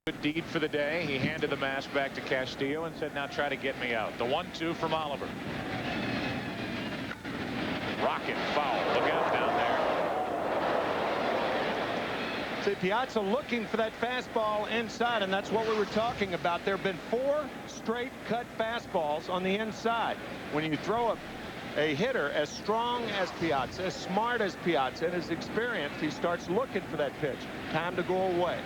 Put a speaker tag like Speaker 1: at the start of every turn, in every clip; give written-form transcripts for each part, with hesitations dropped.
Speaker 1: Good deed for the day. He handed the mask back to Castillo and said, now try to get me out. The 1-2 from Oliver. Rocket foul. Look out down there.
Speaker 2: See, Piazza looking for that fastball inside, and that's what we were talking about. There have been 4 straight cut fastballs on the inside. When you throw a hitter as strong as Piazza, as smart as Piazza, and as experienced, he starts looking for that pitch. Time to go away.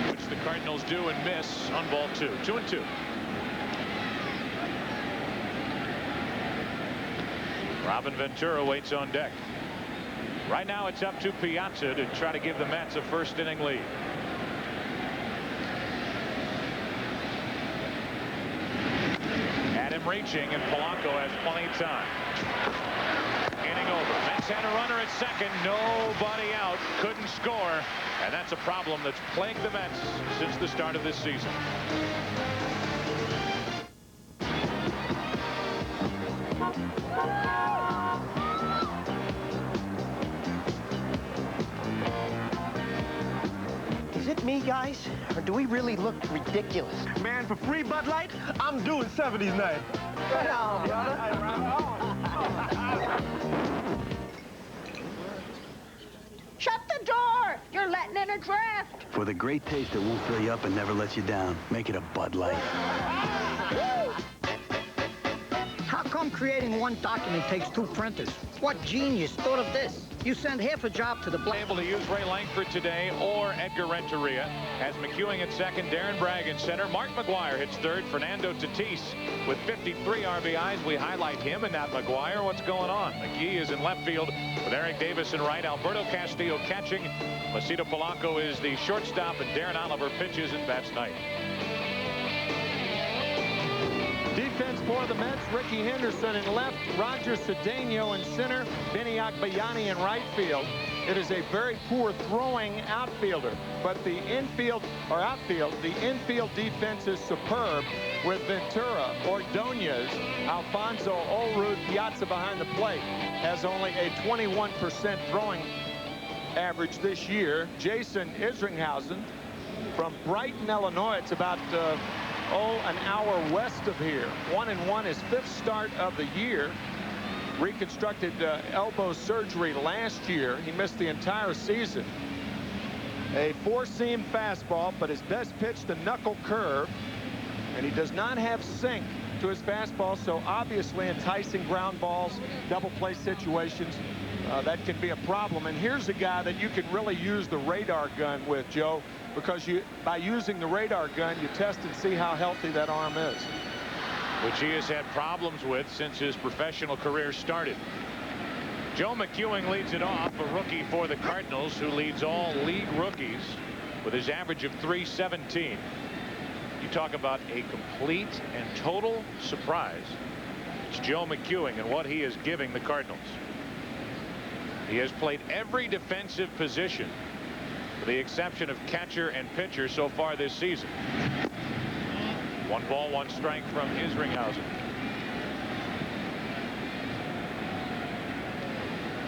Speaker 1: Which the Cardinals do and miss on ball 2. 2-2. Robin Ventura waits on deck. Right now it's up to Piazza to try to give the Mets a first inning lead. At him reaching, and Polanco has plenty of time. Inning over. Mets had a runner at second. Nobody out. Couldn't score. And that's a problem that's plagued the Mets since the start of this season.
Speaker 3: Is it me, guys? Or do we really look ridiculous?
Speaker 4: Man, for free Bud Light, I'm doing 70s night.
Speaker 3: Right on, brother.
Speaker 5: Shut the door! You're letting in a draft.
Speaker 6: For the great taste that won't fill you up and never lets you down, make it a Bud Light.
Speaker 7: How come creating one document takes 2 printers? What genius thought of this? You send half a job to the
Speaker 1: Able to use Ray Langford today or Edgar Renteria. Has McEwing at second, Darren Bragg in center. Mark McGwire hits third. Fernando Tatis with 53 RBIs. We highlight him and not McGwire. What's going on? McGee is in left field with Eric Davis in right. Alberto Castillo catching. Placido Polanco is the shortstop, and Darren Oliver pitches and bats ninth.
Speaker 2: Defense for the Mets, Ricky Henderson in left, Roger Cedeno in center, Benny Agbayani in right field. It is a very poor throwing outfielder, but the infield defense is superb with Ventura, Ordonez, Alfonso, Olrud, Piazza behind the plate. Has only a 21% throwing average this year. Jason Isringhausen from Brighton, Illinois. It's about an hour west of here. 1-1, his 5th start of the year. Reconstructed elbow surgery last year. He missed the entire season. A 4-seam fastball, but his best pitch, the knuckle curve. And he does not have sink to his fastball, so obviously enticing ground balls, double play situations, that can be a problem. And here's a guy that you can really use the radar gun with, Joe, because by using the radar gun, you test and see how healthy that arm is.
Speaker 1: Which he has had problems with since his professional career started. Joe McEwing leads it off, a rookie for the Cardinals, who leads all league rookies with his average of .317. You talk about a complete and total surprise. It's Joe McEwing and what he is giving the Cardinals. He has played every defensive position, with the exception of catcher and pitcher so far this season. 1 ball, 1 strike from Isringhausen.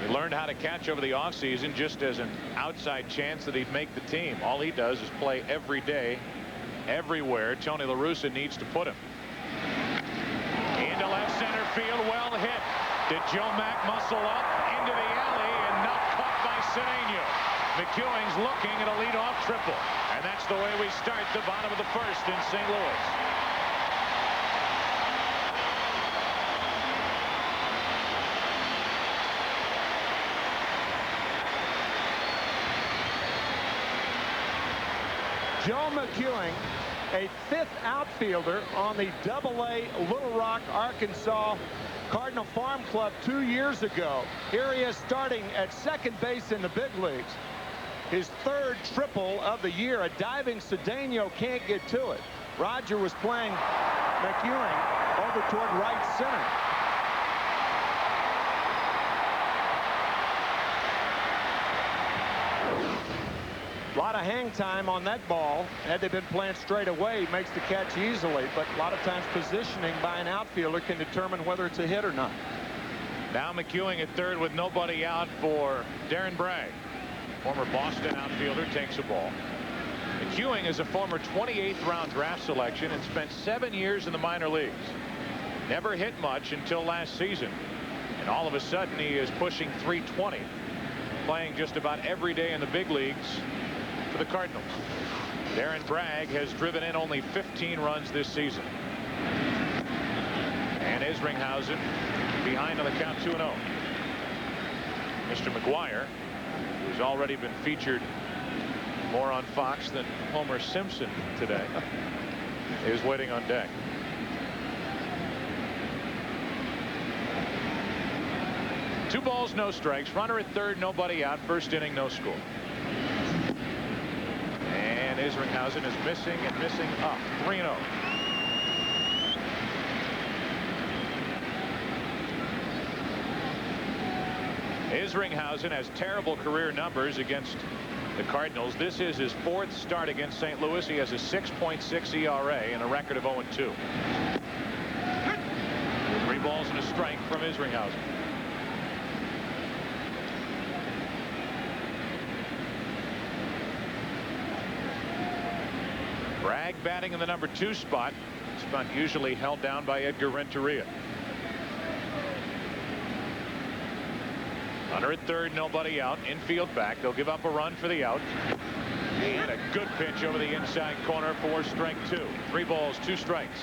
Speaker 1: He learned how to catch over the offseason just as an outside chance that he'd make the team. All he does is play every day, everywhere Tony La Russa needs to put him. Into left center field, well hit. Did Joe Mack muscle up into the alley and not caught by Cedeno? McEwing's looking at a leadoff triple, and that's the way we start the bottom of the 1st in St. Louis.
Speaker 2: Joe McEwing, a 5th outfielder on the AA Little Rock, Arkansas Cardinal Farm Club 2 years ago. Here he is starting at second base in the big leagues. His 3rd triple of the year. A diving Cedeno can't get to it. Roger was playing McEwing over toward right center. A lot of hang time on that ball. Had they been playing straight away, he makes the catch easily, but a lot of times positioning by an outfielder can determine whether it's a hit or not.
Speaker 1: Now McEwing at third with nobody out for Darren Bragg. Former Boston outfielder takes a ball. Ewing is a former 28th round draft selection and spent 7 years in the minor leagues. Never hit much until last season. And all of a sudden he is pushing .320. Playing just about every day in the big leagues for the Cardinals. Darren Bragg has driven in only 15 runs this season. And Isringhausen behind on the count 2-0. Mr. McGuire, who's already been featured more on Fox than Homer Simpson today, is waiting on deck. Two balls, no strikes. Runner at third, nobody out. First inning, no score. And Isringhausen is missing and missing up. 3-0. Isringhausen has terrible career numbers against the Cardinals. This is his 4th start against St. Louis. He has a 6.6 ERA and a record of 0-2. 3 balls and a strike from Isringhausen. Bragg batting in the number 2 spot. Spot usually held down by Edgar Renteria. Runner at third, nobody out. Infield back. They'll give up a run for the out. And a good pitch over the inside corner for strike 2. 3 balls, 2 strikes.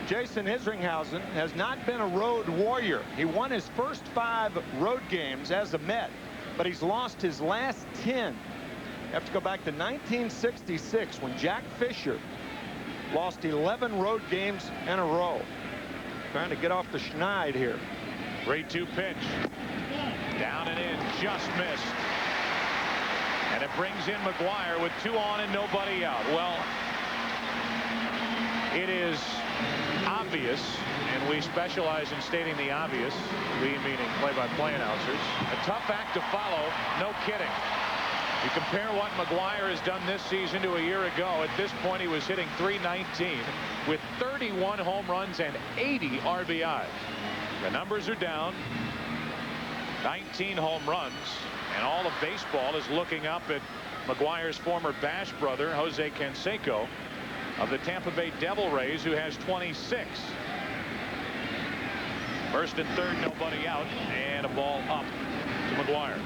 Speaker 2: Jason Isringhausen has not been a road warrior. He won his first 5 road games as a Met, but he's lost his last 10. You have to go back to 1966 when Jack Fisher lost 11 road games in a row. Trying to get off the schneid here.
Speaker 1: 3-2 pitch. Down and in, just missed. And it brings in McGuire with 2 on and nobody out. Well, it is obvious, and we specialize in stating the obvious, we meaning play-by-play announcers. A tough act to follow, no kidding. You compare what McGuire has done this season to a year ago. At this point, he was hitting .319 with 31 home runs and 80 RBIs. The numbers are down. 19 home runs, and all of baseball is looking up at McGuire's former Bash brother, Jose Canseco, of the Tampa Bay Devil Rays, who has 26. First and third, nobody out, and a ball up to McGuire.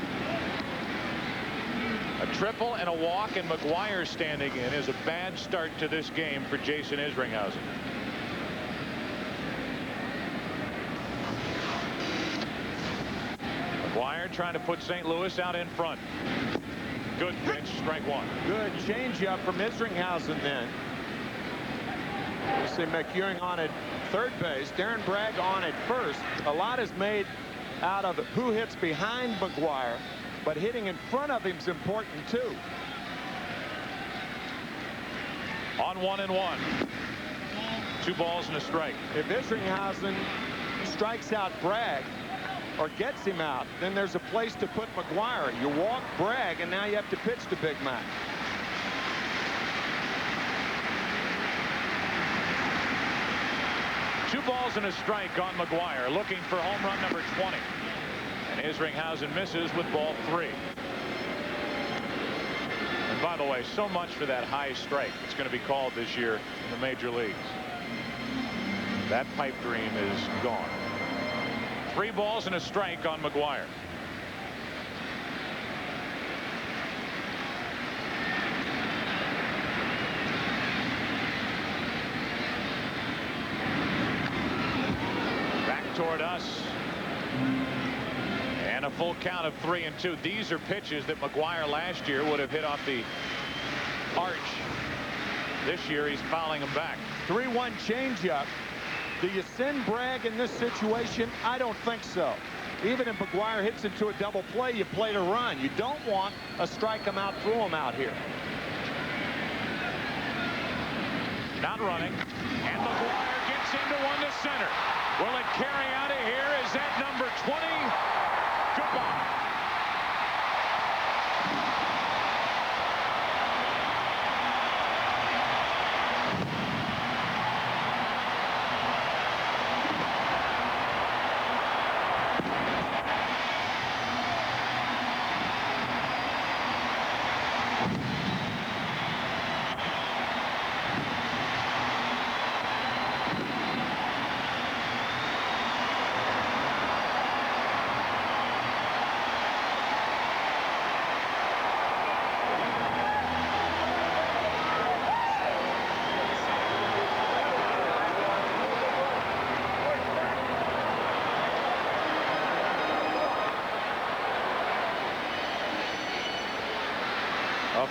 Speaker 1: A triple and a walk, and McGuire standing in is a bad start to this game for Jason Isringhausen. McGuire trying to put St. Louis out in front. Good pitch, strike 1.
Speaker 2: Good changeup from Isringhausen then. You see McEwing on at third base, Darren Bragg on at first. A lot is made out of who hits behind McGuire, but hitting in front of him is important too.
Speaker 1: On 1-1. 2 balls and a strike.
Speaker 2: If Isringhausen strikes out Bragg or gets him out, then there's a place to put McGuire. You walk Bragg, and now you have to pitch to Big Mac.
Speaker 1: Two balls and a strike on McGuire, looking for home run number 20. And Isringhausen misses with ball 3. And by the way, so much for that high strike that's going to be called this year in the major leagues. That pipe dream is gone. 3 balls and a strike on McGuire. Back toward us. And a full count of 3-2. These are pitches that McGuire last year would have hit off the arch. This year he's fouling them back.
Speaker 2: 3-1 changeup. Do you send Bragg in this situation? I don't think so. Even if McGuire hits into a double play, you play to run. You don't want a strike him out, throw him out here.
Speaker 1: Not running. And McGuire gets into one to center. Will it carry out of here? Is that number 20? Goodbye.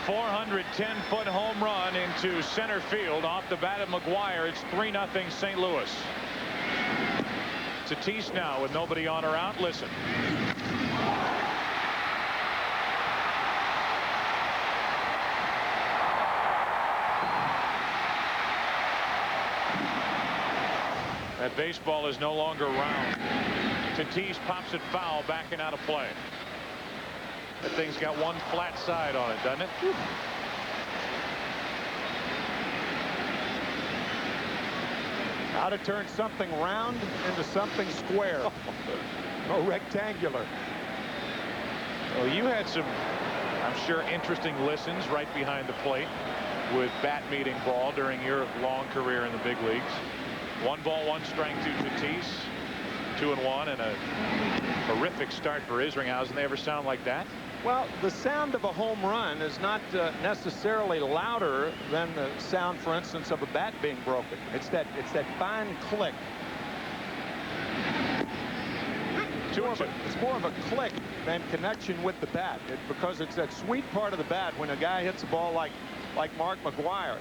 Speaker 1: 410-foot home run into center field off the bat of McGuire. It's 3-0 St. Louis. Tatis now with nobody on or out. Listen. That baseball is no longer round. Tatis pops it foul, backing out of play. That thing's got one flat side on it, doesn't it?
Speaker 2: How to turn something round into something square. Oh, rectangular.
Speaker 1: Well, you had some, I'm sure, interesting listens right behind the plate with bat meeting ball during your long career in the big leagues. 1 ball, 1 strike to Tatis. 2-1, and a horrific start for Isringhausen. They ever sound like that?
Speaker 2: Well, the sound of a home run is not necessarily louder than the sound, for instance, of a bat being broken. It's that fine click. It's more of a click than connection with the bat, because it's that sweet part of the bat when a guy hits a ball like Mark McGuire.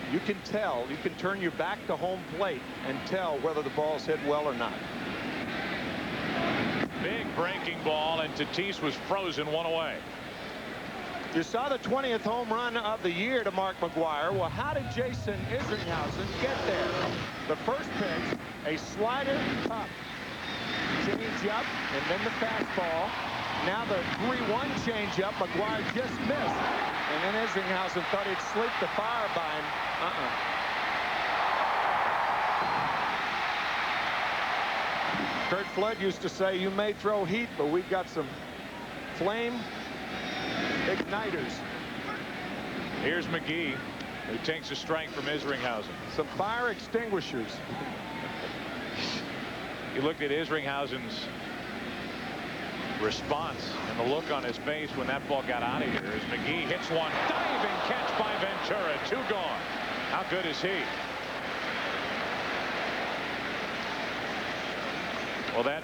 Speaker 2: You can tell, you can turn your back to home plate and tell whether the ball's hit well or not.
Speaker 1: Big breaking ball, and Tatis was frozen 1 away.
Speaker 2: You saw the 20th home run of the year to Mark McGuire. Well, how did Jason Isringhausen get there? The first pitch, a slider up, change up, and then the fastball. Now the 3-1 change up. McGuire just missed. And then Isringhausen thought he'd sleep the fire by him. Kurt Flood used to say, you may throw heat, but we've got some flame igniters.
Speaker 1: Here's McGee, who takes a strike from Isringhausen.
Speaker 2: Some fire extinguishers.
Speaker 1: You looked at Isringhausen's response and the look on his face when that ball got out of here as McGee hits one diving catch by Ventura. 2 gone. How good is he? Well, that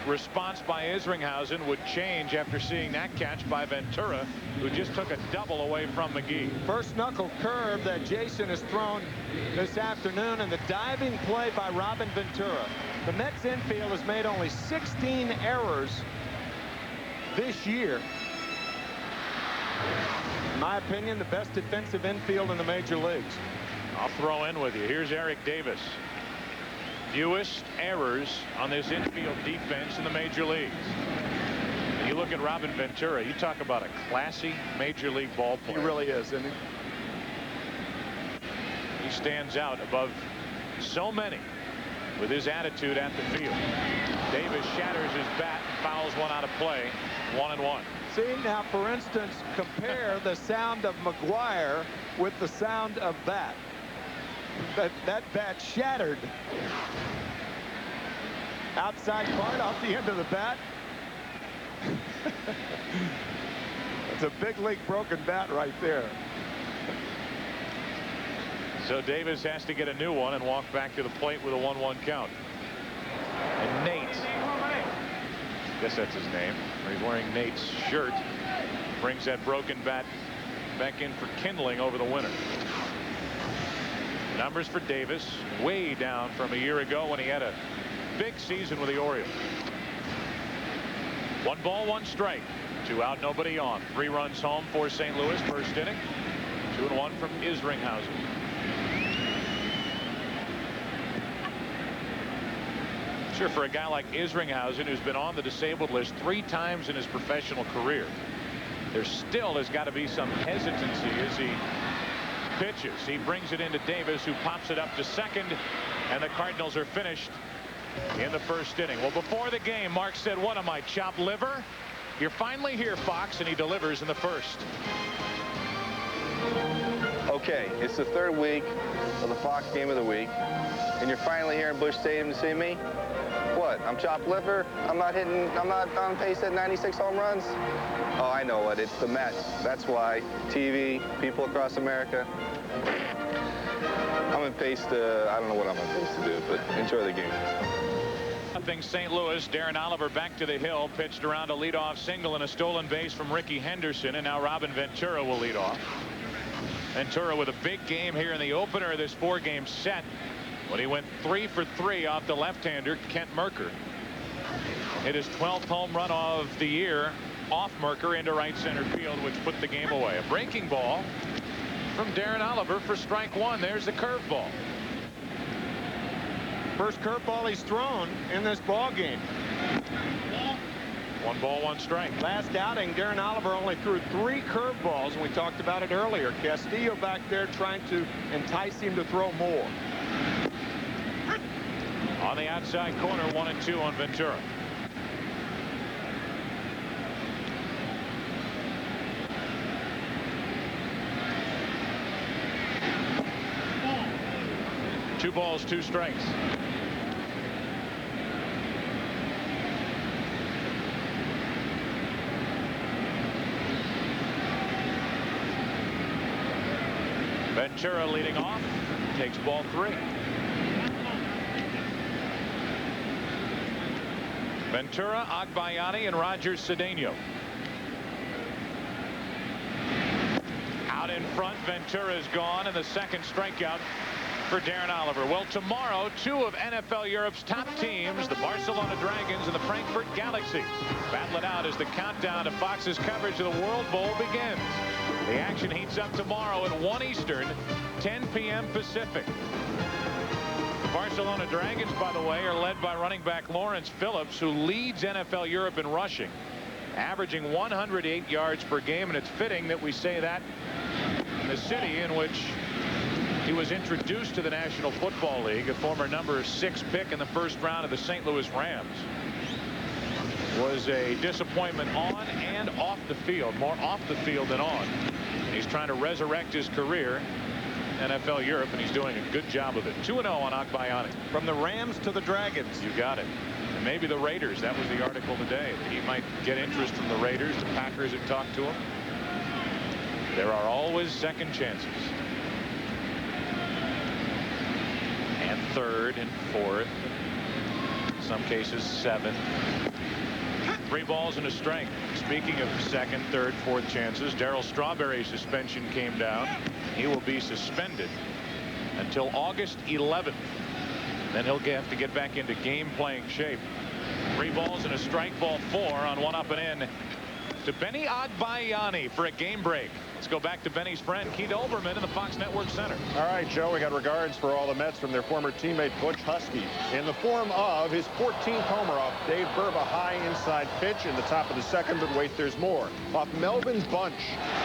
Speaker 1: response by Isringhausen would change after seeing that catch by Ventura, who just took a double away from McGee.
Speaker 2: First knuckle curve that Jason has thrown this afternoon, and the diving play by Robin Ventura. The Mets infield has made only 16 errors this year. In my opinion, the best defensive infield in the major leagues.
Speaker 1: I'll throw in with you. Here's Eric Davis. Fewest errors on this infield defense in the major leagues. And you look at Robin Ventura, you talk about a classy major league ball player.
Speaker 2: He really is, isn't he?
Speaker 1: He stands out above so many with his attitude at the field. Davis shatters his bat and fouls one out of play. 1-1.
Speaker 2: See, now, for instance, compare the sound of McGuire with the sound of that. That bat shattered. Outside part off the end of the bat. It's a big league broken bat right there.
Speaker 1: So Davis has to get a new one and walk back to the plate with a 1-1 count. And Nate, guess that's his name. He's wearing Nate's shirt. Brings that broken bat back in for kindling over the winter. Numbers for Davis way down from a year ago when he had a big season with the Orioles. 1 ball, 1 strike. 2 out, nobody on. 3 runs home for St. Louis, first inning. 2-1 from Isringhausen. Sure, for a guy like Isringhausen, who's been on the disabled list 3 times in his professional career, there still has got to be some hesitancy as he pitches. He brings it into Davis, who pops it up to second, and the Cardinals are finished in the first inning. Well, before the game, Mark said, what am I, chopped liver? You're finally here, Fox, and he delivers in the first.
Speaker 8: Okay, it's the 3rd week of the Fox Game of the Week, and you're finally here in Busch Stadium to see me? What, I'm chopped liver? I'm not on pace at 96 home runs? Oh, I know what, it's the Mets. That's why. TV, people across America. I'm on pace to, I don't know what I'm on pace to do, but enjoy the game.
Speaker 1: 1-0 St. Louis. Darren Oliver back to the hill, pitched around a leadoff single and a stolen base from Ricky Henderson, and now Robin Ventura will lead off. Ventura with a big game here in the opener of this 4-game set when he went 3 for 3 off the left-hander Kent Merker. Hit his 12th home run of the year off Merker into right center field, which put the game away. A breaking ball from Darren Oliver for strike 1. There's the curveball.
Speaker 2: First curveball he's thrown in this ball game.
Speaker 1: 1 ball, 1 strike.
Speaker 2: Last outing, Darren Oliver only threw 3 curveballs, and we talked about it earlier. Castillo back there trying to entice him to throw more.
Speaker 1: On the outside corner, 1-2 on Ventura. Two balls, 2 strikes. Ventura leading off, takes ball 3. Ventura, Agbayani, and Roger Cedeno. Out in front, Ventura is gone, and the second strikeout for Darren Oliver. Well, tomorrow, 2 of NFL Europe's top teams, the Barcelona Dragons and the Frankfurt Galaxy, battle it out as the countdown to Fox's coverage of the World Bowl begins. The action heats up tomorrow at 1 Eastern, 10 p.m. Pacific. The Barcelona Dragons, by the way, are led by running back Lawrence Phillips, who leads NFL Europe in rushing, averaging 108 yards per game, and it's fitting that we say that in the city in which he was introduced to the National Football League, a former number 6 pick in the first round of the St. Louis Rams. Was a disappointment on and off the field, more off the field than on. And he's trying to resurrect his career in NFL Europe, and he's doing a good job of it. 2-0 on Agbayani.
Speaker 2: From the Rams to the Dragons.
Speaker 1: You got it. And maybe the Raiders. That was the article today. He might get interest from the Raiders. The Packers have talked to him. There are always second chances. And third and fourth. In some cases 7th. 3 balls and a strike. Speaking of second, third, fourth chances, Darryl Strawberry's suspension came down. He will be suspended until August 11th. Then he'll have to get back into game playing shape. 3 balls and a strike, ball 4 on 1 up and in to Benny Agbayani for a game break. Let's go back to Benny's friend Keith Olbermann in the Fox Network Center.
Speaker 9: All right, Joe, we got regards for all the Mets from their former teammate Butch Husky in the form of his 14th homer off Dave Burba high inside pitch in the top of the second, but wait, there's more. Off Melvin's bunch,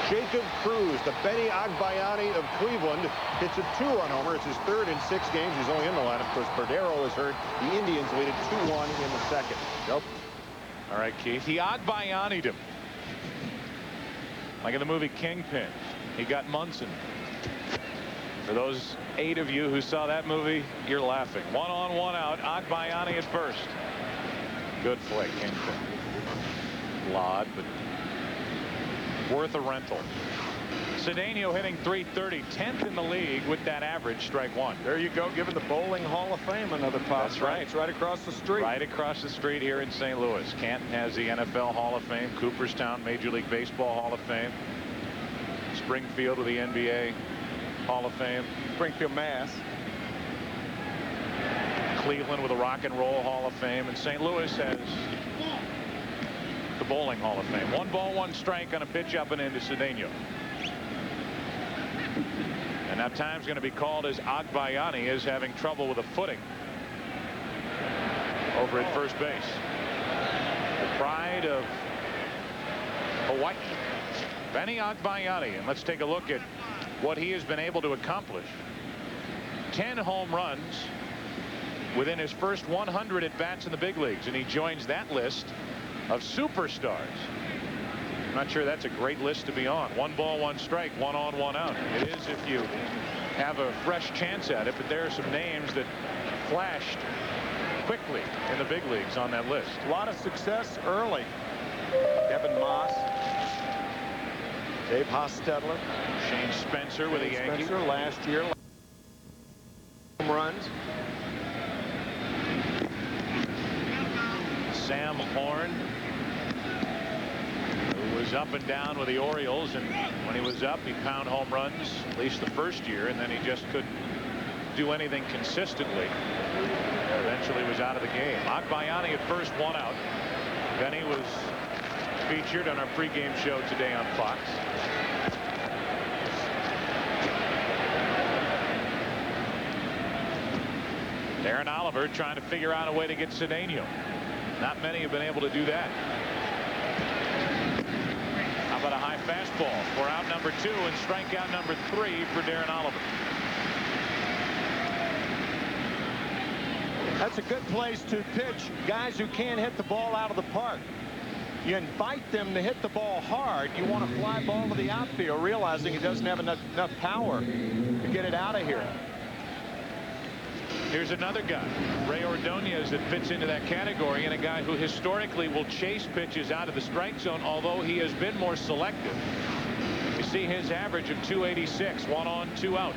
Speaker 9: Jacob Cruz, the Benny Agbayani of Cleveland, hits a 2-run homer. It's his 3rd in 6 games. He's only in the lineup because Cordero is hurt. The Indians lead it 2-1 in the second. Joe?
Speaker 1: All right, Keith. He Agbayani'd him. Like in the movie Kingpin, he got Munson. For those 8 of you who saw that movie, you're laughing. 1 on, 1 out. Agbayani at first. Good flick, Kingpin. Flawed, but worth a rental. Cedeno hitting .330, 10th in the league with that average, strike 1.
Speaker 2: There you go, giving the Bowling Hall of Fame another pop.
Speaker 1: That's right.
Speaker 2: It's right across the street.
Speaker 1: Right across the street here in St. Louis. Canton has the NFL Hall of Fame. Cooperstown Major League Baseball Hall of Fame. Springfield with the NBA Hall of Fame.
Speaker 2: Springfield, Mass.
Speaker 1: Cleveland with the Rock and Roll Hall of Fame. And St. Louis has the Bowling Hall of Fame. 1 ball, 1 strike on a pitch up and into Cedeno. And now time's going to be called as Agbayani is having trouble with a footing over at first base. The pride of Hawaii, Benny Agbayani. And let's take a look at what he has been able to accomplish. 10 home runs within his first 100 at bats in the big leagues, and he joins that list of superstars. Not sure that's a great list to be on. 1 ball, 1 strike, 1 on, 1 out. It is if you have a fresh chance at it, but there are some names that flashed quickly in the big leagues on that list.
Speaker 2: A lot of success early. Kevin Moss, Dave Hostetler,
Speaker 1: Shane Spencer with the Yankees.
Speaker 2: Spencer last year. Home runs.
Speaker 1: Sam Horn, who was up and down with the Orioles, and when he was up, he pounded home runs, at least the first year, and then he just couldn't do anything consistently. Eventually was out of the game. Agbayani at first, 1 out. Benny was featured on our pregame show today on Fox. Darren Oliver trying to figure out a way to get Cedeno. Not many have been able to do that. How about a high fastball for out number 2 and strikeout number 3 for Darren Oliver.
Speaker 2: That's a good place to pitch guys who can't hit the ball out of the park. You invite them to hit the ball hard. You want a fly ball to the outfield, realizing he doesn't have enough power to get it out of here.
Speaker 1: Here's another guy, Ray Ordonez, that fits into that category, and a guy who historically will chase pitches out of the strike zone, although he has been more selective. You see his average of 286, 1 on, 2 out.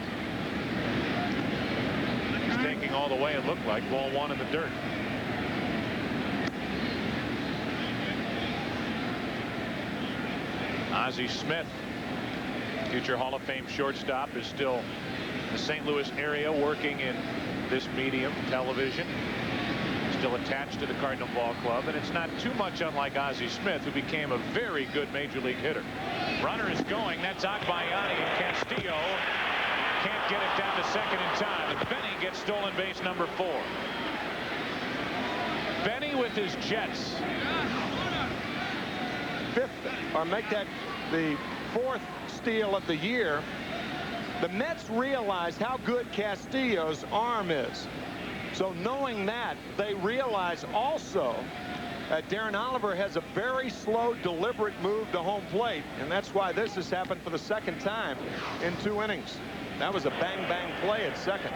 Speaker 1: He's taking all the way, it looked like. Ball 1 in the dirt. Ozzie Smith, future Hall of Fame shortstop, is still in the St. Louis area working in this medium, television. Still attached to the Cardinal Ball Club, and it's not too much unlike Ozzie Smith, who became a very good major league hitter. Runner is going. That's Agbayani, and Castillo can't get it down to second in time, and Benny gets stolen base number 4. Benny with his Jets.
Speaker 2: 5th, or make that the 4th steal of the year. The Mets realized how good Castillo's arm is. So knowing that, they realize also that Darren Oliver has a very slow, deliberate move to home plate, and that's why this has happened for the 2nd time in 2 innings. That was a bang-bang play at second.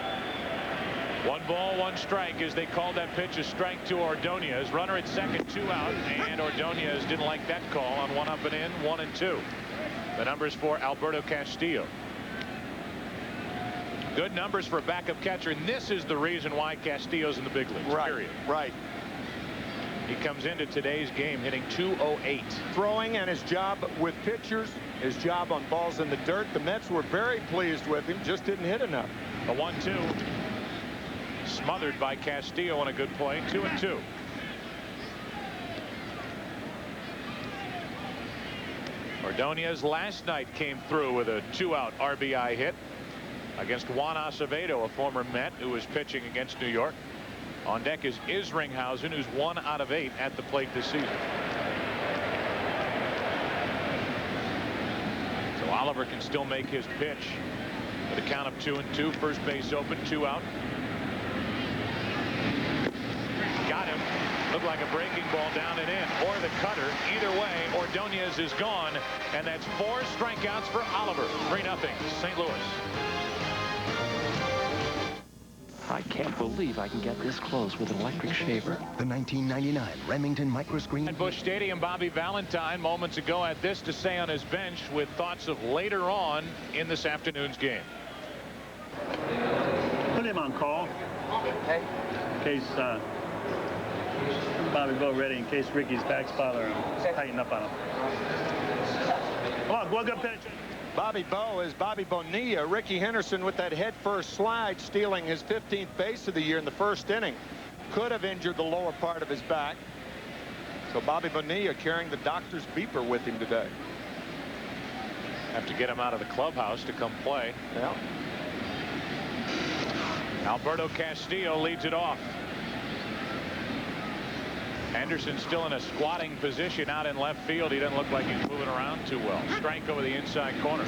Speaker 1: 1 ball, 1 strike, as they called that pitch a strike to Ordonez. Runner at second, 2 out, and Ordonez didn't like that call on 1 up and in, 1 and 2. The numbers for Alberto Castillo. Good numbers for a backup catcher, and this is the reason why Castillo's in the big leagues.
Speaker 2: Right,
Speaker 1: period.
Speaker 2: right.
Speaker 1: He comes into today's game hitting .208.
Speaker 2: Throwing and his job with pitchers, his job on balls in the dirt. The Mets were very pleased with him, just didn't hit enough.
Speaker 1: The 1-2 smothered by Castillo on a good play. 2 and 2. Ordonez last night came through with a 2-out RBI hit against Juan Acevedo, a former Met who was pitching against New York. On deck is Isringhausen, who's 1 out of 8 at the plate this season. So Oliver can still make his pitch with a count of 2 and 2. First base open, 2 out. Got him. Looked like a breaking ball down and in, or the cutter. Either way, Ordonez is gone, and that's 4 strikeouts for Oliver. 3-0 St. Louis.
Speaker 10: I can't believe I can get this close with an electric shaver.
Speaker 11: The 1999 Remington microscreen.
Speaker 1: At Busch Stadium, Bobby Valentine moments ago had this to say on his bench with thoughts of later on in this afternoon's game.
Speaker 12: Put him on call. Okay. In case Bobby Bo ready, in case Ricky's back's bothering him. Tighten up on him. Come on, go good pitch.
Speaker 2: Bobby Bo is Bobby Bonilla. Ricky Henderson with that head-first slide, stealing his 15th base of the year in the 1st inning. Could have injured the lower part of his back. So Bobby Bonilla carrying the doctor's beeper with him today.
Speaker 1: Have to get him out of the clubhouse to come play.
Speaker 2: Yeah.
Speaker 1: Alberto Castillo leads it off. Henderson still in a squatting position out in left field. He doesn't look like he's moving around too well. Strike over the inside corner.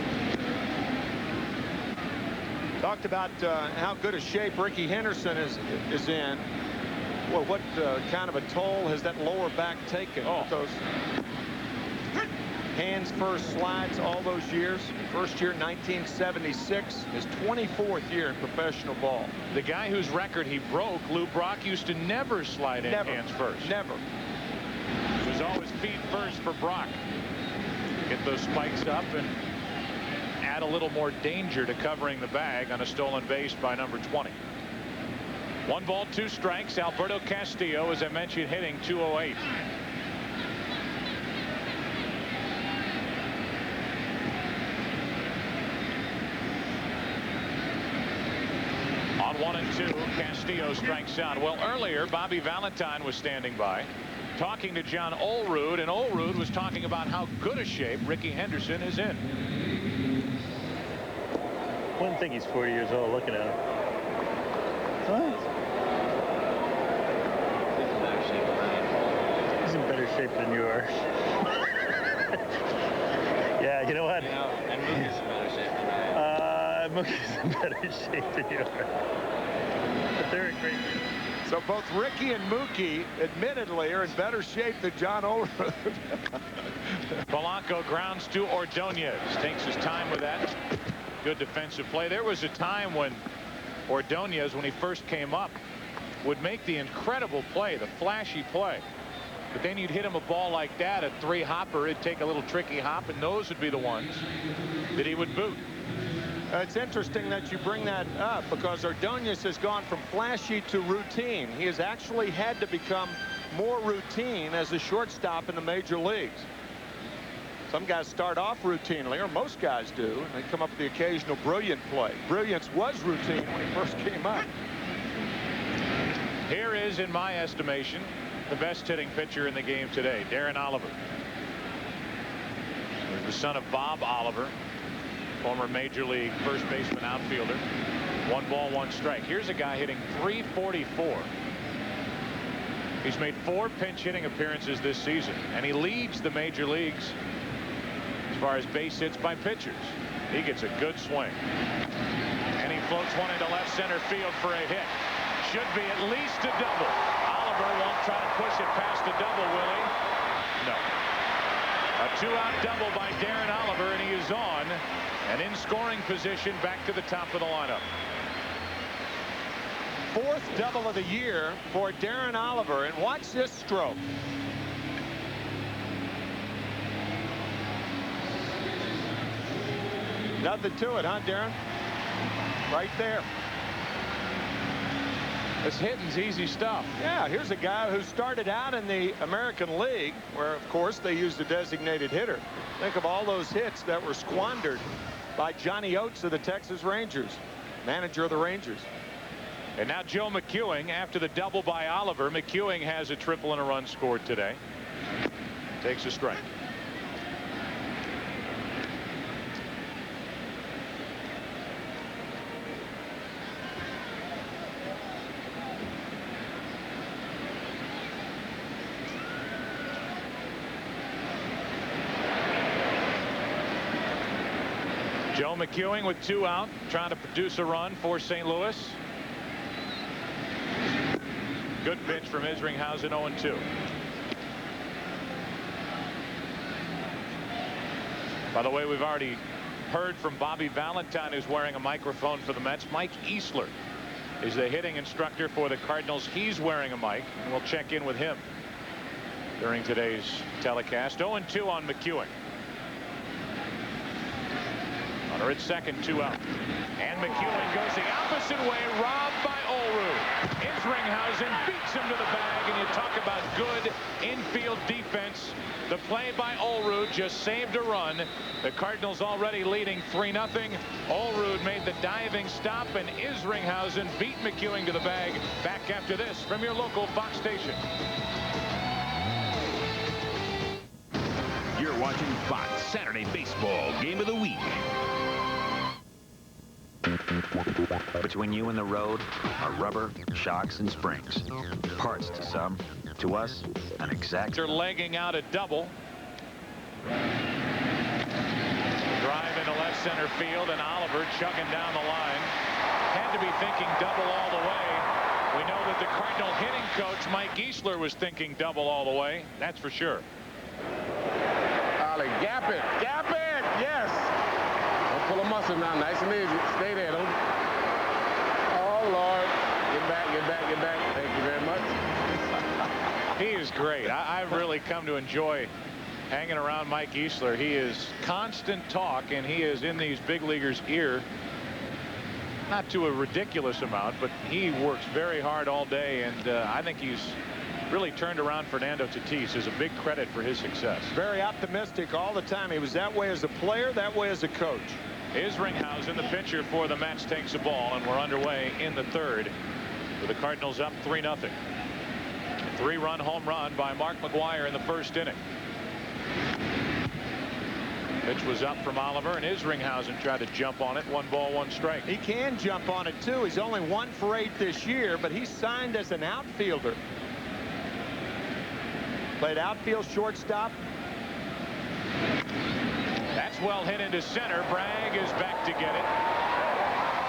Speaker 2: Talked about how good a shape Ricky Henderson is in. Well, what kind of a toll has that lower back taken? With those hands first slides all those years. First year 1976, his 24th year in professional ball.
Speaker 1: The guy whose record he broke, Lou Brock, used to never slide in hands first.
Speaker 2: Never.
Speaker 1: It was always feet first for Brock. Get those spikes up and add a little more danger to covering the bag on a stolen base by number 20. One ball, two strikes. Alberto Castillo, as I mentioned, hitting .208. On 1-2, Castillo strikes out. Well, earlier, Bobby Valentine was standing by, talking to John Olerud, and Olerud was talking about how good a shape Ricky Henderson is in.
Speaker 12: Wouldn't think he's 40 years old looking at him. What? He's in better shape than you are. Yeah, you know what?
Speaker 13: And Mookie's in better shape than I am.
Speaker 12: Mookie's in better shape than you are. But they're a great team.
Speaker 2: So both Ricky and Mookie, admittedly, are in better shape than John Olerud.
Speaker 1: Polanco grounds to Ordonez. Takes his time with that. Good defensive play. There was a time when Ordonez, when he first came up, would make the incredible play, the flashy play. But then you'd hit him a ball like that, a three-hopper. It'd take a little tricky hop, and those would be the ones that he would boot.
Speaker 2: It's interesting that you bring that up, because Ordonez has gone from flashy to routine. He has actually had to become more routine as a shortstop in the major leagues. Some guys start off routinely, or most guys do, and they come up with the occasional brilliant play. Brilliance was routine when he first came up.
Speaker 1: Here is, in my estimation, the best hitting pitcher in the game today, Darren Oliver. He's the son of Bob Oliver, former major league first baseman outfielder. One ball, one strike. Here's a guy hitting .344. He's made 4 pinch hitting appearances this season, and he leads the major leagues as far as base hits by pitchers. He gets a good swing, and he floats one into left center field for a hit. Should be at least a double. Oliver won't try to push it past the double, will he? No. A 2-out double by Darren Oliver, and he is on and in scoring position back to the top of the lineup.
Speaker 2: 4th double of the year for Darren Oliver, and watch this stroke. Nothing to it, huh, Darren? Right there.
Speaker 1: This hitting's easy stuff.
Speaker 2: Yeah, here's a guy who started out in the American League, where, of course, they used a designated hitter. Think of all those hits that were squandered by Johnny Oates of the Texas Rangers, manager of the Rangers.
Speaker 1: And now Joe McEwing, after the double by Oliver. McEwing has a triple and a run scored today. Takes a strike. Joe McEwing with 2 out, trying to produce a run for St. Louis. Good pitch from Isringhausen, 0-2. By the way, we've already heard from Bobby Valentine, who's wearing a microphone for the Mets. Mike Easler is the hitting instructor for the Cardinals. He's wearing a mic, and we'll check in with him during today's telecast. 0-2 on McEwing. Runner at second, 2 out. And McEwing goes the opposite way, robbed by Olerud. Isringhausen beats him to the bag, and you talk about good infield defense. The play by Olerud just saved a run. The Cardinals already leading 3-0. Olerud made the diving stop, and Isringhausen beat McEwing to the bag. Back after this from your local Fox station.
Speaker 14: You're watching Fox Saturday Baseball Game of the Week.
Speaker 15: Between you and the road are rubber, shocks, and springs. Parts to some, to us, an exact.
Speaker 1: They're legging out a double. Drive into left center field, and Oliver chugging down the line. Had to be thinking double all the way. We know that the Cardinal hitting coach, Mike Easler, was thinking double all the way. That's for sure.
Speaker 16: Ollie, gap it, yes. Don't pull a muscle now, nice and easy. Stay there, don't. Oh, Lord. Get back, get back, get back. Thank you very much.
Speaker 1: He is great. I've really come to enjoy hanging around Mike Easler. He is constant talk, and he is in these big leaguers' ear Not to a ridiculous amount, but he works very hard all day, and I think he's really turned around Fernando Tatis as a big credit for his success.
Speaker 2: Very optimistic all the time. He was that way as a player, that way as a coach.
Speaker 1: Isringhausen, the pitcher for the Mets, takes a ball, and we're underway in the third with the Cardinals up 3-0. A 3-run home run by Mark McGwire in the first inning. Pitch was up from Oliver, and Isringhausen tried to jump on it. 1 ball, 1 strike.
Speaker 2: He can jump on it too. He's only 1 for 8 this year, but he's signed as an outfielder. Played outfield, shortstop.
Speaker 1: That's well hit into center. Bragg is back to get it.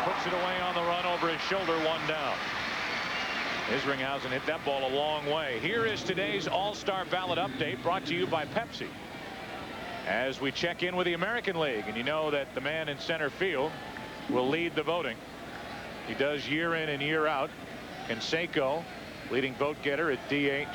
Speaker 1: Puts it away on the run over his shoulder. 1 down. Isringhausen hit that ball a long way. Here is today's All-Star Ballot update, brought to you by Pepsi. As we check in with the American League, and you know that the man in center field will lead the voting. He does year in and year out. Canseco, leading vote getter at DH.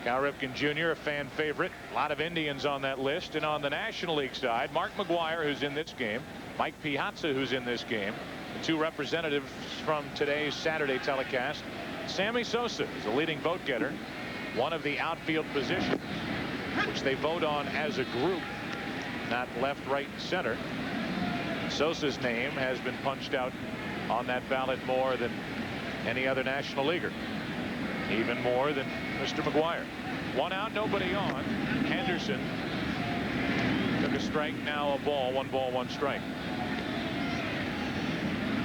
Speaker 1: Cal Ripken Jr., a fan favorite. A lot of Indians on that list. And on the National League side, Mark McGwire, who's in this game. Mike Piazza, who's in this game. The 2 representatives from today's Saturday telecast. Sammy Sosa is a leading vote getter. One of the outfield positions, which they vote on as a group, not left, right, and center. Sosa's name has been punched out on that ballot more than any other National Leaguer. Even more than Mr. McGwire. 1 out, nobody on. Henderson took a strike, now a ball. 1 ball, 1 strike.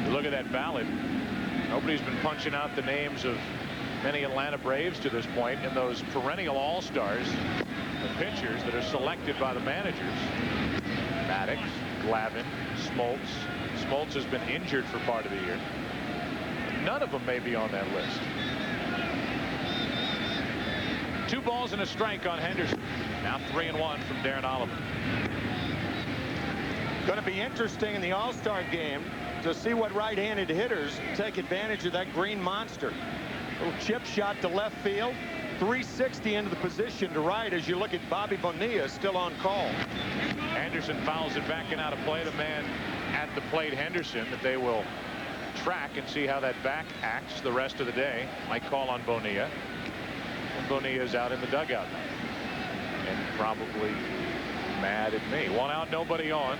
Speaker 1: You look at that ballot. Nobody's been punching out the names of many Atlanta Braves to this point, and those perennial all-stars, the pitchers that are selected by the managers. Maddox, Glavine, Smoltz. Smoltz has been injured for part of the year. None of them may be on that list. 2 balls and a strike on Henderson. Now 3-1 from Darren Oliver.
Speaker 2: Going to be interesting in the All-Star game to see what right-handed hitters take advantage of that green monster. Little chip shot to left field. 360 into the position to right as you look at Bobby Bonilla still on call.
Speaker 1: Anderson fouls it back and out of play. The man at the plate, Henderson, that they will track and see how that back acts the rest of the day. Might call on Bonilla. And Bonilla's out in the dugout. And probably mad at me. 1 out, nobody on.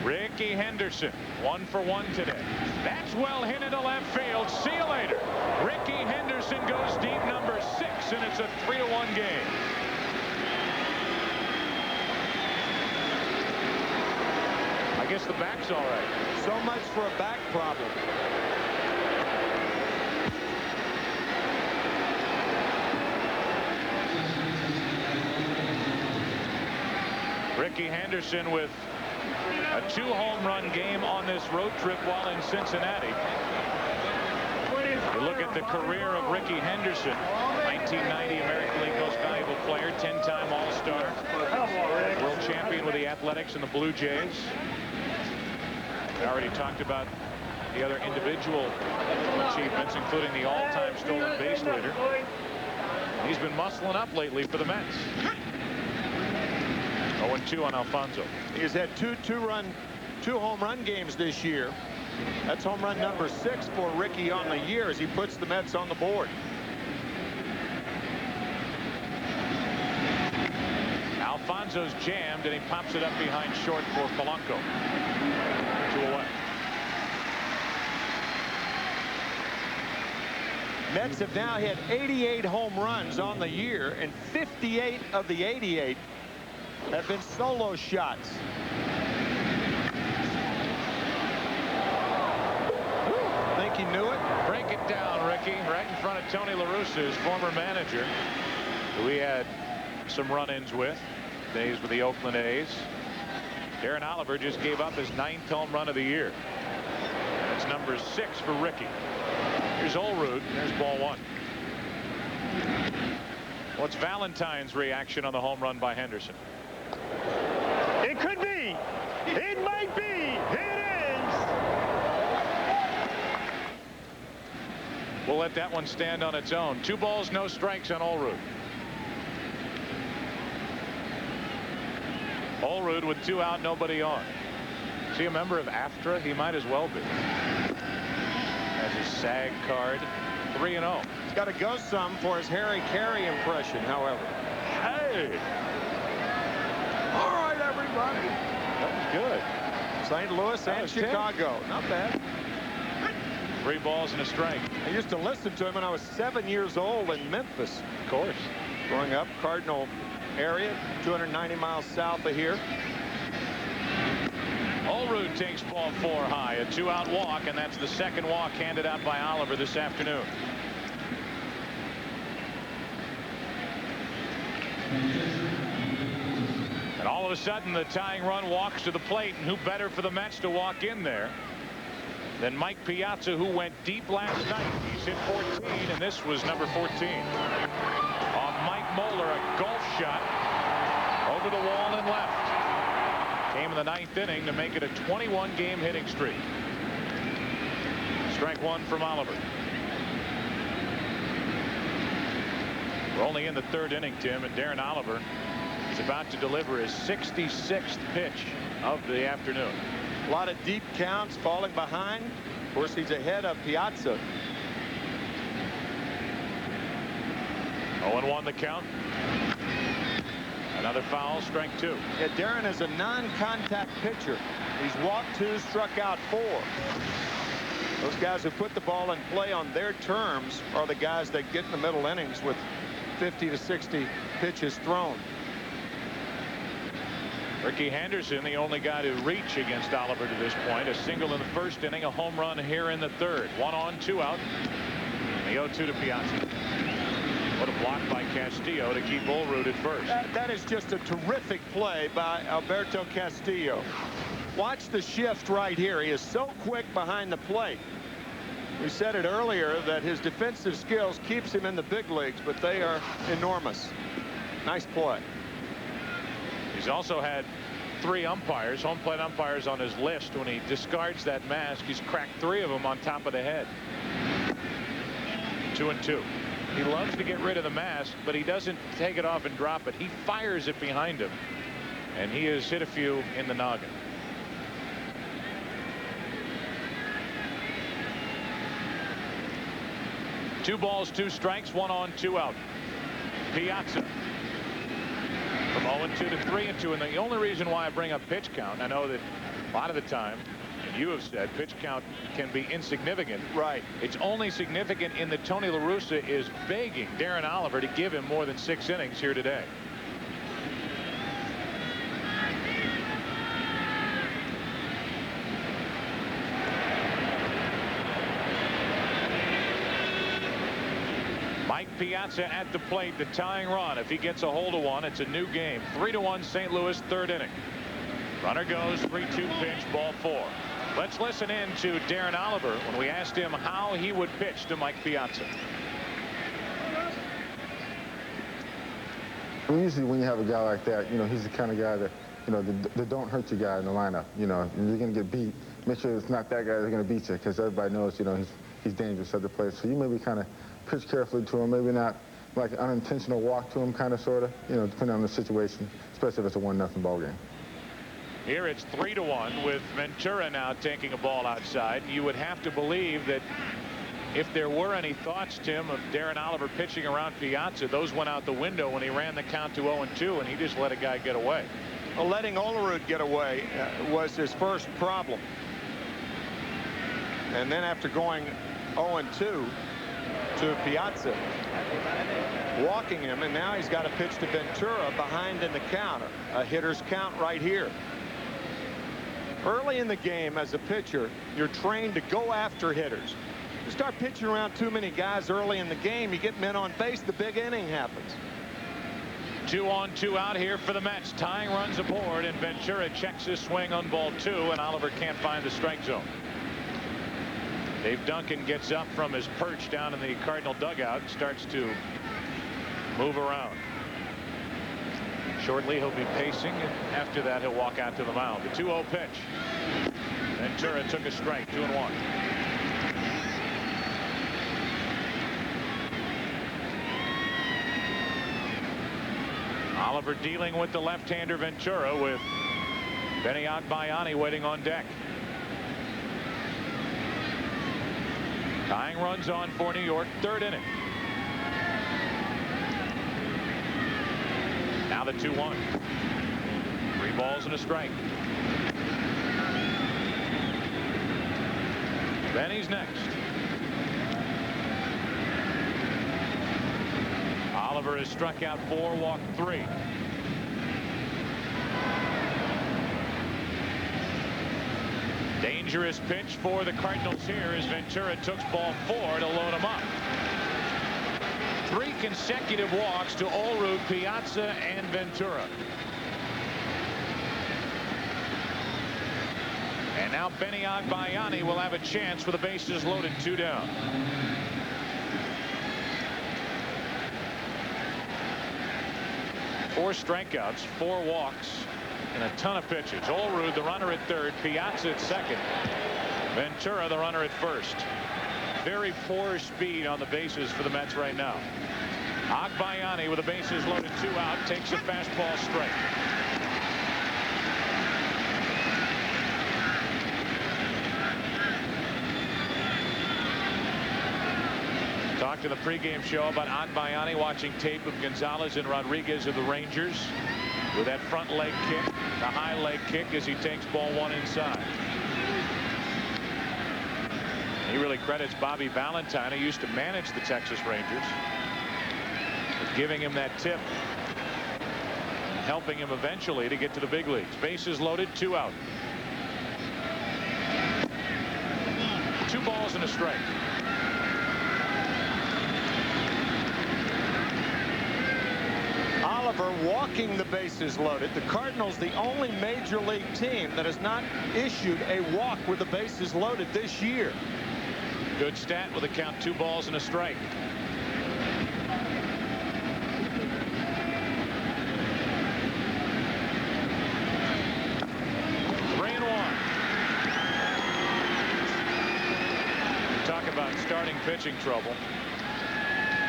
Speaker 1: Ricky Henderson, 1 for 1 today. That's well hit into left field. See you later. Ricky Henderson goes deep, number 6, and it's a 3-1 game. I guess the back's all right.
Speaker 2: So much for a back problem.
Speaker 1: Ricky Henderson with a 2-home run game on this road trip while in Cincinnati. You look at the career of Ricky Henderson. 1990 American League Most Valuable Player, 10-time All-Star, world champion with the Athletics and the Blue Jays. We already talked about the other individual achievements, including the all-time stolen base leader. He's been muscling up lately for the Mets. 0-2 on Alfonso.
Speaker 2: He's had two home run games this year. That's home run number 6 for Ricky on the year as he puts the Mets on the board.
Speaker 1: Alfonso's jammed, and he pops it up behind short for Polanco. 2 away.
Speaker 2: Mets have now hit 88 home runs on the year, and 58 of the 88 have been solo shots. Think he knew it?
Speaker 1: Break it down, Ricky. Right in front of Tony La Russa, his former manager, who he had some run-ins with. Days with the Oakland A's. Darren Oliver just gave up his 9th home run of the year. That's number 6 for Ricky. Here's Olrud. There's ball 1. What's Valentine's reaction on the home run by Henderson?
Speaker 4: It could be. It might be. It is.
Speaker 1: We'll let that one stand on its own. 2 balls, no strikes on Olrud. Olrud with 2 out, nobody on. Is he a member of AFTRA? He might as well be. Has his SAG card. 3-0.
Speaker 2: He's got to go some for his Harry Carey impression, however.
Speaker 1: Hey!
Speaker 2: All right, everybody.
Speaker 1: That was good.
Speaker 2: St. Louis and Chicago. 10. Not bad.
Speaker 1: 3 balls and a strike.
Speaker 2: I used to listen to him when I was 7 years old in Memphis.
Speaker 1: Of course.
Speaker 2: Growing up, Cardinal area, 290 miles south of here.
Speaker 1: Allrood takes ball 4 high. A 2-out walk, and that's the second walk handed out by Oliver this afternoon. And all of a sudden, the tying run walks to the plate, and who better for the Mets to walk in there than Mike Piazza, who went deep last night. He's hit 14, and this was number 14. On Mike Moeller, a golf shot over the wall and left. Came in the 9th inning to make it a 21-game hitting streak. Strike 1 from Oliver. We're only in the 3rd inning, Tim, and Darren Oliver is about to deliver his 66th pitch of the afternoon.
Speaker 2: A lot of deep counts, falling behind. Of course, he's ahead of Piazza.
Speaker 1: 0-1 the count. Another foul, strike 2.
Speaker 2: Yeah, Darren is a non-contact pitcher. He's walked 2, struck out 4. Those guys who put the ball in play on their terms are the guys that get in the middle innings with 50 to 60 pitches thrown.
Speaker 1: Ricky Henderson, the only guy to reach against Oliver to this point. A single in the 1st inning, a home run here in the 3rd. 1 on, 2 out. The 0-2 to Piazza. What a block by Castillo to keep Allrood at first.
Speaker 2: That is just a terrific play by Alberto Castillo. Watch the shift right here. He is so quick behind the plate. We said it earlier that his defensive skills keeps him in the big leagues, but they are enormous. Nice play.
Speaker 1: He's also had 3 umpires, home plate umpires, on his list. When he discards that mask, he's cracked 3 of them on top of the head. 2-2. He loves to get rid of the mask, but he doesn't take it off and drop it. He fires it behind him, and he has hit a few in the noggin. Two balls, 2 strikes, 1 on, 2 out. Piazza from 0-2 to 3-2, and the only reason why I bring up pitch count, I know that a lot of the time, and you have said, pitch count can be insignificant.
Speaker 2: Right.
Speaker 1: It's only significant in that Tony La Russa is begging Darren Oliver to give him more than 6 innings here today. Mike Piazza at the plate, the tying run. If he gets a hold of one, it's a new game. 3-1 St. Louis, 3rd inning. Runner goes, 3-2 pitch, ball 4. Let's listen in to Darren Oliver when we asked him how he would pitch to Mike Piazza.
Speaker 17: Well, usually when you have a guy like that, you know, he's the kind of guy that, you know, the don't hurt you guy in the lineup. You know, you're going to get beat. Make sure it's not that guy that's going to beat you, because everybody knows, you know, he's dangerous at the plate. So you maybe kind of pitch carefully to him, maybe not like an unintentional walk to him, kind of, sort of, you know, depending on the situation, especially if it's a 1-0 ball game.
Speaker 1: Here it's 3-1 with Ventura now taking a ball outside. You would have to believe that if there were any thoughts, Tim, of Darren Oliver pitching around Piazza, those went out the window when he ran the count to 0-2, and he just let a guy get away.
Speaker 2: Well, letting Allrood get away was his first problem. And then after going 0-2 to Piazza, walking him, and now he's got to pitch to Ventura behind in the counter. A hitter's count right here. Early in the game, as a pitcher, you're trained to go after hitters. You start pitching around too many guys early in the game, you get men on base, the big inning happens.
Speaker 1: 2 on, 2 out here for the Mets. Tying runs aboard, and Ventura checks his swing on ball 2, and Oliver can't find the strike zone. Dave Duncan gets up from his perch down in the Cardinal dugout and starts to move around. Shortly he'll be pacing, and after that he'll walk out to the mound. The 2-0 pitch. Ventura took a strike, 2-1. Oliver dealing with the left-hander Ventura with Benny Agbayani waiting on deck. Tying runs on for New York. Third inning. Now the 2-1. 3 balls and a strike. Benny's next. Oliver has struck out 4, walked 3. Dangerous pitch for the Cardinals here as Ventura took ball 4 to load him up. 3 consecutive walks to Olrud, Piazza, and Ventura. And now Benny Agbayani will have a chance with the bases loaded, 2 down. Four strikeouts, 4 walks, and a ton of pitches. Olrud, the runner at third, Piazza at second, Ventura, the runner at first. Very poor speed on the bases for the Mets right now. Agbayani with the bases loaded, 2 out, takes a fastball straight. Talked in the pregame show about Agbayani watching tape of Gonzalez and Rodriguez of the Rangers with that front leg kick, the high leg kick as he takes ball 1 inside. He really credits Bobby Valentine, who used to manage the Texas Rangers, with giving him that tip, helping him eventually to get to the big leagues. Bases loaded, 2 out. 2 balls and a strike.
Speaker 2: Oliver walking the bases loaded. The Cardinals, the only major league team that has not issued a walk with the bases loaded this year.
Speaker 1: Good stat with a count, 2 balls and a strike. Talk about starting pitching trouble.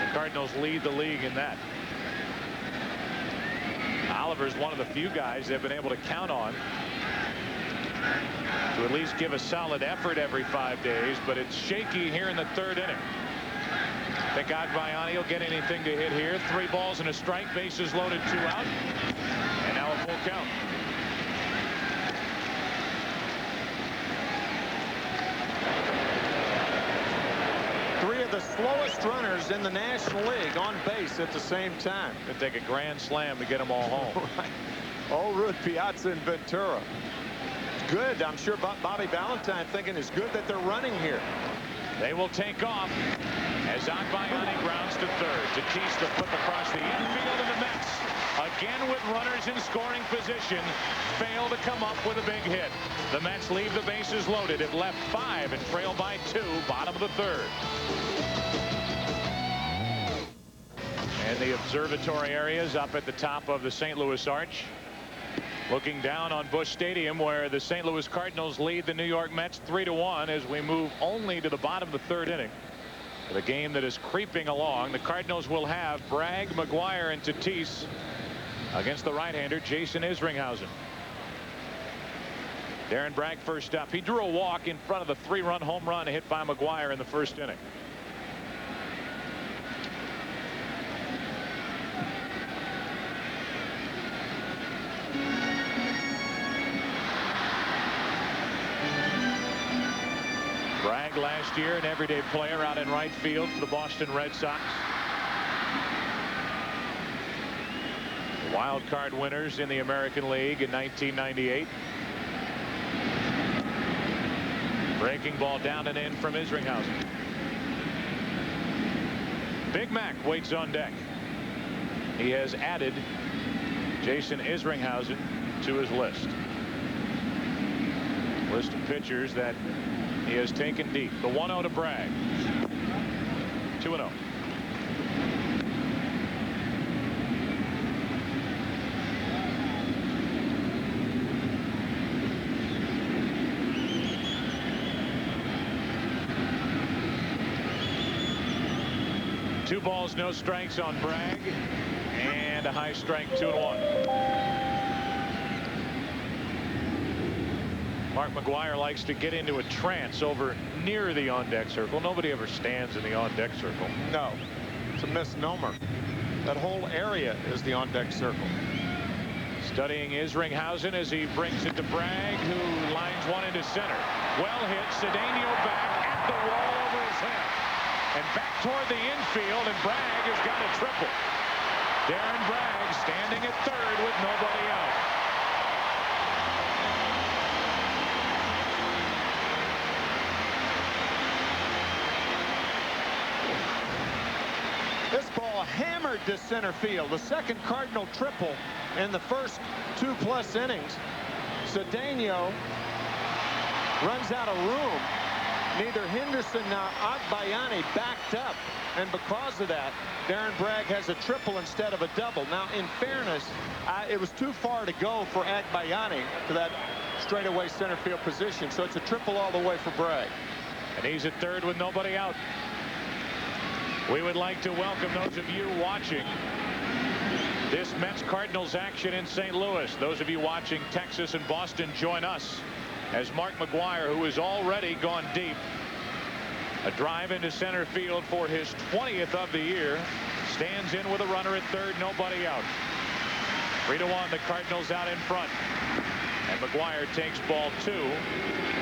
Speaker 1: The Cardinals lead the league in that. Oliver's one of the few guys they've been able to count on to at least give a solid effort every 5 days, but it's shaky here in the 3rd inning. Think Agbayani will get anything to hit here. 3 balls and a strike, bases loaded, 2 out, and now a full count.
Speaker 2: The slowest runners in the National League on base at the same time.
Speaker 1: Could take a grand slam to get them all home.
Speaker 2: Right. Olrud, Piazza, and Ventura. Good. I'm sure Bobby Valentine thinking it's good that they're running here.
Speaker 1: They will take off as Agbayani grounds to third. Tatis to flip across the infield, and the Mets, again with runners in scoring position, fail to come up with a big hit. The Mets leave the bases loaded at left 5 and trail by 2, bottom of the 3rd. And the observatory areas up at the top of the St. Louis Arch, looking down on Busch Stadium, where the St. Louis Cardinals lead the New York Mets 3-1 as we move only to the bottom of the 3rd inning. The game that is creeping along. The Cardinals will have Bragg, McGuire, and Tatis against the right-hander Jason Isringhausen. Darren Bragg first up. He drew a walk in front of the 3-run home run hit by McGuire in the 1st inning. Bragg last year, an everyday player out in right field for the Boston Red Sox. The wild card winners in the American League in 1998. Breaking ball down and in from Isringhausen. Big Mac waits on deck. He has added Jason Isringhausen to his list. List of pitchers that he has taken deep. The 1-0 to Bragg. 2-0. Two balls, no strikes on Bragg, and a high strike, 2-1. Mark McGwire likes to get into a trance over near the on-deck circle. Nobody ever stands in the on-deck circle.
Speaker 2: No, it's a misnomer. That whole area is the on-deck circle.
Speaker 1: Studying Isringhausen as he brings it to Bragg, who lines one into center. Well hit. Cedeno back at the wall over his head. And back toward the infield, and Bragg has got a triple. Darren Bragg standing at third with nobody out.
Speaker 2: This ball hammered to center field. The second Cardinal triple in the first 2+ innings. Cedeno runs out of room. Neither Henderson nor Agbayani backed up. And because of that, Darren Bragg has a triple instead of a double. Now, in fairness, it was too far to go for Agbayani to that straightaway center field position. So it's a triple all the way for Bragg.
Speaker 1: And he's at third with nobody out. We would like to welcome those of you watching this Mets-Cardinals action in St. Louis. Those of you watching Texas and Boston, join us as Mark McGwire, who has already gone deep. A drive into center field for his 20th of the year. Stands in with a runner at third, nobody out. 3-1, the Cardinals out in front. And McGwire takes ball 2.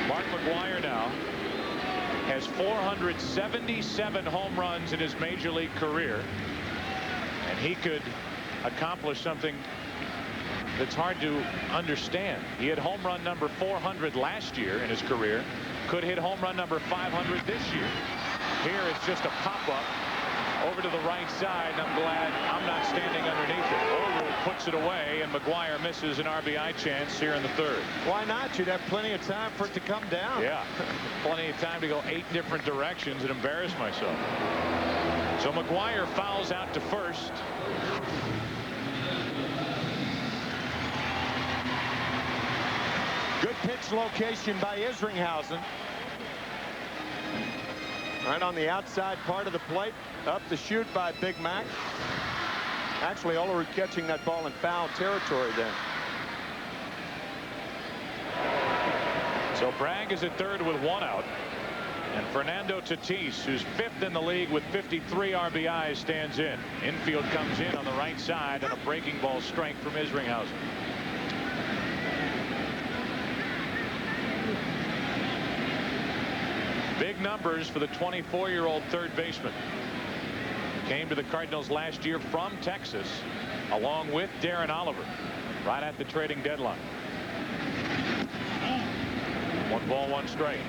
Speaker 1: Mark McGwire now has 477 home runs in his major league career. And he could accomplish something that's hard to understand. He had home run number 400 last year in his career. Could hit home run number 500 this year. Here it's just a pop-up over to the right side, and I'm glad I'm not standing underneath it. Oru puts it away, and McGwire misses an RBI chance here in the third.
Speaker 2: Why not? You'd have plenty of time for it to come down.
Speaker 1: Yeah, plenty of time to go 8 different directions and embarrass myself. So McGwire fouls out to first.
Speaker 2: Good pitch location by Isringhausen. Right on the outside part of the plate. Up the chute by Big Mac. Actually, Olerud catching that ball in foul territory then.
Speaker 1: So Bragg is at third with 1 out. And Fernando Tatis, who's 5th in the league with 53 RBIs, stands in. Infield comes in on the right side, and a breaking ball strike from Isringhausen. Big numbers for the 24-year-old third baseman. Came to the Cardinals last year from Texas, along with Darren Oliver, right at the trading deadline. 1 ball, 1 strike.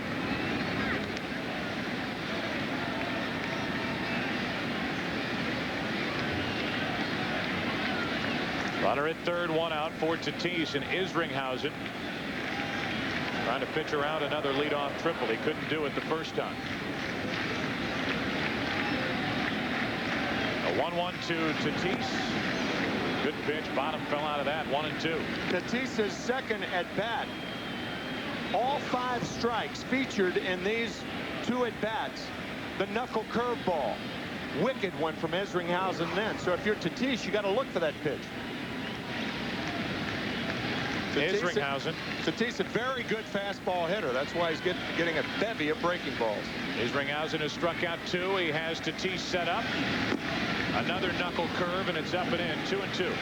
Speaker 1: Runner at third, 1 out for Tatis, and Isringhausen trying to pitch around another leadoff triple. He couldn't do it the first time. A 1-1 to Tatis. Good pitch. Bottom fell out of that. 1-2.
Speaker 2: Tatis's second at bat. All 5 strikes featured in these 2 at bats. The knuckle curveball. Wicked one from Isringhausen then. So if you're Tatis, you got to look for that pitch.
Speaker 1: Isringhausen.
Speaker 2: Tatis a very good fastball hitter. That's why he's getting a bevy of breaking balls.
Speaker 1: Isringhausen has struck out 2. He has Tatis set up. Another knuckle curve, and it's up and in. 2-2.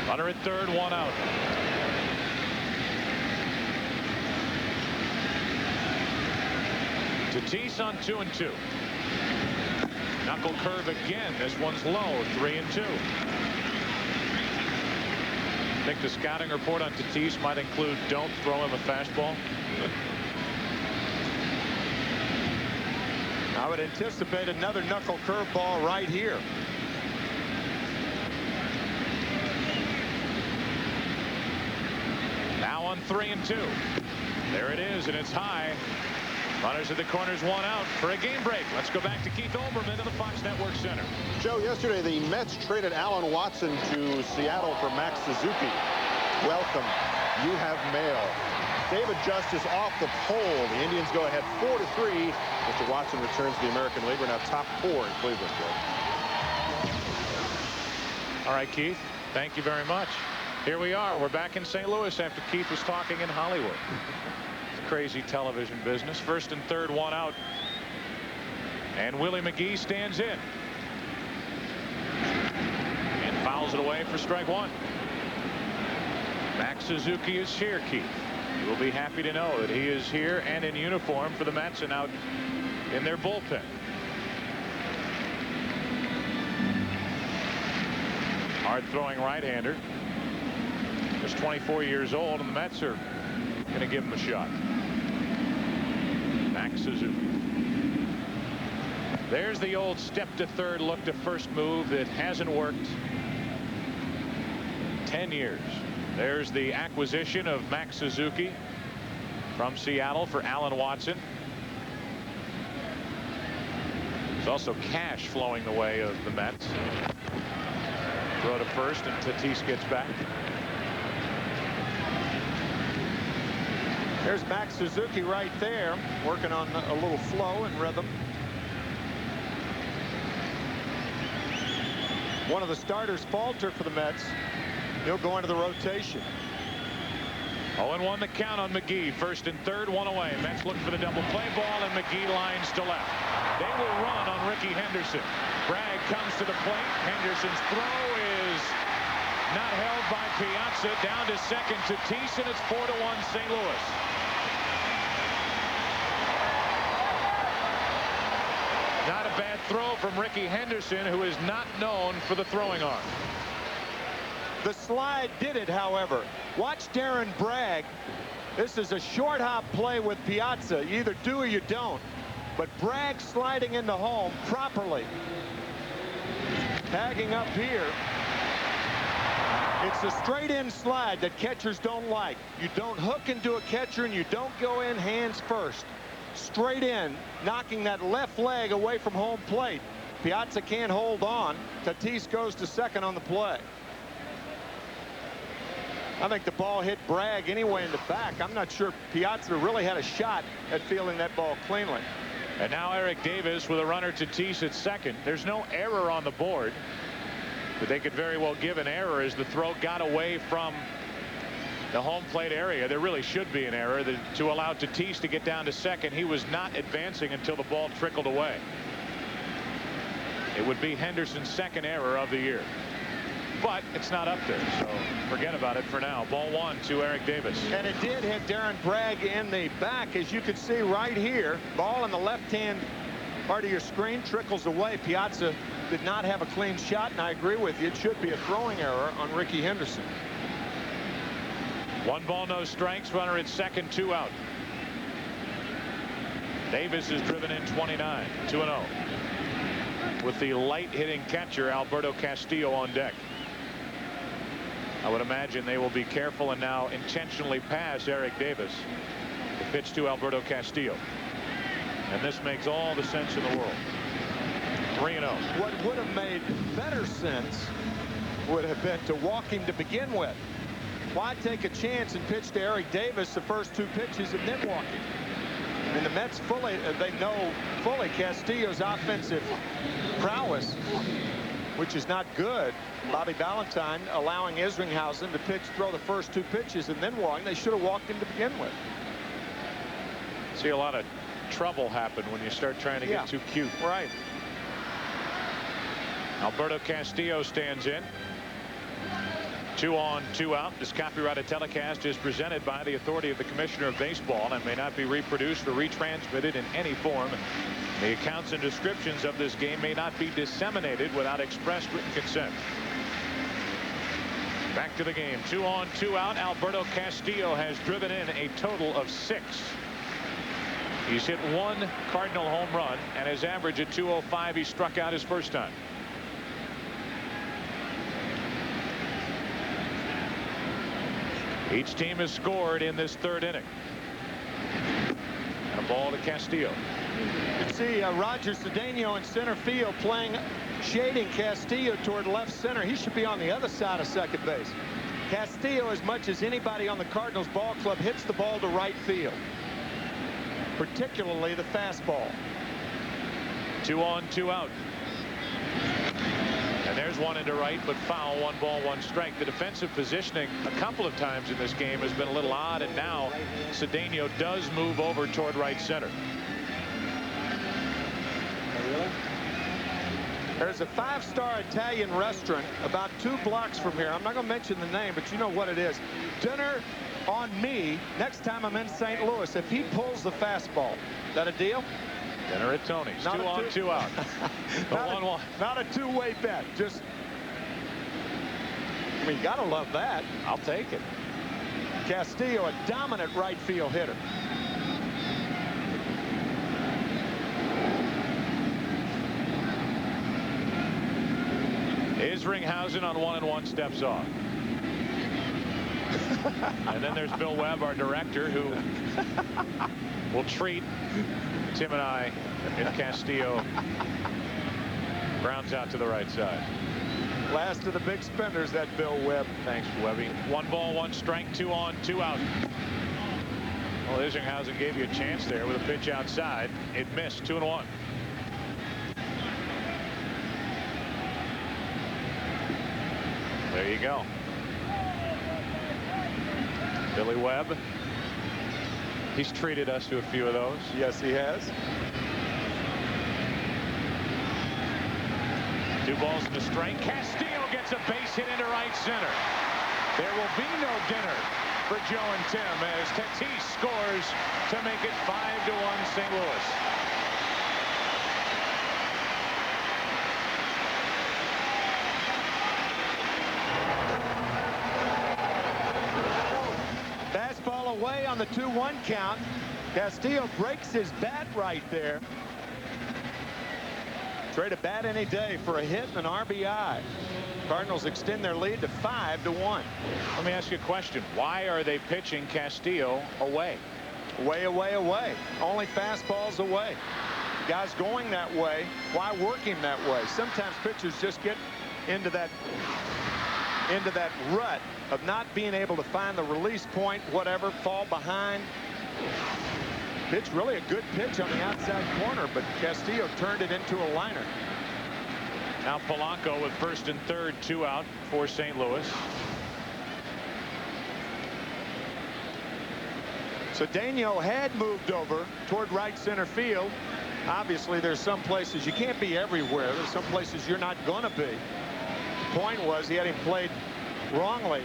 Speaker 1: Runner at third, 1 out. Tatis on 2-2. Knuckle curve again. This one's low. 3-2. I think the scouting report on Tatis might include don't throw him a fastball.
Speaker 2: I would anticipate another knuckle curveball right here.
Speaker 1: Now on 3-2. There it is, and it's high. Runners at the corners, 1 out for a game break. Let's go back to Keith Olbermann to the Fox Network Center.
Speaker 9: Joe, yesterday the Mets traded Alan Watson to Seattle for Max Suzuki. Welcome. You have mail. David Justice off the pole. The Indians go ahead 4-3. Mr. Watson returns to the American League. We're now top 4 in Cleveland.
Speaker 1: All right, Keith, thank you very much. Here we are. We're back in St. Louis after Keith was talking in Hollywood. It's a crazy television business. First and third, one out. And Willie McGee stands in. And fouls it away for strike one. Max Suzuki is here, Keith. You will be happy to know that he is here and in uniform for the Mets and out in their bullpen. Hard throwing right-hander. Just 24 years old, and the Mets are going to give him a shot. Max Suzuki. There's the old step to third, look to first move that hasn't worked 10 years. There's the acquisition of Max Suzuki from Seattle for Alan Watson. There's also cash flowing the way of the Mets. Throw to first, and Tatis gets back.
Speaker 2: There's Max Suzuki right there, working on a little flow and rhythm. One of the starters faltered for the Mets. He'll go into the rotation.
Speaker 1: 0-1 the count on McGee. First and third, one away. Mets look for the double play ball, and McGee lines to left. They will run on Ricky Henderson. Bragg comes to the plate. Henderson's throw is not held by Piazza. Down to second to Tatis, and it's 4-1 St. Louis. Not a bad throw from Ricky Henderson, who is not known for the throwing arm.
Speaker 2: The slide did it, however. Watch Darren Bragg. This is a short hop play with Piazza. You either do or you don't. But Bragg sliding into home properly. Tagging up here. It's a straight in slide that catchers don't like. You don't hook into a catcher, and you don't go in hands first. Straight in, knocking that left leg away from home plate. Piazza can't hold on. Tatis goes to second on the play. I think the ball hit Bragg anyway in the back. I'm not sure Piazza really had a shot at fielding that ball cleanly.
Speaker 1: And now Eric Davis with a runner to Tatis at second. There's no error on the board, but they could very well give an error as the throw got away from the home plate area. There really should be an error to allow Tatis to get down to second. He was not advancing until the ball trickled away. It would be Henderson's second error of the year. But it's not up there, so forget about it for now. Ball one to Eric Davis.
Speaker 2: And it did hit Darren Bragg in the back, as you can see right here. Ball in the left-hand part of your screen trickles away. Piazza did not have a clean shot, and I agree with you. It should be a throwing error on Ricky Henderson.
Speaker 1: 1 ball, no strikes. Runner at second, 2 out. Davis is driven in 29, 2-0. With the light hitting catcher Alberto Castillo on deck. I would imagine they will be careful and now intentionally pass Eric Davis. The pitch to Alberto Castillo. And this makes all the sense in the world. 3-0.
Speaker 2: What would have made better sense would have been to walk him to begin with. Why take a chance and pitch to Eric Davis the first 2 pitches and then walk him? And the Mets they know fully Castillo's offensive prowess, which is not good. Bobby Ballantyne allowing Isringhausen to throw the first 2 pitches and then walk. They should have walked him to begin with.
Speaker 1: See a lot of trouble happen when you start trying to get too cute.
Speaker 2: Right.
Speaker 1: Alberto Castillo stands in. 2 on, 2 out. This copyrighted telecast is presented by the authority of the Commissioner of Baseball and may not be reproduced or retransmitted in any form. The accounts and descriptions of this game may not be disseminated without express written consent. Back to the game. 2 on, 2 out. Alberto Castillo has driven in a total of 6. He's hit 1 Cardinal home run, and his average at 205. He struck out his first time. Each team has scored in this 3rd inning. And a ball to Castillo.
Speaker 2: You can see Roger Cedeno in center field shading Castillo toward left center. He should be on the other side of second base. Castillo, as much as anybody on the Cardinals ball club, hits the ball to right field, particularly the fastball.
Speaker 1: 2 on, 2 out. And there's one into right, but foul. 1 ball, 1 strike. The defensive positioning a couple of times in this game has been a little odd, and now Cedeno does move over toward right center.
Speaker 2: There's a 5-star Italian restaurant about 2 blocks from here. I'm not going to mention the name, but you know what it is. Dinner on me next time I'm in St. Louis if he pulls the fastball. Is that a deal?
Speaker 1: Dinner at Tony's. 2 on, 2 out.
Speaker 2: Not a two-way bet. Just, I mean, you got to love that.
Speaker 1: I'll take it.
Speaker 2: Castillo, a dominant right field hitter.
Speaker 1: Isringhausen on 1-1 steps off. And then there's Bill Webb, our director, who will treat Tim and I if Castillo grounds out to the right side.
Speaker 2: Last of the big spenders, that Bill Webb.
Speaker 1: Thanks, Webby. 1 ball, 1 strike, 2 on, 2 out. Well, Isringhausen gave you a chance there with a pitch outside. It missed. 2-1. There you go. Billy Webb. He's treated us to a few of those.
Speaker 2: Yes, he has.
Speaker 1: 2 balls and a strike. Castillo gets a base hit into right center. There will be no dinner for Joe and Tim as Tatis scores to make it 5-1 St. Louis.
Speaker 2: Fastball away on the 2-1 count. Castillo breaks his bat right there. Trade a bat any day for a hit and an RBI. Cardinals extend their lead to 5-1.
Speaker 1: Let me ask you a question. Why are they pitching Castillo away?
Speaker 2: Away, away, away. Only fastballs away. Guys going that way. Why work him that way? Sometimes pitchers just get into that rut of not being able to find the release point, whatever, fall behind. Pitch, really a good pitch on the outside corner, but Castillo turned it into a liner.
Speaker 1: Now Polanco with first and third, 2 out for St. Louis.
Speaker 2: Cedeno had moved over toward right center field. Obviously, there's some places you can't be everywhere. There's some places you're not going to be. The point was he had him played wrongly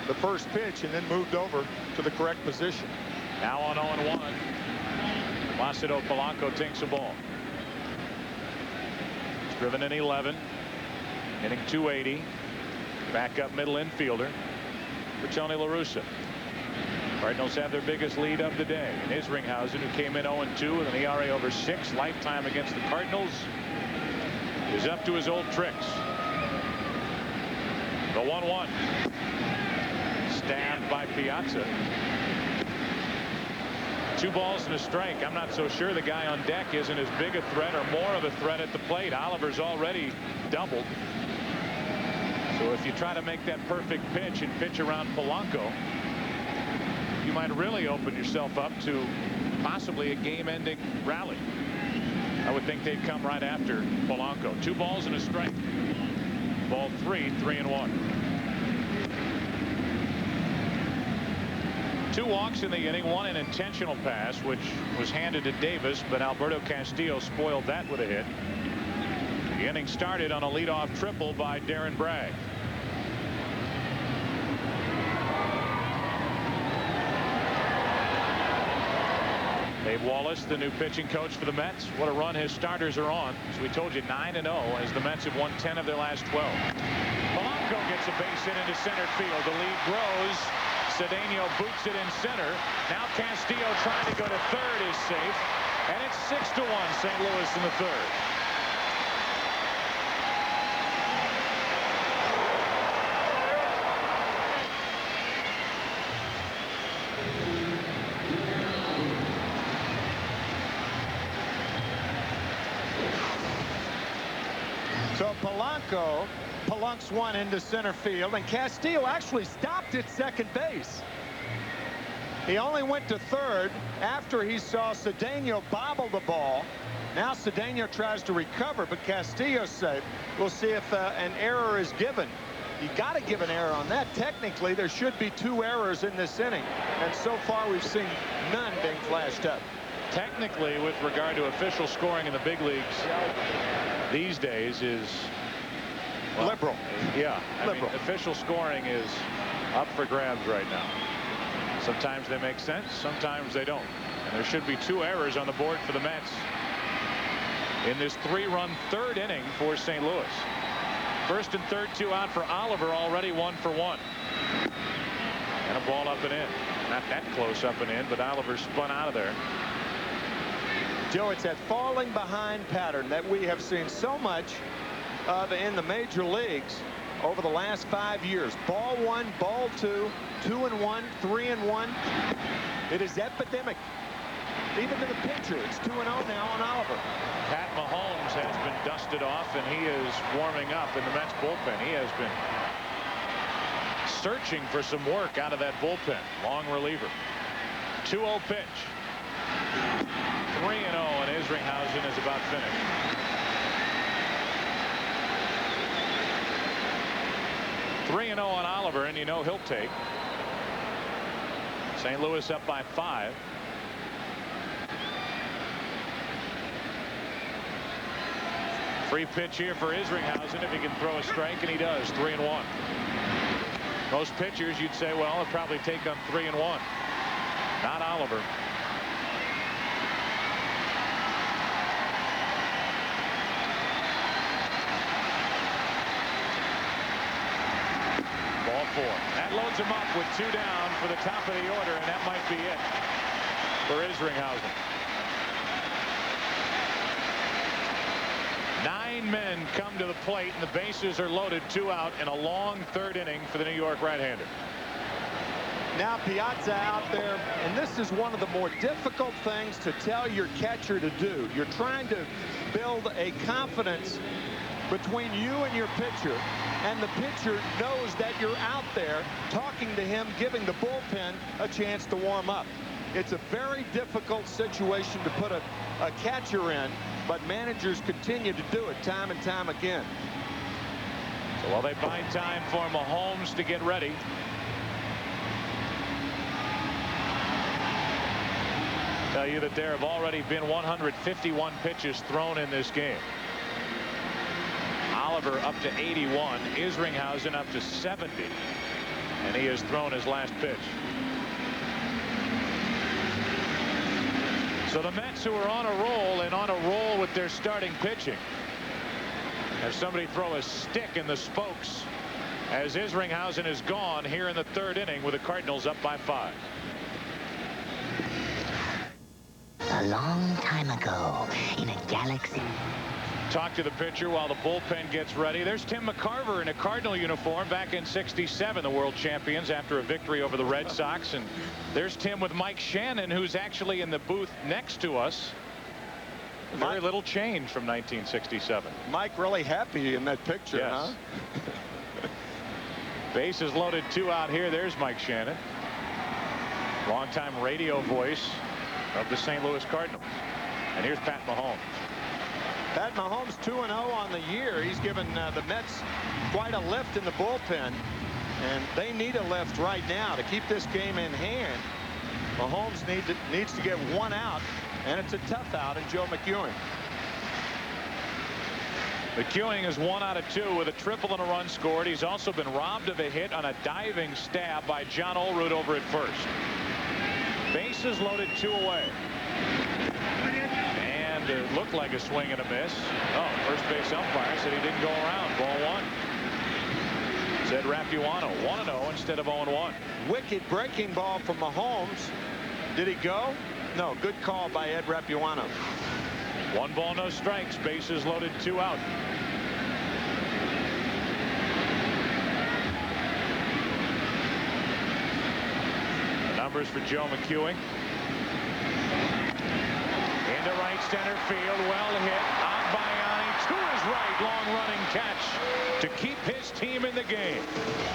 Speaker 2: the first pitch and then moved over to the correct position.
Speaker 1: Now on 0-1. Placido Polanco takes a ball. He's driven in 11. Hitting .280. Backup middle infielder for Tony La Russa. Cardinals have their biggest lead of the day. And Isringhausen, who came in 0-2 with an ERA over 6 lifetime against the Cardinals, is up to his old tricks. The 1-1. Stabbed by Piazza. 2 balls and a strike. I'm not so sure the guy on deck isn't as big a threat or more of a threat at the plate. Oliver's already doubled. So if you try to make that perfect pitch and pitch around Polanco, you might really open yourself up to possibly a game-ending rally. I would think they'd come right after Polanco. 2 balls and a strike. Ball 3, 3-1. 2 walks in the inning, 1 an intentional pass, which was handed to Davis, but Alberto Castillo spoiled that with a hit. The inning started on a leadoff triple by Darren Bragg. Dave Wallace, the new pitching coach for the Mets. What a run his starters are on. As we told you, 9-0 as the Mets have won 10 of their last 12. Polanco gets a base hit into center field. The lead grows. Cedeno boots it in center. Now Castillo trying to go to third is safe. And it's 6-1 St. Louis in the third.
Speaker 2: So Palunks one into center field, and Castillo actually stopped at second base. He only went to third after he saw Cedeno bobble the ball. Now Cedeno tries to recover, but Castillo's safe. We'll see if an error is given. You got to give an error on that. Technically, there should be 2 errors in this inning, and so far we've seen none being flashed up.
Speaker 1: Technically, with regard to official scoring in the big leagues these days is
Speaker 2: liberal.
Speaker 1: Yeah, I
Speaker 2: liberal.
Speaker 1: mean, official scoring is up for grabs right now. Sometimes they make sense, sometimes they don't. And there should be 2 errors on the board for the Mets in this 3-run third inning for St. Louis. First and third, 2 out for Oliver, already 1 for 1. And a ball up and in. Not that close up and in, but Oliver spun out of there.
Speaker 2: Joe, it's that falling behind pattern that we have seen so much of in the major leagues over the last 5 years. Ball 1, ball 2, 2-1, 3-1. It is epidemic. Even to the pitcher, it's 2-0 now on Oliver.
Speaker 1: Pat Mahomes has been dusted off, and he is warming up in the Mets bullpen. He has been searching for some work out of that bullpen. Long reliever. 2-0 pitch. 3-0, and Isringhausen is about finished. .3-0 on Oliver, and you know he'll take. St. Louis up by 5. Free pitch here for Isringhausen if he can throw a strike, and he does. 3-1. Most pitchers, you'd say, well, he'll probably take on 3-1. Not Oliver. Ball 4. That loads him up with 2 down for the top of the order, and that might be it for Isringhausen. 9 men come to the plate, and the bases are loaded. 2 out in a long third inning for the New York right-hander.
Speaker 2: Now Piazza out there, and this is one of the more difficult things to tell your catcher to do. You're trying to build a confidence between you and your pitcher, and the pitcher knows that you're out there talking to him, giving the bullpen a chance to warm up. It's a very difficult situation to put a catcher in, but managers continue to do it time and time again.
Speaker 1: So while they buy time for Mahomes to get ready, tell you that there have already been 151 pitches thrown in this game. Oliver up to 81, Isringhausen up to 70, and he has thrown his last pitch. So the Mets, who are on a roll and on a roll with their starting pitching, have somebody throw a stick in the spokes as Isringhausen is gone here in the third inning with the Cardinals up by 5.
Speaker 18: A long time ago in a galaxy.
Speaker 1: Talk to the pitcher while the bullpen gets ready. There's Tim McCarver in a Cardinal uniform back in '67, the world champions after a victory over the Red Sox. And there's Tim with Mike Shannon, who's actually in the booth next to us. Very little change from 1967.
Speaker 2: Mike really happy in that picture,
Speaker 1: yes.
Speaker 2: huh?
Speaker 1: Bases loaded, 2 out here. There's Mike Shannon, longtime radio voice of the St. Louis Cardinals. And here's Pat Mahomes.
Speaker 2: Pat Mahomes 2-0 on the year. He's given the Mets quite a lift in the bullpen, and they need a lift right now to keep this game in hand. Mahomes needs to get 1 out, and it's a tough out in Joe McEwing.
Speaker 1: McEwing is 1 out of 2 with a triple and a run scored. He's also been robbed of a hit on a diving stab by John Olerud over at first. Bases loaded, 2 away. And it looked like a swing and a miss. Oh, first base umpire said he didn't go around. Ball 1. Said Rapuano 1-0 instead of 0-1.
Speaker 2: Wicked breaking ball from Mahomes. Did he go? No. Good call by Ed Rapuano.
Speaker 1: 1 ball, no strikes. Bases loaded, 2 out. The numbers for Joe McEwing. Into right center field. Well hit. On Bayani to his right. Long-running catch to keep his team in the game.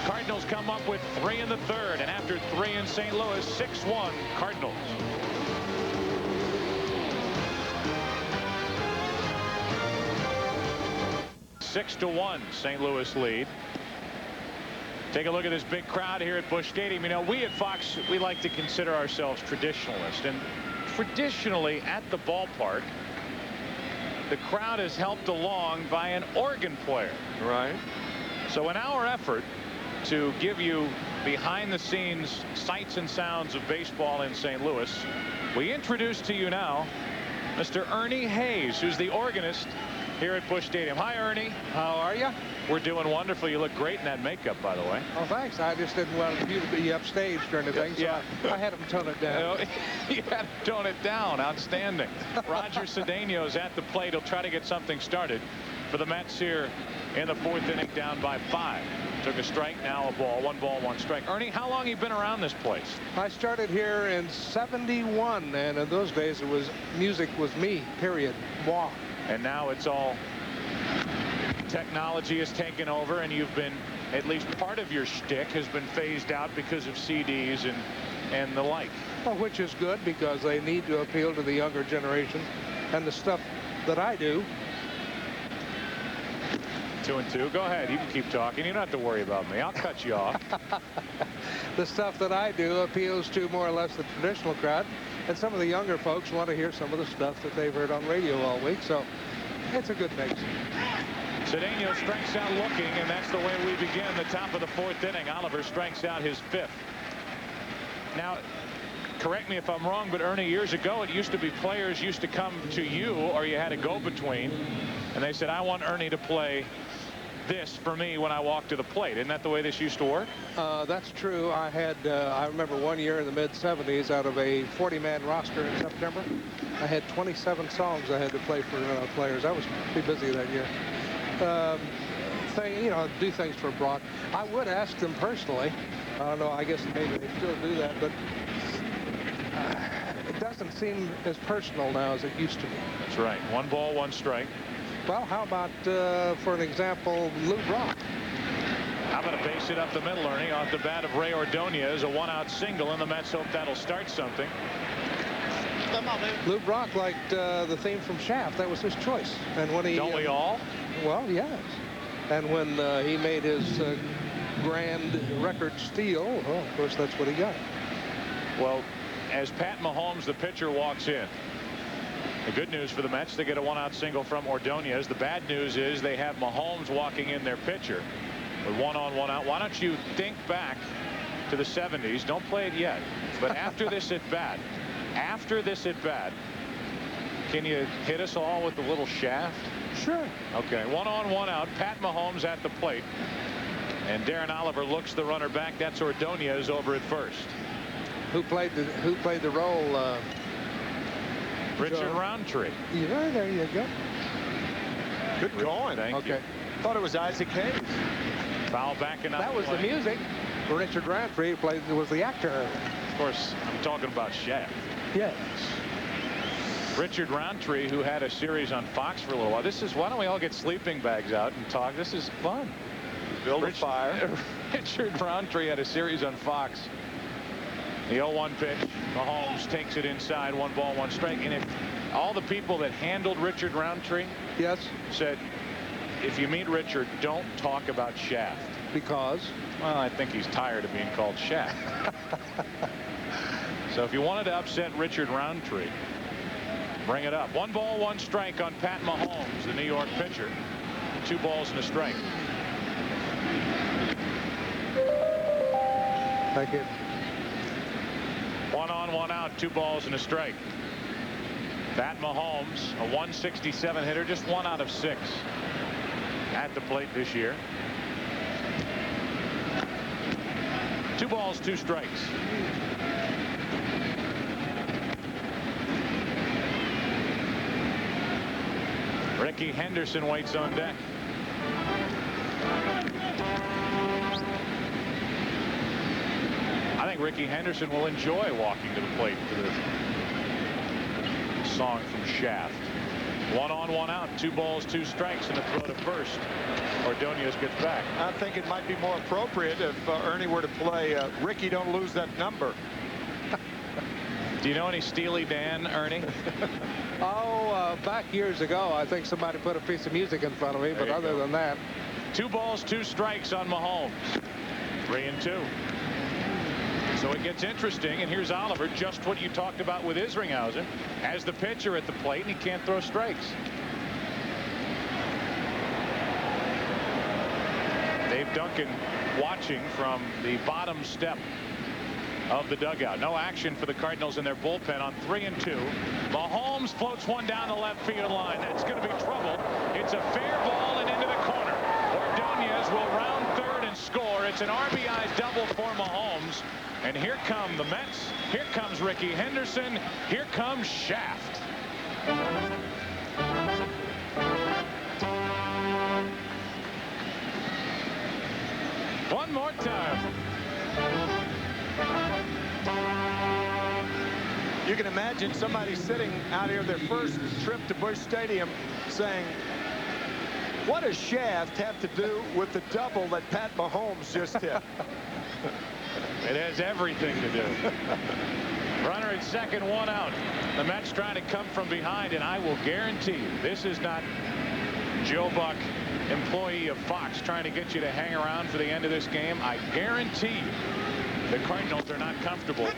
Speaker 1: Cardinals come up with 3 in the third, and after 3 in St. Louis, 6-1 Cardinals. Six to 1 St. Louis lead. Take a look at this big crowd here at Busch Stadium. You know, we at Fox, we like to consider ourselves traditionalists, and traditionally at the ballpark, the crowd is helped along by an organ player.
Speaker 2: Right.
Speaker 1: So in our effort to give you behind the scenes sights and sounds of baseball in St. Louis, we introduce to you now Mr. Ernie Hayes, who's the organist here at Busch Stadium. Hi, Ernie.
Speaker 19: How are you?
Speaker 1: We're doing wonderful. You look great in that makeup, by the way.
Speaker 19: Oh, thanks. I just didn't want you to be upstage or anything, so
Speaker 1: Yeah.
Speaker 19: I had them tone it down.
Speaker 1: You had to tone it down. Outstanding. Roger Cedeno's at the plate. He'll try to get something started for the Mets here in the 4th inning, down by 5. Took a strike, now a ball. 1 ball, 1 strike. Ernie, how long have you been around this place?
Speaker 19: I started here in '71, and in those days it was music was me, period. Moi.
Speaker 1: And now it's all technology has taken over, and you've been, at least part of your shtick has been phased out because of CDs and the like.
Speaker 19: Well, which is good because they need to appeal to the younger generation, and the stuff that I do.
Speaker 1: 2-2. Go ahead. You can keep talking. You don't have to worry about me. I'll cut you off.
Speaker 19: The stuff that I do appeals to more or less the traditional crowd, and some of the younger folks want to hear some of the stuff that they've heard on radio all week, so it's a good mix.
Speaker 1: Cedeno strikes out looking, and that's the way we begin the top of the 4th inning. Oliver strikes out his 5th. Now, correct me if I'm wrong, but Ernie, years ago it used to be players used to come to you, or you had a go-between, and they said, I want Ernie to play this for me when I walk to the plate. Isn't that the way this used to work?
Speaker 19: That's true. I remember one year in the mid-'70s, out of a 40-man roster in September, I had 27 songs I had to play for players. I was pretty busy that year. Do things for Brock. I would ask them personally. I don't know. I guess maybe they still do that, but it doesn't seem as personal now as it used to be.
Speaker 1: That's right. 1 ball, 1 strike.
Speaker 19: Well, how about, for an example, Lou Brock?
Speaker 1: How about a base hit up the middle, Ernie, off the bat of Ray Ordonez, a 1-out single, and the Mets hope that'll start something.
Speaker 19: Lou Brock liked the theme from Shaft. That was his choice. And when he
Speaker 1: don't we all?
Speaker 19: Well, yes. And when he made his grand record steal, well, of course, that's what he got.
Speaker 1: Well, as Pat Mahomes, the pitcher, walks in, the good news for the Mets, they get a 1-out single from Ordonez. The bad news is they have Mahomes walking in, their pitcher, with 1 on, 1 out. Why don't you think back to the 70s? Don't play it yet. But after this at bat, can you hit us all with the little shaft?
Speaker 19: Sure.
Speaker 1: Okay. 1 on, 1 out. Pat Mahomes at the plate. And Darren Oliver looks the runner back. That's Ordonez over at first.
Speaker 19: Who played the role?
Speaker 1: Richard Roundtree.
Speaker 19: Yeah, there you go.
Speaker 2: Good going.
Speaker 1: Thank you.
Speaker 2: Thought it was Isaac Hayes.
Speaker 1: Foul back and out.
Speaker 19: That was the music. Richard Roundtree was the actor.
Speaker 1: Of course, I'm talking about Shaft.
Speaker 19: Yes.
Speaker 1: Richard Roundtree, who had a series on Fox for a little while. Why don't we all get sleeping bags out and talk? This is fun.
Speaker 2: Build a fire.
Speaker 1: Richard Roundtree had a series on Fox. The 0-1 pitch. Mahomes takes it inside. 1 ball, 1 strike. And if all the people that handled Richard Roundtree said, if you meet Richard, don't talk about Shaft.
Speaker 19: Because?
Speaker 1: Well, I think he's tired of being called Shaft. So if you wanted to upset Richard Roundtree, bring it up. 1 ball, 1 strike on Pat Mahomes, the New York pitcher. 2 balls and a strike.
Speaker 19: Thank you.
Speaker 1: 1 on, 1 out, 2 balls and a strike. Pat Mahomes, a 167 hitter, just 1 out of 6 at the plate this year. 2 balls, 2 strikes. Ricky Henderson waits on deck. I think Ricky Henderson will enjoy walking to the plate for the song from Shaft. 1 on, 1 out. 2 balls, 2 strikes, and a throw to first. Ordonez gets back.
Speaker 2: I think it might be more appropriate if Ernie were to play Ricky, don't lose that number.
Speaker 1: Do you know any Steely Dan, Ernie?
Speaker 19: Back years ago, I think somebody put a piece of music in front of me, but other than that.
Speaker 1: 2 balls, 2 strikes on Mahomes. 3-2. So it gets interesting, and here's Oliver, just what you talked about with Isringhausen, as the pitcher at the plate, and he can't throw strikes. Dave Duncan watching from the bottom step of the dugout. No action for the Cardinals in their bullpen on 3-2. Mahomes floats one down the left field line. That's going to be trouble. It's a fair ball and into the corner. Ordonez will round third and score. It's an RBI double for Mahomes. And here come the Mets. Here comes Ricky Henderson. Here comes Shaft. One more time.
Speaker 2: You can imagine somebody sitting out here their first trip to Busch Stadium saying, what does Shaft have to do with the double that Pat Mahomes just hit?
Speaker 1: It has everything to do. Runner at second, 1 out. The Mets trying to come from behind, and I will guarantee you, this is not Joe Buck, employee of Fox, trying to get you to hang around for the end of this game. I guarantee you the Cardinals are not comfortable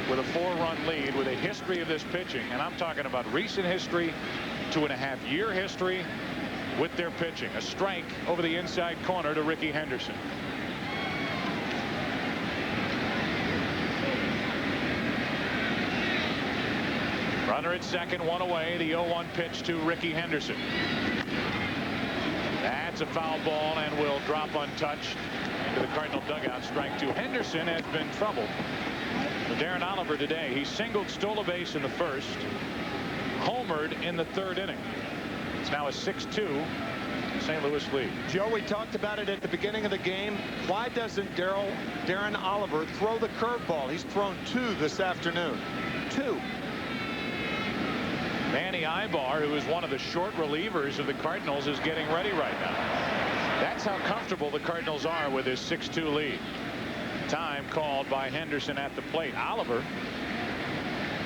Speaker 1: with a 4-run lead with a history of this pitching, and I'm talking about recent history, 2.5-year history with their pitching. A strike over the inside corner to Ricky Henderson. Runner at second, 1 away. The 0-1 pitch to Ricky Henderson. That's a foul ball and will drop untouched into the Cardinal dugout. Strike 2. Henderson has been troubled. For Darren Oliver today, he singled, stole a base in the first, homered in the 3rd inning. It's now a 6-2 St. Louis lead.
Speaker 2: Joe, we talked about it at the beginning of the game. Why doesn't Darren Oliver throw the curveball? He's thrown 2 this afternoon. 2.
Speaker 1: Manny Ibar, who is one of the short relievers of the Cardinals, is getting ready right now. That's how comfortable the Cardinals are with this 6-2 lead. Time called by Henderson at the plate. Oliver,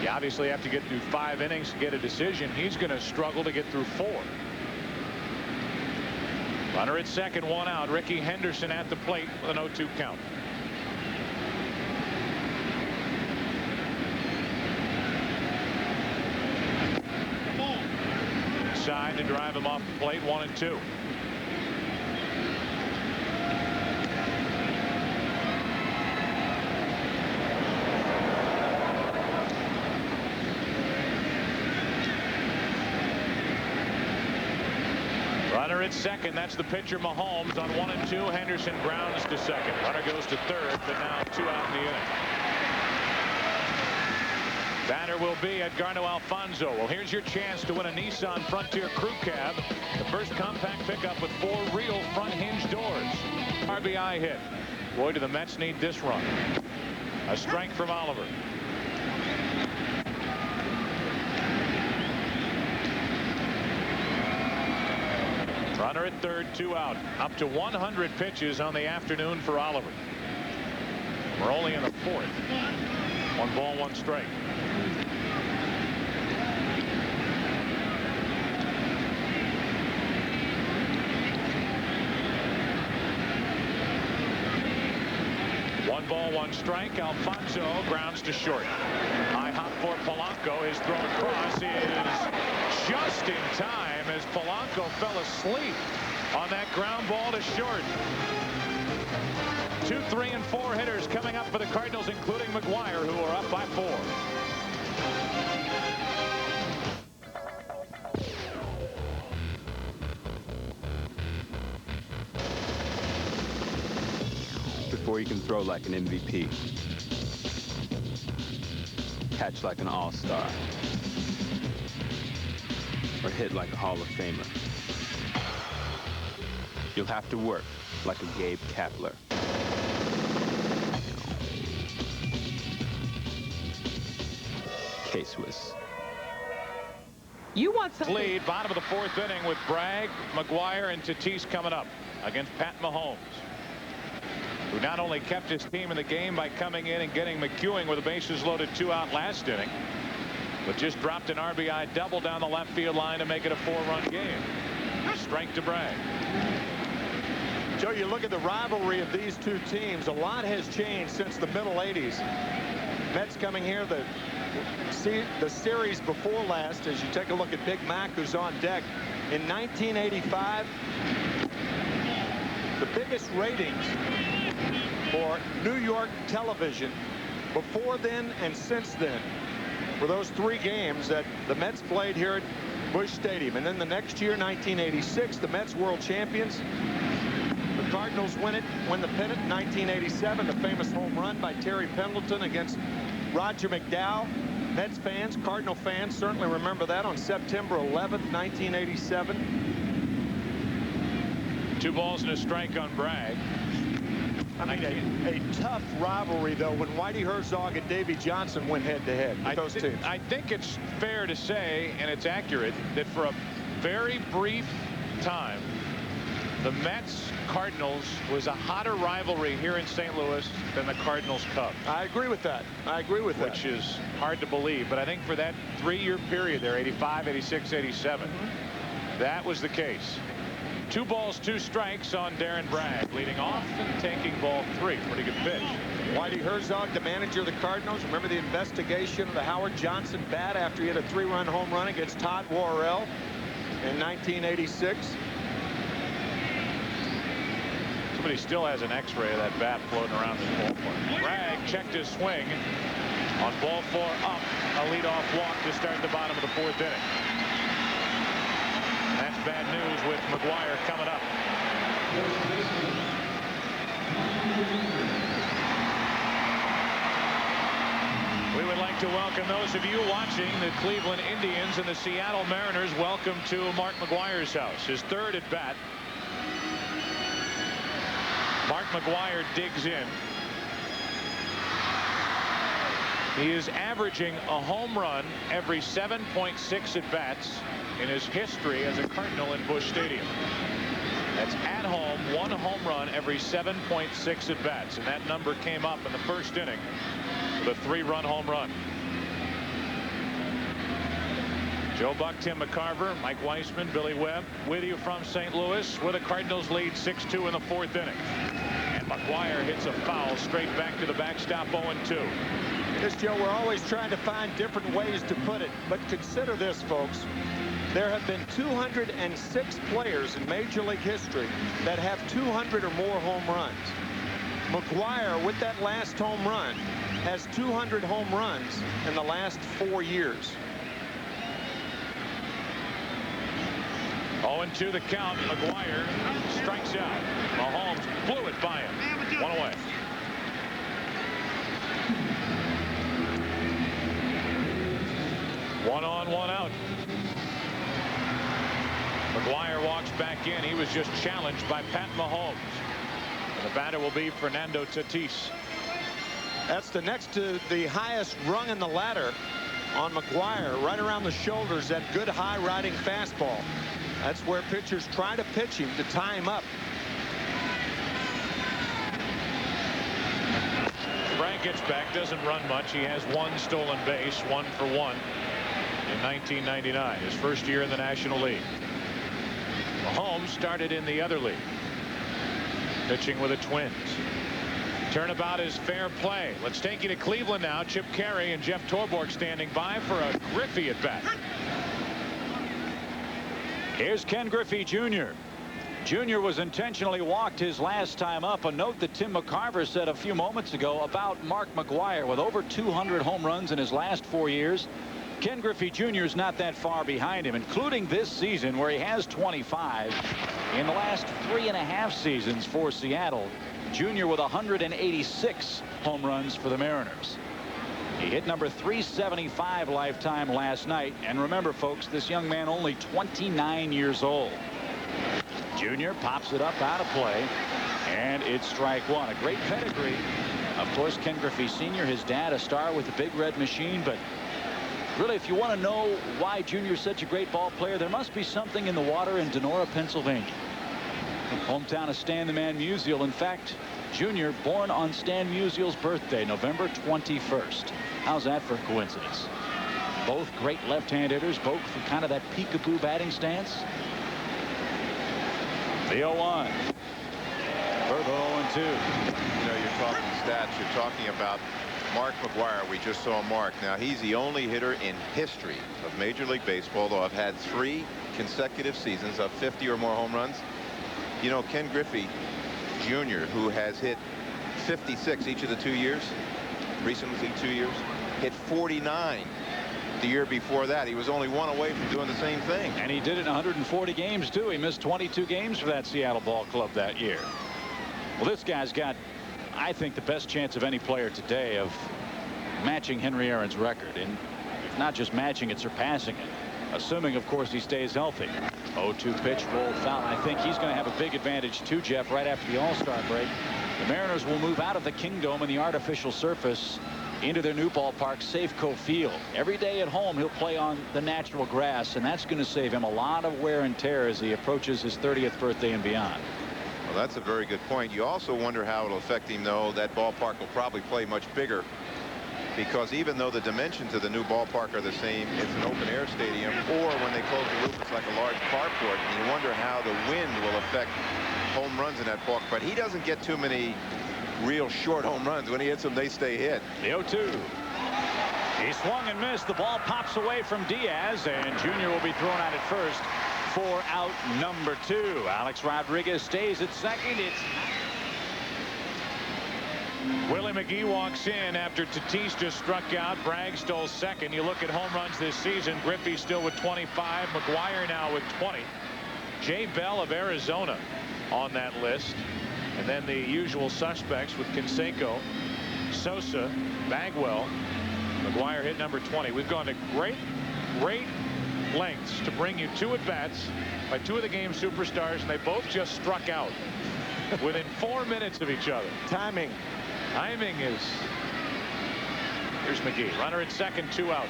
Speaker 1: you obviously have to get through 5 innings to get a decision. He's going to struggle to get through 4. Runner at second, 1 out. Ricky Henderson at the plate with an 0-2 count. Side to drive him off the plate. 1-2. Runner at second. That's the pitcher Mahomes on 1-2. Henderson grounds to second. Runner goes to third, but now 2 out in the inning. Batter will be Edgardo Alfonzo. Well, here's your chance to win a Nissan Frontier Crew Cab, the first compact pickup with 4 real front hinge doors. RBI hit. Boy, do the Mets need this run. A strike from Oliver. Runner at third, 2 out. Up to 100 pitches on the afternoon for Oliver. We're only in the 4th. 1 ball, 1 strike. One ball, 1 strike. Alfonso grounds to short. High hop for Polanco. His throw across is just in time as Polanco fell asleep on that ground ball to short. 2, 3, and 4 hitters coming up for the Cardinals, including McGuire, who are up by 4.
Speaker 20: Before you can throw like an MVP, catch like an all-star, or hit like a Hall of Famer, you'll have to work like a Gabe Kapler. K-Swiss.
Speaker 21: You want something.
Speaker 1: Lead, bottom of the 4th inning with Bragg, McGuire, and Tatis coming up against Pat Mahomes, who not only kept his team in the game by coming in and getting McEwing with the bases loaded 2 out last inning, but just dropped an RBI double down the left field line to make it a 4-run game. Strike to Bragg.
Speaker 2: Joe, you look at the rivalry of these two teams. A lot has changed since the middle 80s. Mets coming here the series before last, as you take a look at Big Mac, who's on deck. In 1985, the biggest ratings for New York television before then and since then were those 3 games that the Mets played here at Busch Stadium. And then the next year, 1986, the Mets world champions. The Cardinals win the pennant in 1987. The famous home run by Terry Pendleton against Roger McDowell. Mets fans, Cardinal fans certainly remember that on September 11th, 1987.
Speaker 1: 2 balls and a strike on Bragg.
Speaker 2: I mean, a tough rivalry, though, when Whitey Herzog and Davey Johnson went head-to-head with those teams.
Speaker 1: I think it's fair to say, and it's accurate, that for a very brief time, the Mets-Cardinals was a hotter rivalry here in St. Louis than the Cardinals-Cubs.
Speaker 2: I agree with that. I agree with that.
Speaker 1: Which is hard to believe, but I think for that 3-year period there, 85, 86, 87, that was the case. 2 balls, 2 strikes on Darren Bragg, leading off and taking ball 3. Pretty good pitch.
Speaker 2: Whitey Herzog, the manager of the Cardinals. Remember the investigation of the Howard Johnson bat after he had a 3-run home run against Todd Worrell in 1986.
Speaker 1: Somebody still has an x-ray of that bat floating around the ballpark. Bragg checked his swing on ball 4 up. A leadoff walk to start the bottom of the 4th inning. That's bad news with McGuire coming up. We would like to welcome those of you watching the Cleveland Indians and the Seattle Mariners. Welcome to Mark McGuire's house. His 3rd at bat. Mark McGuire digs in. He is averaging a home run every 7.6 at bats in his history as a Cardinal in Busch Stadium. That's at home, 1 home run every 7.6 at bats, and that number came up in the 1st inning with a 3-run home run. Joe Buck, Tim McCarver, Mike Weissman, Billy Webb with you from St. Louis, where the Cardinals lead 6-2 in the 4th inning. And McGuire hits a foul straight back to the backstop, 0-2.
Speaker 2: Yes, Joe, we're always trying to find different ways to put it, but consider this, folks. There have been 206 players in Major League history that have 200 or more home runs. McGuire, with that last home run, has 200 home runs in the last 4 years.
Speaker 1: 0-2 the count. McGuire strikes out. Mahomes blew it by him. 1 away. One on, 1 out. McGuire walks back in. He was just challenged by Pat Mahomes. And the batter will be Fernando Tatis.
Speaker 2: That's the next to the highest rung in the ladder on McGuire, right around the shoulders, that good high riding fastball. That's where pitchers try to pitch him to tie him up.
Speaker 1: Bragg gets back, doesn't run much. He has 1 stolen base, 1 for 1 in 1999, his first year in the National League. Mahomes started in the other league, pitching with the Twins. Turnabout is fair play. Let's take you to Cleveland now. Chip Carey and Jeff Torborg standing by for a Griffey at bat.
Speaker 22: Here's Ken Griffey Jr. Jr. was intentionally walked his last time up. A note that Tim McCarver said a few moments ago about Mark McGuire. With over 200 home runs in his last 4 years, Ken Griffey Jr. is not that far behind him, including this season where he has 25. In the last 3.5 seasons for Seattle, Jr. with 186 home runs for the Mariners. He hit number 375 lifetime last night. And remember, folks, this young man only 29 years old. Jr. pops it up out of play, and it's strike 1. A great pedigree. Of course, Ken Griffey Sr., his dad, a star with the Big Red Machine, but Really, if you want to know why Junior's such a great ball player, there must be something in the water in Donora, Pennsylvania. Hometown of Stan the Man Musial. In fact, Junior born on Stan Musial's birthday, November 21st. How's that for a coincidence? Both great left-hand hitters, both from kind of that peekaboo batting stance. The 0-1. Verbo 0-2.
Speaker 3: You know, you're talking stats. You're talking about Mark McGwire. We just saw Mark. Now, he's the only hitter in history of Major League Baseball, though I've had 3 consecutive seasons of 50 or more home runs. You know, Ken Griffey Jr., who has hit 56 each of the 2 years, recently 2 years, hit 49 the year before that. He was only 1 away from doing the same thing.
Speaker 22: And he did it in 140 games, too. He missed 22 games for that Seattle ball club that year. Well, this guy's got, I think, the best chance of any player today of matching Henry Aaron's record. And if not just matching it, surpassing it. Assuming, of course, he stays healthy. 0-2 pitch rolled foul. I think he's going to have a big advantage, too, Jeff, right after the All-Star break. The Mariners will move out of the Kingdome and the artificial surface into their new ballpark, Safeco Field. Every day at home, he'll play on the natural grass, and that's going to save him a lot of wear and tear as he approaches his 30th birthday and beyond.
Speaker 3: Well, that's a very good point. You also wonder how it'll affect him, though. That ballpark will probably play much bigger, because even though the dimensions of the new ballpark are the same, it's an open-air stadium, or when they close the roof, it's like a large carport, and you wonder how the wind will affect home runs in that ballpark. But he doesn't get too many real short home runs. When he hits them, they stay hit.
Speaker 22: The 0-2. He swung and missed. The ball pops away from Diaz, and Junior will be thrown out at first for out number 2. Alex Rodriguez stays at second. It's
Speaker 1: Willie McGee walks in after Tatis just struck out. Bragg stole second. You look at home runs this season. Griffey still with 25. McGwire now with 20. Jay Bell of Arizona on that list. And then the usual suspects with Canseco, Sosa, Bagwell. McGwire hit number 20. We've gone to great lengths to bring you 2 at-bats by 2 of the game's superstars, and they both just struck out within 4 minutes of each other.
Speaker 2: Timing
Speaker 1: is. Here's McGee. Runner at second, 2 out.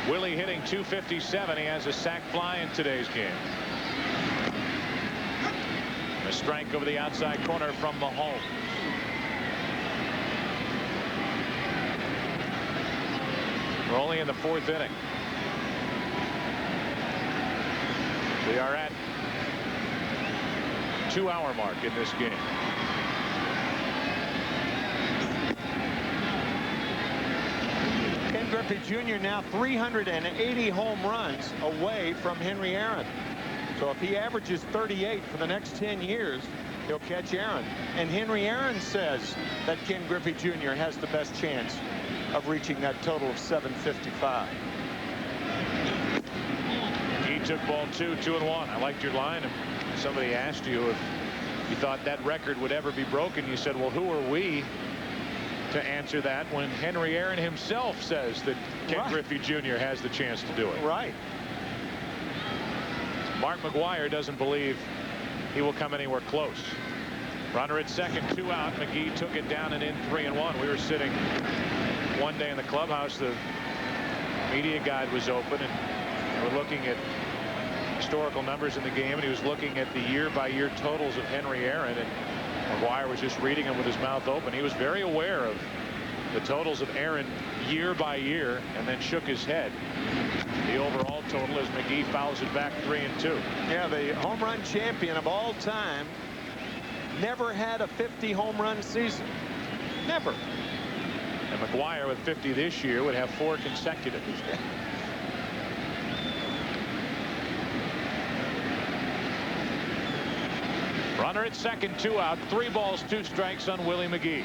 Speaker 1: Willie hitting .257. He has a sac fly in today's game. A strike over the outside corner from Mahomes. We're only in the 4th inning. We are at 2-hour mark in this game.
Speaker 2: Ken Griffey Jr. now 380 home runs away from Henry Aaron. So if he averages 38 for the next 10 years, he'll catch Aaron. And Henry Aaron says that Ken Griffey Jr. has the best chance of reaching that total of 755.
Speaker 1: He took ball 2, 2-1. I liked your line. Somebody asked you if you thought that record would ever be broken. You said, well, who are we to answer that when Henry Aaron himself says that Ken Griffey Jr. has the chance to do it?
Speaker 2: Right.
Speaker 1: Mark McGwire doesn't believe he will come anywhere close. Runner at second, 2 out. McGee took it down and in 3-1. We were sitting one day in the clubhouse. The media guide was open, and we're looking at historical numbers in the game, and he was looking at the year-by-year totals of Henry Aaron, and McGwire was just reading them with his mouth open. He was very aware of the totals of Aaron year by year, and then shook his head. The overall total as McGee fouls it back 3-2.
Speaker 2: Yeah, the home run champion of all time never had a 50 home run season. Never.
Speaker 1: And McGwire with 50 this year would have 4 consecutive. Runner at second, 2 out. 3 balls, 2 strikes on Willie McGee.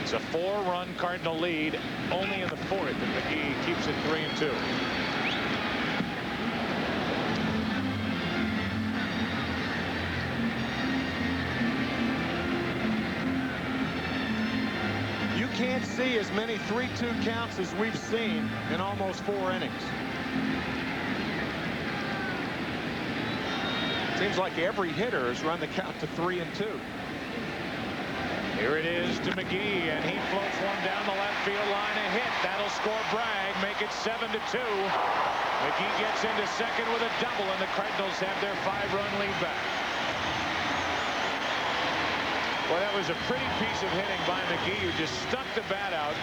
Speaker 1: It's a 4-run Cardinal lead only in the 4th, and McGee keeps it 3-2.
Speaker 2: You can't see as many 3-2 counts as we've seen in almost 4 innings. Seems like every hitter has run the count to 3-2.
Speaker 1: Here it is to McGee, and he floats one down the left field line. A hit. That'll score Bragg, make it 7-2. McGee gets into second with a double, and the Cardinals have their 5-run lead back. Well, that was a pretty piece of hitting by McGee, who just stuck the bat out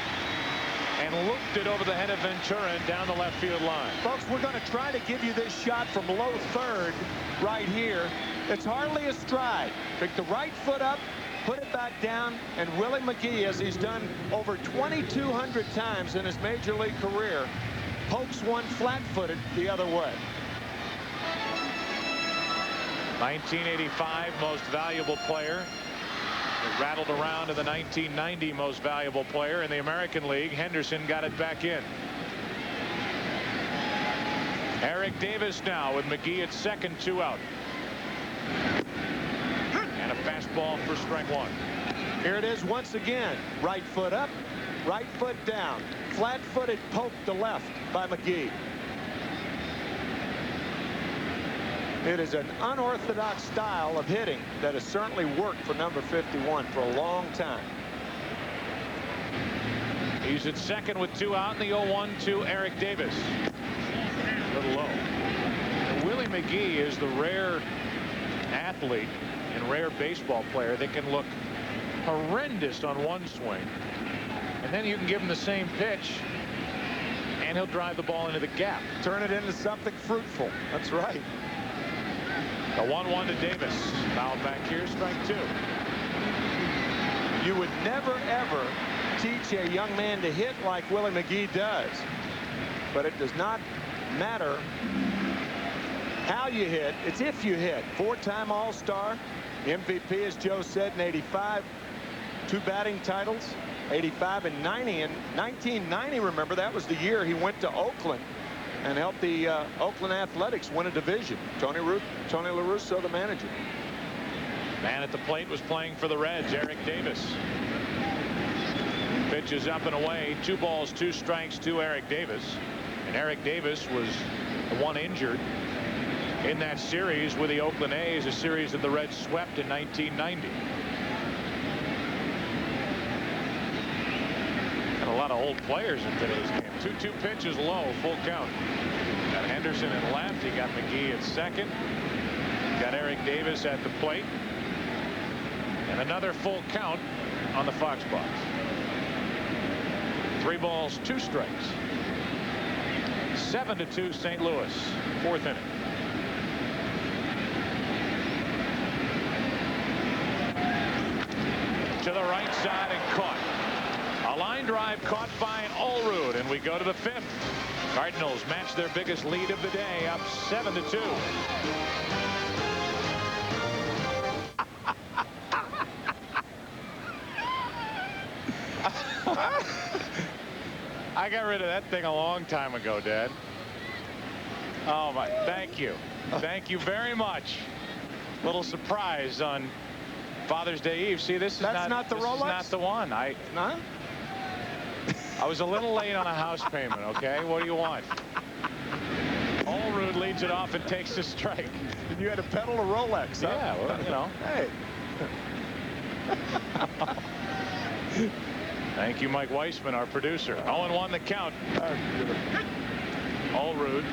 Speaker 1: and looped it over the head of Ventura and down the left field line.
Speaker 2: Folks, we're going to try to give you this shot from low third right here. It's hardly a stride. Pick the right foot up, put it back down, and Willie McGee, as he's done over 2,200 times in his major league career, pokes one flat-footed the other way.
Speaker 1: 1985 most valuable player. It rattled around to the 1990 most valuable player in the American League. Henderson got it back in. Eric Davis now with McGee at second, 2 out. And a fastball for strike 1.
Speaker 2: Here it is once again. Right foot up, right foot down. Flat-footed poke to left by McGee. It is an unorthodox style of hitting that has certainly worked for number 51 for a long time.
Speaker 1: He's at second with 2 out in the 0-1 to Eric Davis. A little low. And Willie McGee is the rare athlete and rare baseball player that can look horrendous on one swing, and then you can give him the same pitch and he'll drive the ball into the gap.
Speaker 2: Turn it into something fruitful. That's right.
Speaker 1: The 1-1 to Davis. Foul back here, strike 2.
Speaker 2: You would never, ever teach a young man to hit like Willie McGee does. But it does not matter how you hit. It's if you hit. 4-time All-Star. MVP, as Joe said, in 85. 2 batting titles, 85 and 90. And 1990, remember, that was the year he went to Oakland and helped the Oakland Athletics win a division. Tony La Russa, the manager.
Speaker 1: Man at the plate was playing for the Reds, Eric Davis. Pitch is up and away. 2 balls, 2 strikes to Eric Davis. And Eric Davis was the one injured in that series with the Oakland A's, a series that the Reds swept in 1990. And a lot of old players in today's game. 2-2 pitches low, full count. Got Henderson at left. He got McGee at second. Got Eric Davis at the plate. And another full count on the Fox box. 3 balls, 2 strikes. 7-2 St. Louis, 4th inning. To the right side and caught. A line drive caught by Allrood, and we go to the 5th. Cardinals match their biggest lead of the day, up 7-2. I got rid of that thing a long time ago, Dad. Oh my, thank you. Thank you very much. Little surprise on Father's Day Eve. See, this is not the Rolex? This is not the one.
Speaker 2: Not?
Speaker 1: I was a little late on a house payment, okay? What do you want? Allrood leads it off and takes the strike.
Speaker 2: And you had to pedal a Rolex, huh?
Speaker 1: Yeah, well, you know.
Speaker 2: Hey.
Speaker 1: Thank you, Mike Weissman, our producer. 0-1 the count. Allrood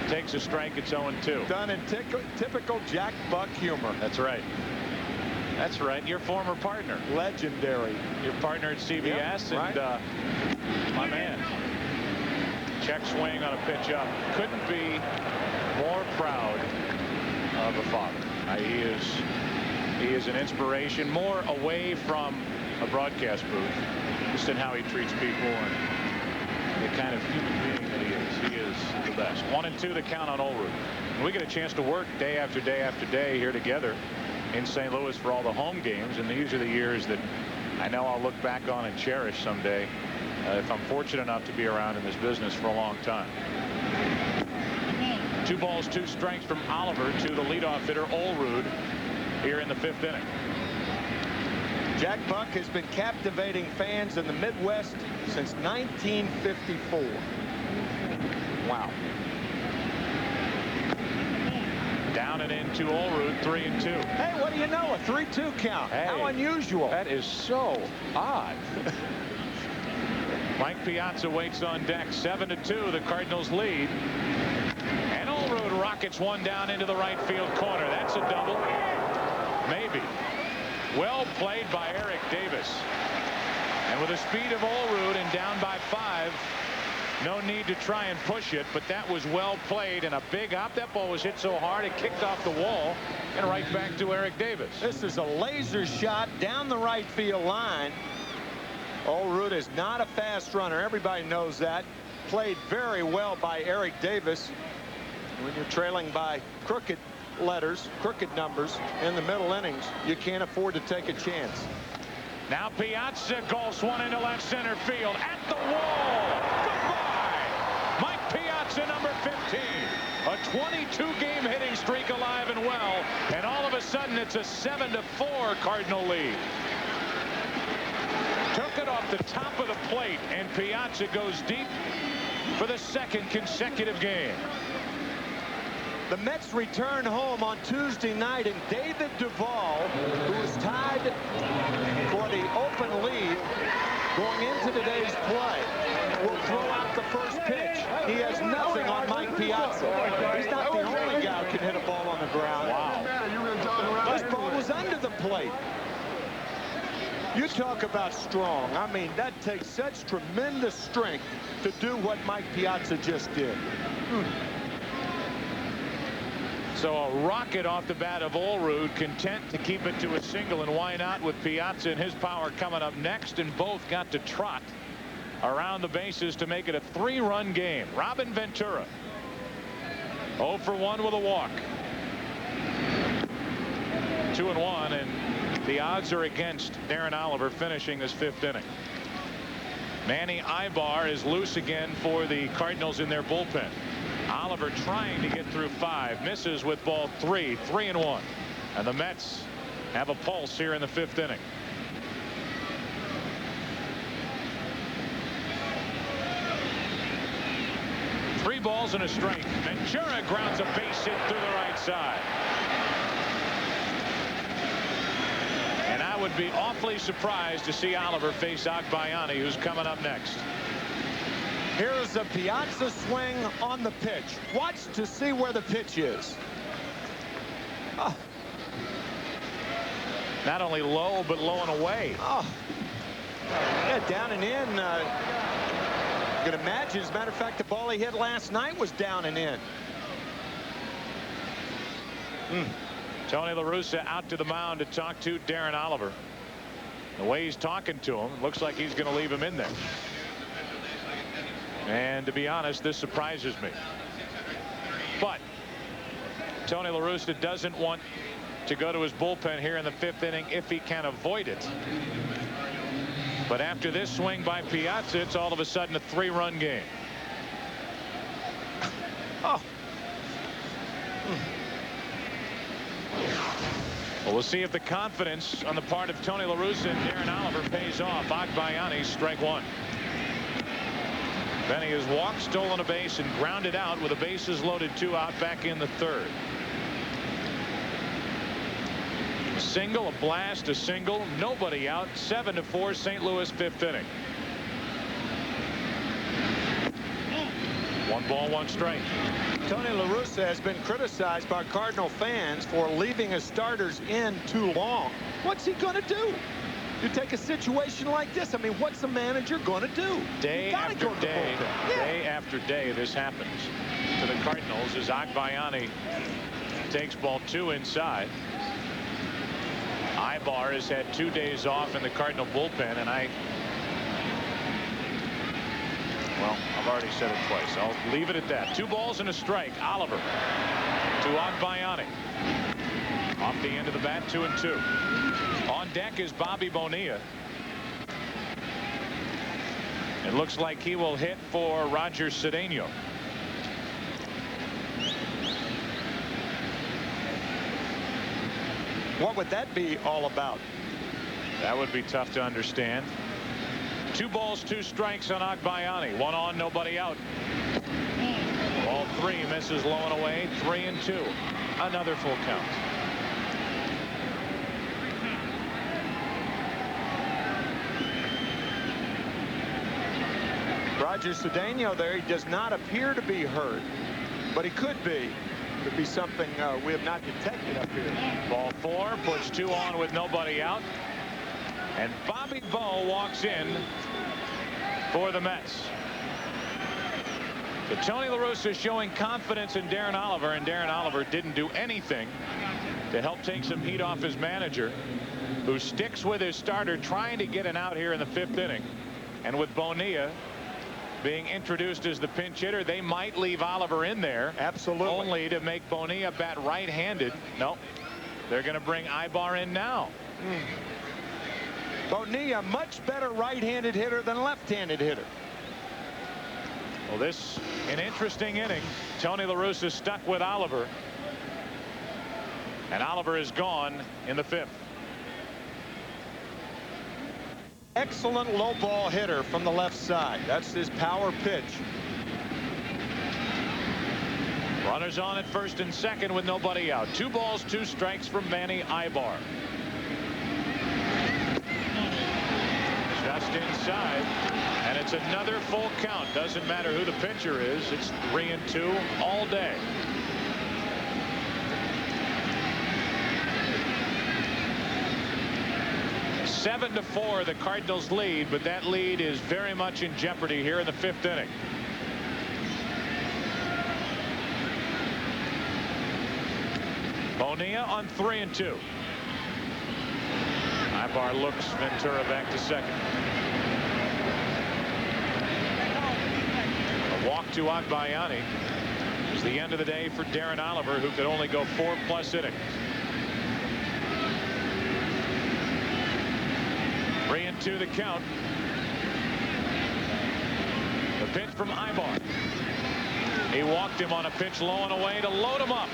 Speaker 1: takes a strike. It's 0-2.
Speaker 2: Done in typical Jack Buck humor.
Speaker 1: That's right. That's right. Your former partner.
Speaker 2: Legendary.
Speaker 1: Your partner at CBS.
Speaker 2: Yep,
Speaker 1: and my man. Check swing on a pitch up. Couldn't be more proud of a father. He is an inspiration, more away from a broadcast booth, just in how he treats people and the kind of human being that he is. He is the best. 1-2 the count on Allrood. And we get a chance to work day after day after day here together in St. Louis for all the home games, and these are the years that I know I'll look back on and cherish someday if I'm fortunate enough to be around in this business for a long time. 2 balls, 2 strikes from Oliver to the leadoff hitter Allrood here in the 5th inning.
Speaker 2: Jack Buck has been captivating fans in the Midwest since 1954. Wow.
Speaker 1: Down down and into Allroot, 3-2.
Speaker 2: Hey, what do you know? A 3-2 count.
Speaker 1: Hey,
Speaker 2: how unusual.
Speaker 1: That is so odd. Mike Piazza waits on deck. 7-2, the Cardinals lead. And Allroot rockets one down into the right field corner. That's a double. Maybe. Well played by Eric Davis. And with the speed of Allroot and down by 5, no need to try and push it, but that was well played and a big hop. That ball was hit so hard it kicked off the wall and right back to Eric Davis.
Speaker 2: This is a laser shot down the right field line. Allroot is not a fast runner. Everybody knows that. Played very well by Eric Davis. When you're trailing by crooked letters, crooked numbers in the middle innings, you can't afford to take a chance.
Speaker 1: Now Piazza golfs one into left center field at the wall. Goodbye. Mike Piazza, number 15. A 22-game hitting streak alive and well. And all of a sudden it's a 7-4 Cardinal lead. Took it off the top of the plate, and Piazza goes deep for the second consecutive game.
Speaker 2: The Mets return home on Tuesday night, and David Duvall, who is tied for the open lead going into today's play, will throw out the first pitch. He has nothing on Mike Piazza. He's not the only guy who can hit a ball on the ground. Wow. This ball was under the plate. You talk about strong. I mean, that takes such tremendous strength to do what Mike Piazza just did.
Speaker 1: So a rocket off the bat of Allroot, content to keep it to a single, and why not with Piazza and his power coming up next, and both got to trot around the bases to make it a 3-run game. Robin Ventura 0 for 1 with a walk. 2-1, and the odds are against Darren Oliver finishing this 5th inning. Manny Ibar is loose again for the Cardinals in their bullpen. Oliver trying to get through 5, misses with ball 3, 3-1. And the Mets have a pulse here in the 5th inning. Three balls and a strike. Ventura grounds a base hit through the right side. And I would be awfully surprised to see Oliver face Agbayani, who's coming up next.
Speaker 2: Here's a Piazza swing on the pitch. Watch to see where the pitch is. Oh.
Speaker 1: Not only low, but low and away.
Speaker 2: Oh. Yeah, down and in. You can imagine, as a matter of fact, the ball he hit last night was down and in.
Speaker 1: Tony La Russa out to the mound to talk to Darren Oliver. The way he's talking to him, looks like he's going to leave him in there. And to be honest, this surprises me. But Tony La Russa doesn't want to go to his bullpen here in the 5th inning if he can avoid it. But after this swing by Piazza, it's all of a sudden a 3-run game. Oh. Well, we'll see if the confidence on the part of Tony La Russa and Darren Oliver pays off. Agbayani, strike 1. Benny has walked, stolen a base, and grounded out with the bases loaded, 2 out back in the 3rd. A single, a blast, a single, nobody out. 7-4 St. Louis 5th inning. 1 ball, 1 strike.
Speaker 2: Tony La Russa has been criticized by Cardinal fans for leaving his starters in too long. What's he going to do? You take a situation like this. I mean, what's the manager going to do?
Speaker 1: Day after day, day after day, this happens to the Cardinals as Agbayani takes ball 2 inside. Ibar has had 2 days off in the Cardinal bullpen, and well, I've already said it twice. I'll leave it at that. 2 balls and a strike. Oliver to Agbayani. Off the end of the bat, 2-2. On deck is Bobby Bonilla. It looks like he will hit for Roger Cedeno.
Speaker 2: What would that be all about?
Speaker 1: That would be tough to understand. 2 balls, 2 strikes on Agbayani. 1 on, nobody out. Ball 3 misses low and away. 3-2. another full count.
Speaker 2: Roger Cedeno there. He does not appear to be hurt, but he could be. Could be something we have not detected up here.
Speaker 1: Ball 4, puts 2 on with nobody out. And Bobby Bowe walks in for the Mets. So Tony La Russa is showing confidence in Darren Oliver, and Darren Oliver didn't do anything to help take some heat off his manager, who sticks with his starter trying to get an out here in the 5th inning. And with Bonilla being introduced as the pinch hitter, they might leave Oliver in there.
Speaker 2: Absolutely.
Speaker 1: Only to make Bonilla bat right-handed. No, they're going to bring Ibar in now.
Speaker 2: Bonilla, much better right-handed hitter than left-handed hitter.
Speaker 1: Well, this an interesting inning. Tony La Russa stuck with Oliver, and Oliver is gone in the 5th.
Speaker 2: Excellent low ball hitter from the left side. That's his power pitch.
Speaker 1: Runners on at 1st and 2nd with nobody out. 2 balls, 2 strikes from Manny Ibar. Just inside, and it's another full count. Doesn't matter who the pitcher is. It's 3-2 all day. Seven 7-4 the Cardinals lead, but that lead is very much in jeopardy here in the 5th inning. Bonilla on 3-2. Ibar looks Ventura back to 2nd. A walk to Agbayani. It's the end of the day for Darren Oliver, who could only go 4+ innings. 3-2 the count. The pitch from Ibar. He walked him on a pitch low and away to load him up.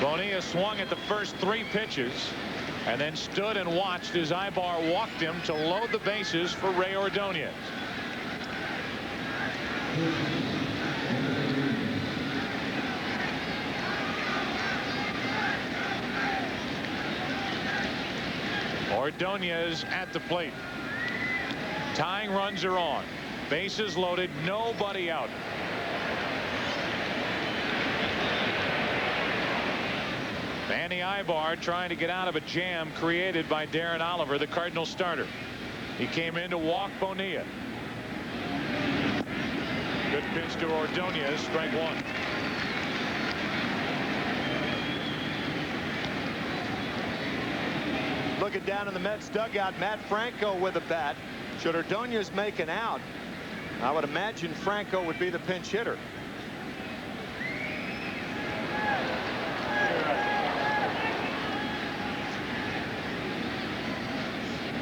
Speaker 1: Bonilla swung at the first 3 pitches and then stood and watched as Ibar walked him to load the bases for Ray Ordonez. Ordonez at the plate. Tying runs are on. Bases loaded. Nobody out. Manny Ibar trying to get out of a jam created by Darren Oliver, the Cardinals starter. He came in to walk Bonilla. Good pitch to Ordonez, strike 1.
Speaker 2: Looking down in the Mets dugout, Matt Franco with a bat. Should Ordonez make an out, I would imagine Franco would be the pinch hitter.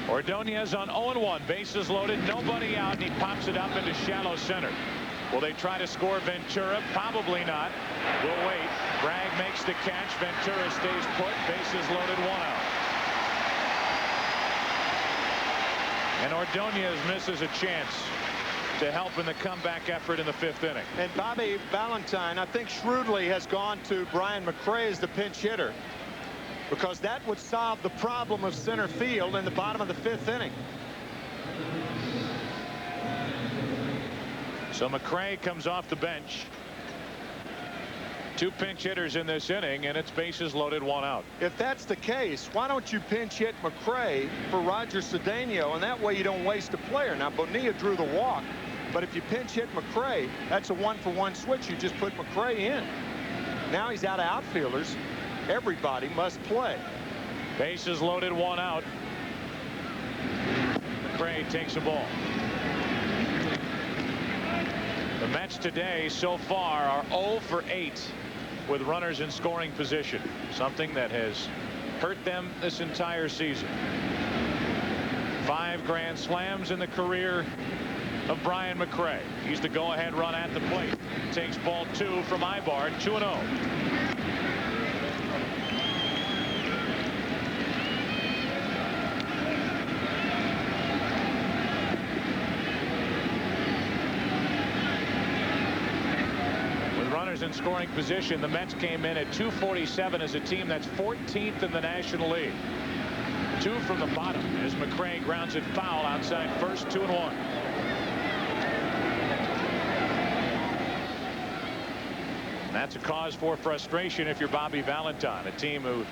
Speaker 1: Ordonez on 0-1, bases loaded, nobody out, and he pops it up into shallow center. Will they try to score Ventura? Probably not. We'll wait. Bragg makes the catch. Ventura stays put. Bases loaded, 1 out. And Ordonez misses a chance to help in the comeback effort in the 5th inning.
Speaker 2: And Bobby Valentine, I think shrewdly, has gone to Brian McRae as the pinch hitter, because that would solve the problem of center field in the bottom of the 5th inning.
Speaker 1: So McRae comes off the bench. 2 pinch hitters in this inning, and it's bases loaded, 1 out.
Speaker 2: If that's the case, why don't you pinch hit McRae for Roger Cedeno, and that way you don't waste a player. Now, Bonilla drew the walk, but if you pinch hit McRae, that's a 1-for-1 switch. You just put McRae in. Now he's out of outfielders. Everybody must play.
Speaker 1: Bases loaded, 1 out. McRae takes a ball. The Mets today so far are 0 for 8 with runners in scoring position, something that has hurt them this entire season. 5 grand slams in the career of Brian McRae. He's the go-ahead run at the plate. Takes ball 2 from Ibar, 2-0. in scoring position. The Mets came in at 247 as a team. That's 14th in the National League. 2 from the bottom as McRae grounds it foul outside first. 2-1. That's a cause for frustration if you're Bobby Valentine, a team who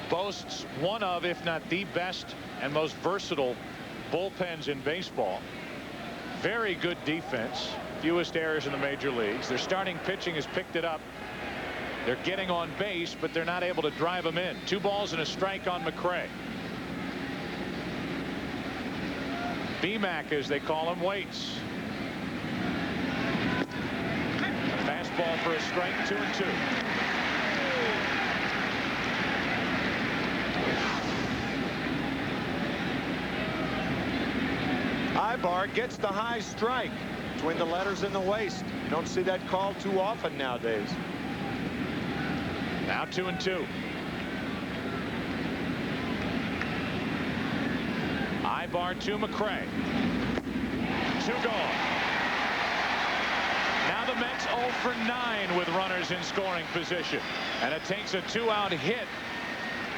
Speaker 1: boasts one of, if not the best and most versatile bullpens in baseball. Very good defense, fewest errors in the major leagues. Their starting pitching has picked it up. They're getting on base, but they're not able to drive them in. 2 balls and a strike on McRae. BMAC, as they call him, waits. A fastball for a strike. 2-2.
Speaker 2: Ibar gets the high strike between the letters and the waist. You don't see that call too often nowadays.
Speaker 1: Now 2-2. Ibar to McRae. 2 gone. Now the Mets 0 for 9 with runners in scoring position. And it takes a 2-out hit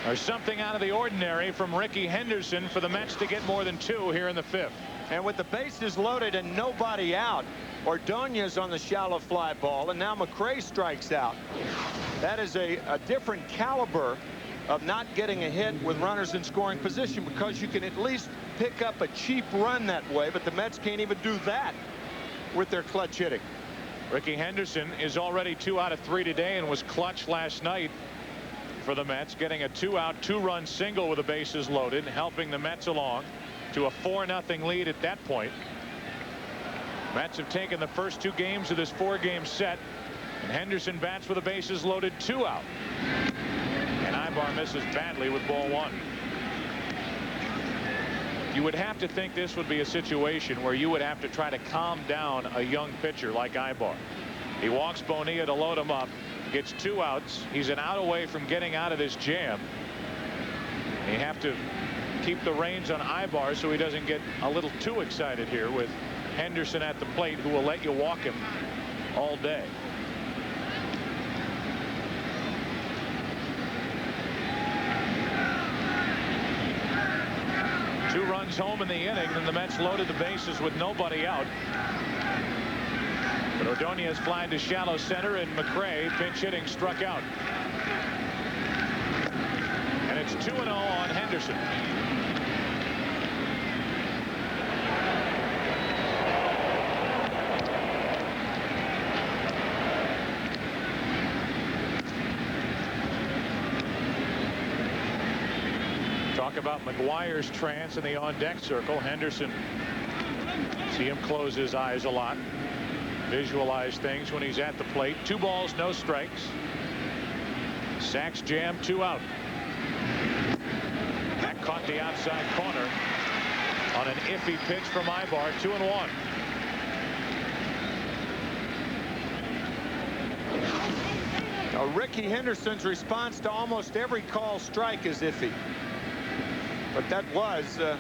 Speaker 1: or something out of the ordinary from Ricky Henderson for the Mets to get more than 2 here in the 5th.
Speaker 2: And with the bases loaded and nobody out, Ordonez on the shallow fly ball, and now McRae strikes out. That is a different caliber of not getting a hit with runners in scoring position, because you can at least pick up a cheap run that way, but the Mets can't even do that with their clutch hitting.
Speaker 1: Ricky Henderson is already 2 out of 3 today and was clutch last night for the Mets, getting a 2-out 2-run single with the bases loaded, helping the Mets along to a 4-0 lead at that point. Mets have taken the first 2 games of this 4-game set, and Henderson bats with the bases loaded, 2 out. And Ibar misses badly with ball 1. You would have to think this would be a situation where you would have to try to calm down a young pitcher like Ibar. He walks Bonilla to load him up, gets 2 outs. He's an out away from getting out of this jam. You have to keep the reins on Ibar so he doesn't get a little too excited here with Henderson at the plate, who will let you walk him all day. Two runs home in the inning, and the Mets loaded the bases with nobody out. But Ordonez flying to shallow center, and McRae, pinch hitting, struck out. And it's 2-0 on Henderson. Talk about McGuire's trance in the on-deck circle. Henderson, see him close his eyes a lot, visualize things when he's at the plate. 2 balls, no strikes. Sacks jam, 2 out. That caught the outside corner on an iffy pitch from Ibar. 2-1.
Speaker 2: Now, Ricky Henderson's response to almost every call strike is iffy. But that was a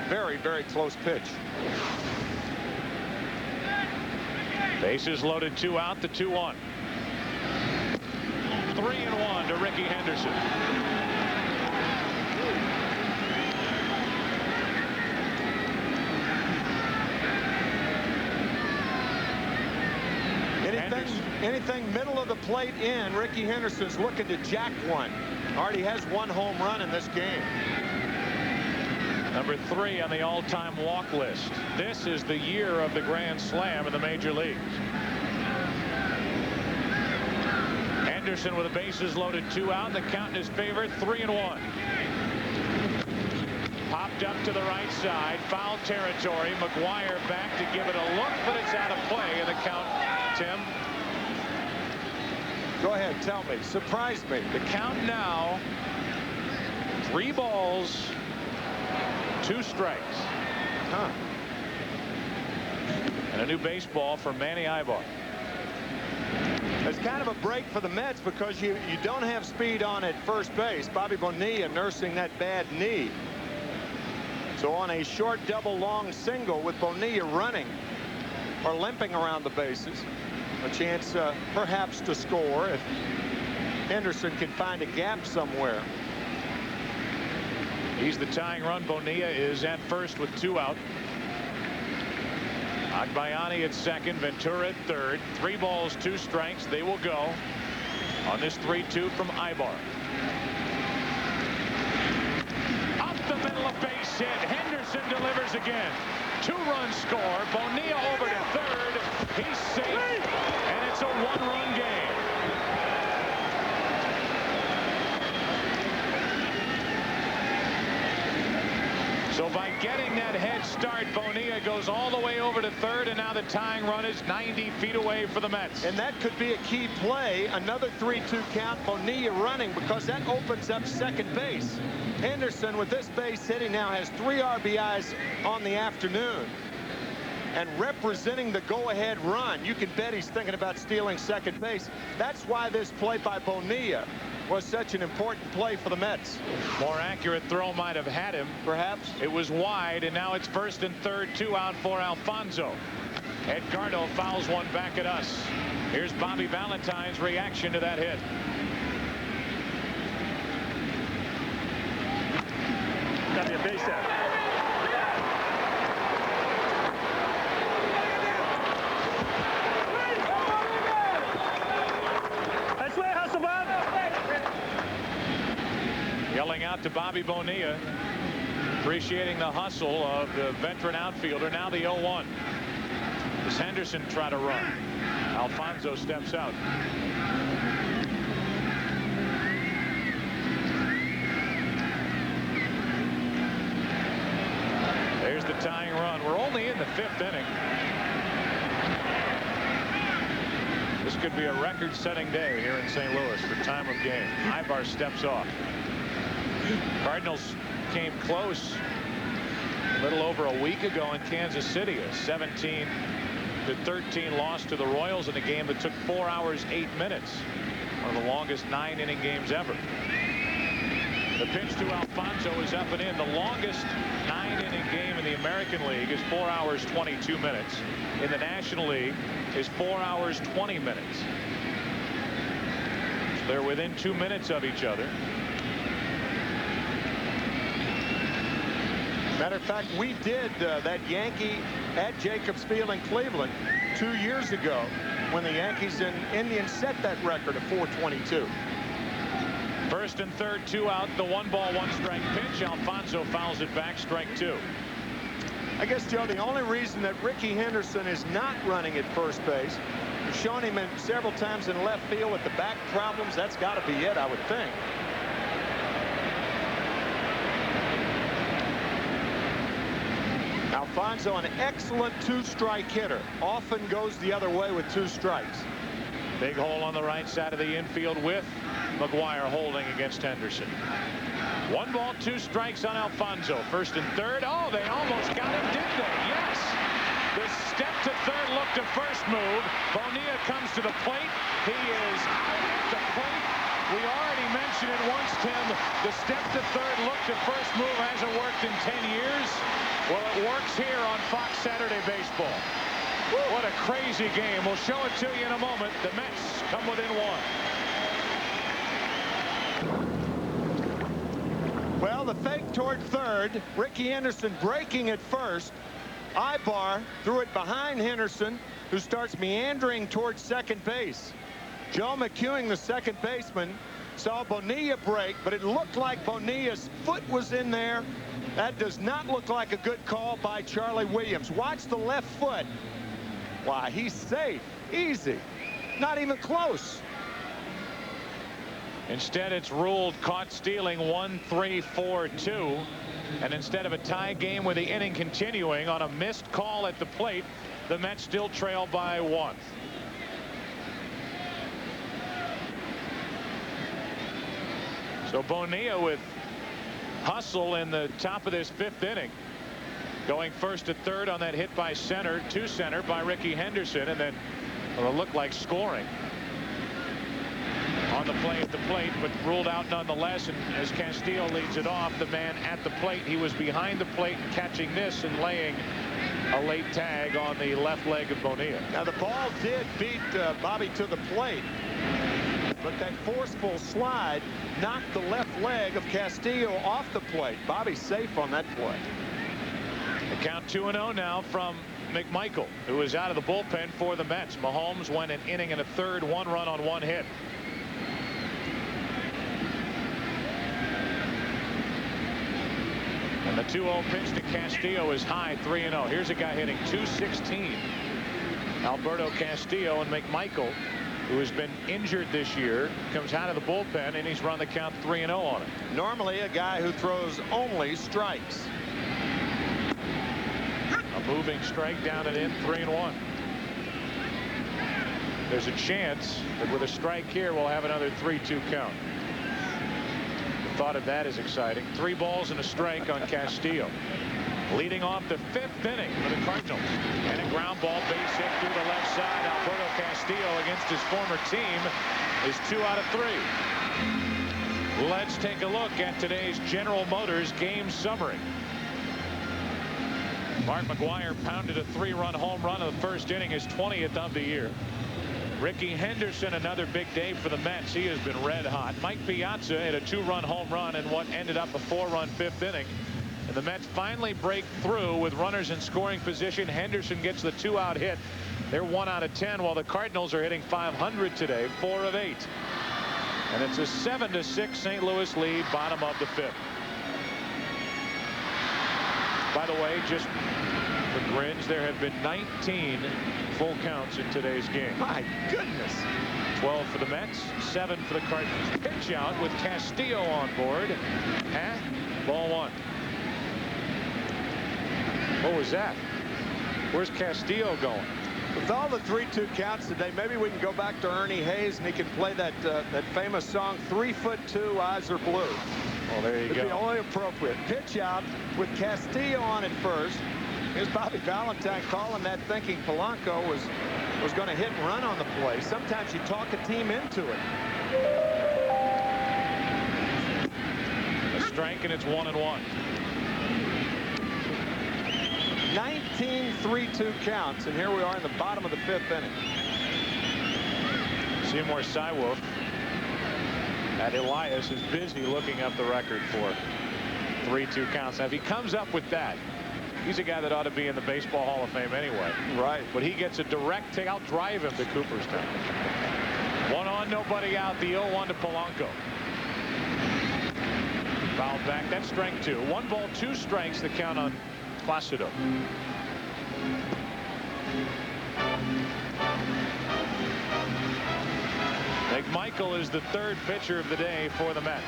Speaker 2: very, very close pitch.
Speaker 1: Bases loaded, 2 out, the 2-1. 3-1 to Ricky Henderson.
Speaker 2: Anything middle of the plate in, Ricky Henderson's looking to jack one. Already has 1 home run in this game.
Speaker 1: Number 3 on the all-time walk list. This is the year of the Grand Slam in the major leagues. Henderson with the bases loaded, 2 out. The count in his favor, 3-1. Popped up to the right side, foul territory. McGuire back to give it a look, but it's out of play in the count. Tim,
Speaker 2: go ahead, tell me. Surprise me.
Speaker 1: The count now, 3 balls, 2 strikes.
Speaker 2: Huh.
Speaker 1: And a new baseball for Manny Ibar.
Speaker 2: It's kind of a break for the Mets because you don't have speed on at first base. Bobby Bonilla nursing that bad knee. So on a short double long single with Bonilla running or limping around the bases, A chance perhaps to score if Henderson can find a gap somewhere.
Speaker 1: He's the tying run. Bonilla is at first with 2 out. Agbayani at second, Ventura at third. 3 balls, 2 strikes. They will go on this 3-2 from Ibar. Up the middle of base hit. Henderson delivers again. 2-run score. Bonilla over to third. He's safe, and it's a 1-run game. So by getting that head start, Bonilla goes all the way over to third, and now the tying run is 90 feet away for the Mets.
Speaker 2: And that could be a key play. Another 3-2 count. Bonilla running, because that opens up second base. Henderson, with this base hit, he now has 3 RBIs on the afternoon. And representing the go-ahead run, you can bet he's thinking about stealing second base. That's why this play by Bonilla was such an important play for the Mets.
Speaker 1: More accurate throw might have had him.
Speaker 2: Perhaps.
Speaker 1: It was wide, and now it's first and third, 2 out for Alfonso. Edgardo fouls one back at us. Here's Bobby Valentine's reaction to that hit.
Speaker 4: Got to be a base hit.
Speaker 1: Yelling out to Bobby Bonilla, appreciating the hustle of the veteran outfielder. Now the 0-1. Does Henderson try to run? Alfonso steps out. There's the tying run. We're only in the 5th inning. This could be a record-setting day here in St. Louis for time of game. Ibar steps off. Cardinals came close a little over a week ago in Kansas City. A 17-13 loss to the Royals in a game that took 4 hours 8 minutes. One of the longest 9-inning games ever. The pitch to Alfonso is up and in. The longest 9-inning game in the American League is 4 hours 22 minutes. In the National League is 4 hours 20 minutes. So they're within 2 minutes of each other.
Speaker 2: Matter of fact, we did that Yankee at Jacobs Field in Cleveland 2 years ago when the Yankees and Indians set that record of 422.
Speaker 1: First and third, 2 out. The 1-ball, 1-strike pitch. Alfonso fouls it back, strike 2.
Speaker 2: I guess, Joe, the only reason that Ricky Henderson is not running at first base, we've shown him several times in left field with the back problems. That's got to be it, I would think. Alfonso, an excellent 2-strike hitter, often goes the other way with 2 strikes.
Speaker 1: Big hole on the right side of the infield with McGuire holding against Henderson. 1 ball, 2 strikes on Alfonso. First and third. Oh, they almost got him, didn't they? Yes. The step to third, look to first move. Bonilla comes to the plate. He is out at the plate. We already mentioned it once, Tim. The step to third, look to first move hasn't worked in 10 years. Well, it works here on Fox Saturday Baseball. What a crazy game. We'll show it to you in a moment. The Mets come within 1.
Speaker 2: Well, the fake toward third. Ricky Henderson breaking at first. Ibar threw it behind Henderson, who starts meandering towards second base. Joe McEwing, the second baseman, saw Bonilla break, but it looked like Bonilla's foot was in there. That does not look like a good call by Charlie Williams. Watch the left foot. Why, he's safe. Easy. Not even close.
Speaker 1: Instead, it's ruled caught stealing. 1-3-4-2. And instead of a tie game with the inning continuing on a missed call at the plate, the Mets still trail by 1. So Bonilla with hustle in the top of this 5th inning, going first to third on that hit by center to center by Ricky Henderson, and then it'll look like scoring on the play at the plate, but ruled out nonetheless. And as Castillo leads it off, the man at the plate, he was behind the plate catching this and laying a late tag on the left leg of Bonilla.
Speaker 2: Now the ball did beat Bobby to the plate, but that forceful slide knocked the left leg of Castillo off the plate. Bobby's safe on that play.
Speaker 1: The count 2-0 now from McMichael, who is out of the bullpen for the Mets. Mahomes went an inning and a third, 1 run on 1 hit. And the 2-0 pitch to Castillo is high, 3-0. Here's a guy hitting .216. Alberto Castillo, and McMichael, who has been injured this year, comes out of the bullpen, and he's run the count 3-0 on it.
Speaker 2: Normally a guy who throws only strikes.
Speaker 1: A moving strike down and in, 3-1. There's a chance that with a strike here we'll have another 3-2 count. The thought of that is exciting. 3 balls and a strike on Castillo. Leading off the 5th inning for the Cardinals. And a ground ball base hit through the left side. Alberto Castillo against his former team is 2 out of 3. Let's take a look at today's General Motors game summary. Mark McGwire pounded a 3-run home run in the first inning, his 20th of the year. Ricky Henderson, another big day for the Mets. He has been red hot. Mike Piazza hit a 2-run home run in what ended up a 4-run 5th inning. And the Mets finally break through with runners in scoring position. Henderson gets the 2-out hit. They're 1 out of 10, while the Cardinals are hitting .500 today, 4 of 8. And it's a 7-6 St. Louis lead, bottom of the 5th. By the way, just for grins, there have been 19 full counts in today's game.
Speaker 2: My goodness.
Speaker 1: 12 for the Mets, 7 for the Cardinals. Pitch out with Castillo on board. Ball 1. What was that? Where's Castillo going?
Speaker 2: With all the 3-2 counts today, maybe we can go back to Ernie Hayes and he can play that that famous song, 3'2", Eyes Are Blue.
Speaker 1: Well, there you go.
Speaker 2: It'd be only appropriate. Pitch out with Castillo on at first. Here's Bobby Valentine calling that, thinking Polanco was going to hit and run on the play. Sometimes you talk a team into it.
Speaker 1: A strike, and it's 1-1.
Speaker 2: 19 3-2 counts, and here we are in the bottom of the 5th inning.
Speaker 1: Seymour Cywolf at Elias is busy looking up the record for 3-2 counts. Now, if he comes up with that, he's a guy that ought to be in the Baseball Hall of Fame anyway.
Speaker 2: Right.
Speaker 1: But he gets a direct take. I'll drive him to Cooperstown. 1 on, nobody out. The 0-1 to Polanco. Foul back. That's strike 2. 1 ball, 2 strikes. The count on Placido. McMichael is the 3rd pitcher of the day for the Mets.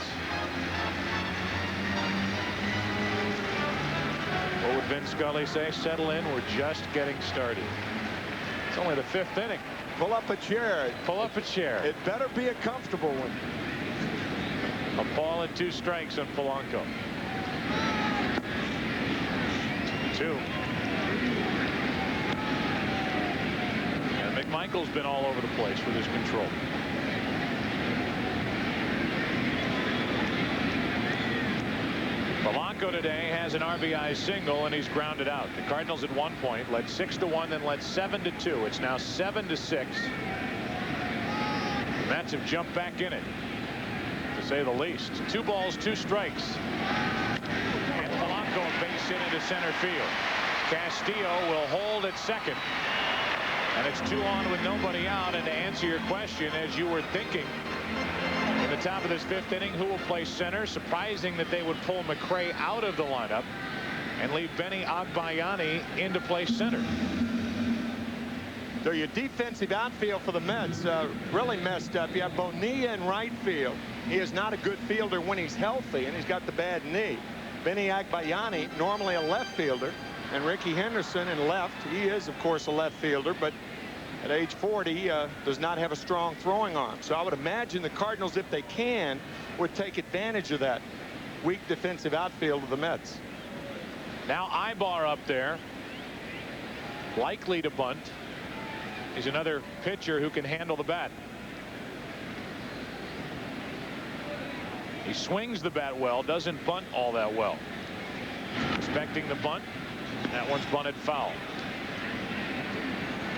Speaker 1: What would Vin Scully say? Settle in. We're just getting started. It's only the 5th inning.
Speaker 2: Pull up a chair.
Speaker 1: Pull up a chair.
Speaker 2: It better be a comfortable one.
Speaker 1: A ball and 2 strikes on Polanco. 2. And McMichael's been all over the place with his control. Polanco today has an RBI single, and he's grounded out. The Cardinals at one point led 6-1, then led 7-2. It's now 7-6. The Mets have jumped back in it, to say the least. 2 balls, 2 strikes. And Polanco a base hit into center field. Castillo will hold at second. And it's 2 on with nobody out. And to answer your question, as you were thinking, in the top of this 5th inning, who will play center? Surprising that they would pull McRae out of the lineup and leave Benny Agbayani in to play center.
Speaker 2: So your defensive outfield for the Mets really messed up. You have Bonilla in right field. He is not a good fielder when he's healthy, and he's got the bad knee. Benny Agbayani, normally a left fielder, and Ricky Henderson in left. He is, of course, a left fielder, but at age 40, does not have a strong throwing arm. So I would imagine the Cardinals, if they can, would take advantage of that weak defensive outfield of the Mets.
Speaker 1: Now Ibar up there, likely to bunt. He's another pitcher who can handle the bat. He swings the bat well, doesn't bunt all that well. Expecting the bunt. That one's bunted foul.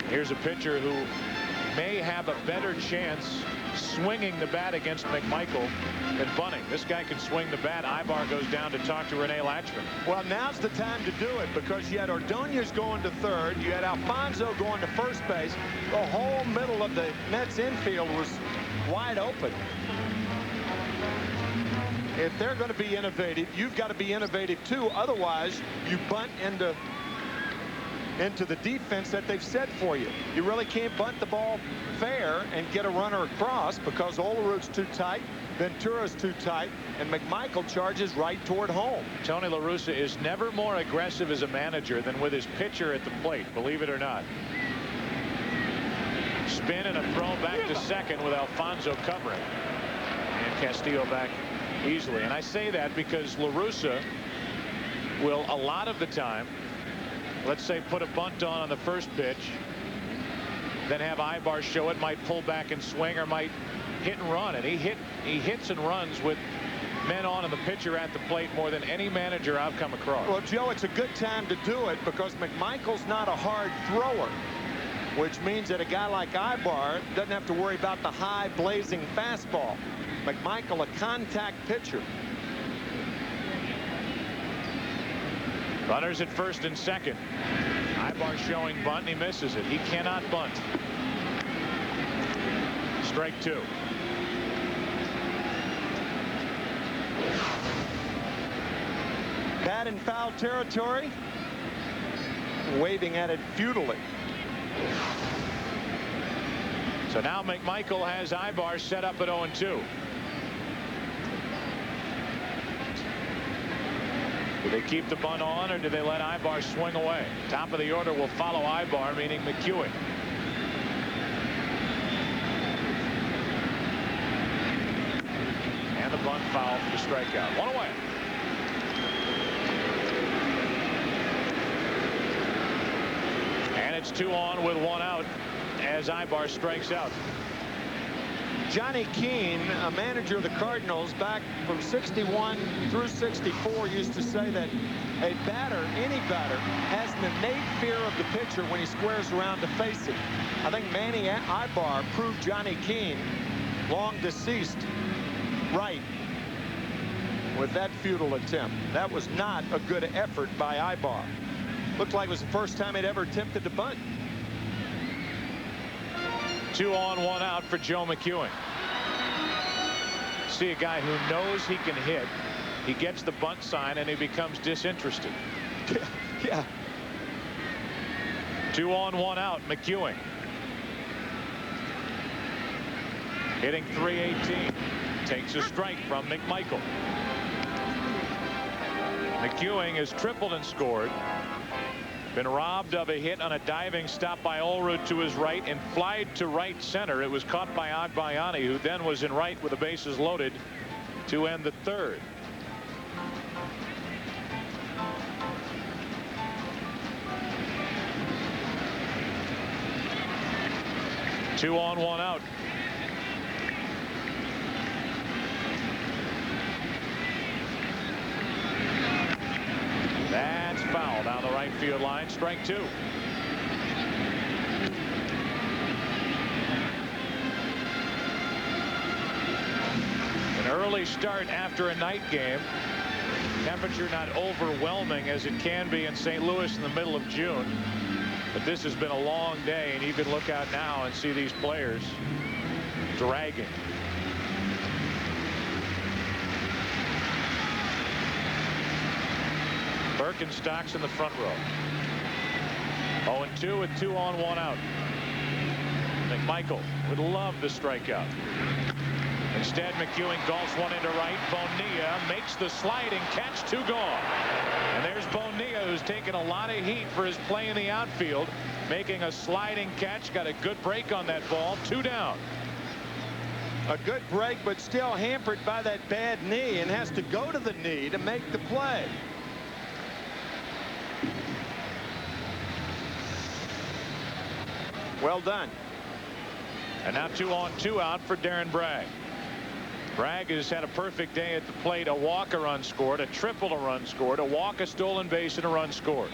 Speaker 1: Here's a pitcher who may have a better chance swinging the bat against McMichael than bunting. This guy can swing the bat. Ibar goes down to talk to Rene Laxman.
Speaker 2: Well, now's the time to do it because you had Ordonez going to third. You had Alfonso going to first base. The whole middle of the Mets infield was wide open. If they're going to be innovative, you've got to be innovative too. Otherwise, you bunt into the defense that they've set for you. You really can't bunt the ball fair and get a runner across because Olerud's too tight, Ventura's too tight, and McMichael charges right toward home.
Speaker 1: Tony La Russa is never more aggressive as a manager than with his pitcher at the plate, believe it or not. Spin and a throw back to second with Alfonso covering. And Castillo back easily. And I say that because La Russa will a lot of the time, let's say, put a bunt on the first pitch, then have Ibar show it, might pull back and swing, or might hit and run. And he hits and runs with men on and the pitcher at the plate more than any manager I've come across.
Speaker 2: Well, Joe, it's a good time to do it because McMichael's not a hard thrower, which means that a guy like Ibar doesn't have to worry about the high blazing fastball. McMichael, a contact pitcher.
Speaker 1: Runners at first and second. Ibar showing bunt, and he misses it. He cannot bunt. Strike two.
Speaker 2: Bat in foul territory. Waving at it futilely.
Speaker 1: So now McMichael has Ibar set up at 0-2. Do they keep the bunt on, or do they let Ibar swing away? Top of the order will follow Ibar, meaning McEwen. And the bunt foul for the strikeout. One away. And it's 2 on with 1 out as Ibar strikes out.
Speaker 2: Johnny Keane, a manager of the Cardinals back from 61 through 64, used to say that a batter, any batter, has an innate fear of the pitcher when he squares around to face him. I think Manny Ibar proved Johnny Keane, long deceased, right with that futile attempt. That was not a good effort by Ibar. Looked like it was the first time he'd ever attempted to bunt.
Speaker 1: 2 on, 1 out for Joe McEwen. See a guy who knows he can hit. He gets the bunt sign and he becomes disinterested.
Speaker 2: Yeah.
Speaker 1: 2 on, 1 out. McEwen hitting .318. Takes a strike from McMichael. McEwen has tripled and scored. Been robbed of a hit on a diving stop by Olerud to his right and flied to right center. It was caught by Agbayani, who then was in right with the bases loaded to end the third. Two on, 1 out. That's foul down the right field line. Strike 2. An early start after a night game. Temperature not overwhelming as it can be in St. Louis in the middle of June. But this has been a long day, and you can look out now and see these players dragging. Birkenstock's in the front row. 0-2 with 2 on, 1 out. McMichael would love the strikeout. Instead, McEwen golfs one into right. Bonilla makes the sliding catch, 2 gone. And there's Bonilla, who's taken a lot of heat for his play in the outfield, making a sliding catch. Got a good break on that ball. 2 down.
Speaker 2: A good break, but still hampered by that bad knee, and has to go to the knee to make the play. Well done.
Speaker 1: And now 2 on, 2 out for Darren Bragg. Bragg has had a perfect day at the plate. A walk, a run scored, a triple, a run scored, a walk, a stolen base, and a run scored.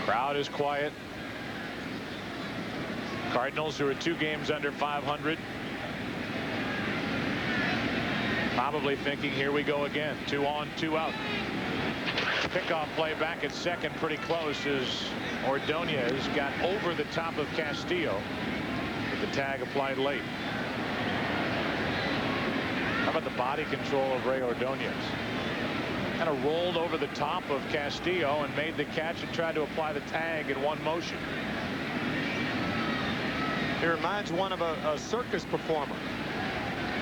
Speaker 1: Crowd is quiet. Cardinals, who are 2 games under 500, probably thinking, here we go again. 2 on, 2 out. Pickoff play back at second, pretty close, as Ordonez got over the top of Castillo, with the tag applied late. How about the body control of Ray Ordonez? Kind of rolled over the top of Castillo and made the catch and tried to apply the tag in one motion.
Speaker 2: He reminds one of a circus performer.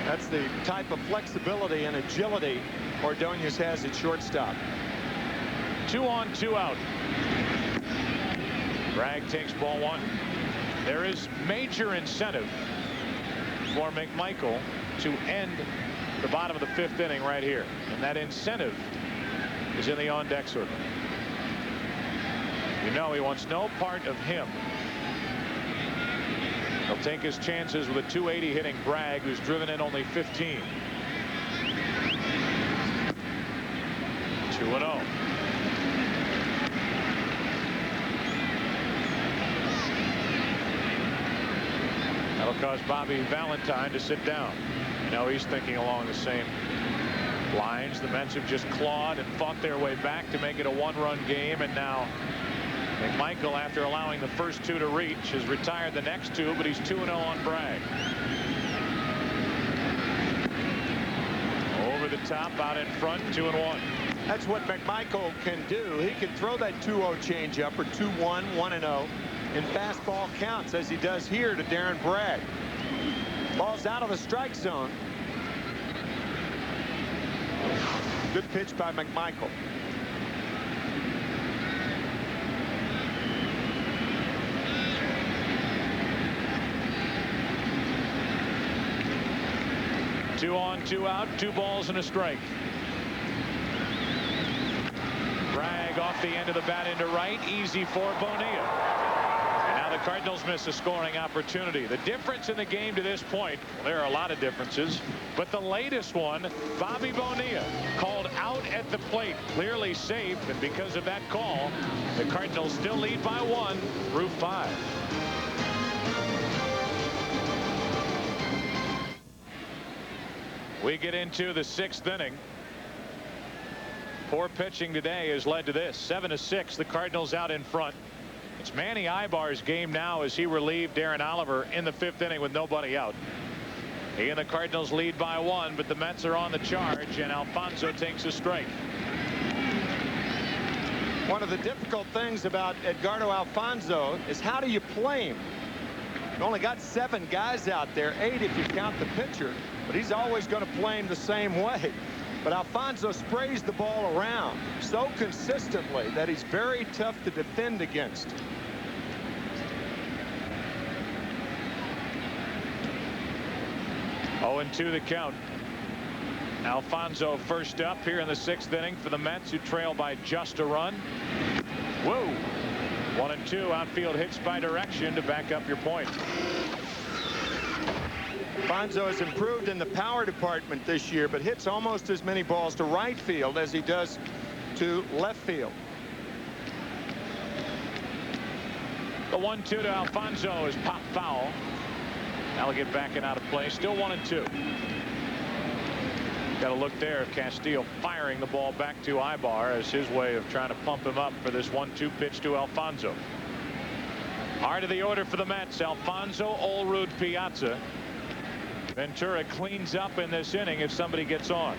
Speaker 2: That's the type of flexibility and agility Ordonez has at shortstop.
Speaker 1: 2 on, 2 out. Bragg takes ball 1. There is major incentive for McMichael to end the bottom of the 5th inning right here, and that incentive is in the on-deck circle. You know he wants no part of him. He'll take his chances with a .280 hitting Bragg, who's driven in only 15. 2-0. That'll cause Bobby Valentine to sit down. You know, he's thinking along the same lines. The Mets have just clawed and fought their way back to make it a 1-run game, and now McMichael, after allowing the first 2 to reach, has retired the next 2, but he's 2-0 on Bragg. Over the top, out in front, 2-1.
Speaker 2: That's what McMichael can do. He can throw that 2-0 changeup, or 2-1, 1-0, in fastball counts, as he does here to Darren Bragg. Ball's out of the strike zone. Good pitch by McMichael.
Speaker 1: Two on, 2 out, 2 balls and a strike. Bragg off the end of the bat into right, easy for Bonilla. And now the Cardinals miss a scoring opportunity. The difference in the game to this point, well, there are a lot of differences, but the latest one, Bobby Bonilla called out at the plate, clearly safe, and because of that call, the Cardinals still lead by 1 through 5. We get into the 6th inning. Poor pitching today has led to this. 7-6, the Cardinals out in front. It's Manny Ibar's game now as he relieved Darren Oliver in the 5th inning with nobody out. He and the Cardinals lead by 1, but the Mets are on the charge, and Alfonso takes a strike.
Speaker 2: One of the difficult things about Edgardo Alfonso is, how do you play him? You only got 7 guys out there, 8 if you count the pitcher, but he's always going to play him the same way. But Alfonso sprays the ball around so consistently that he's very tough to defend against.
Speaker 1: Oh, and 2 the count. Alfonso first up here in the 6th inning for the Mets, who trail by just a run. Whoa. 1 and 2, outfield hits by direction to back up your point.
Speaker 2: Alfonso has improved in the power department this year, but hits almost as many balls to right field as he does to left field.
Speaker 1: The 1-2 to Alfonso is pop foul. That'll get back and out of play. Still 1 and 2. Got to look there at Castillo firing the ball back to Ibar as his way of trying to pump him up for this 1-2 pitch to Alfonso. Heart of the order for the Mets: Alfonso, Olrud, Piazza. Ventura cleans up in this inning if somebody gets on.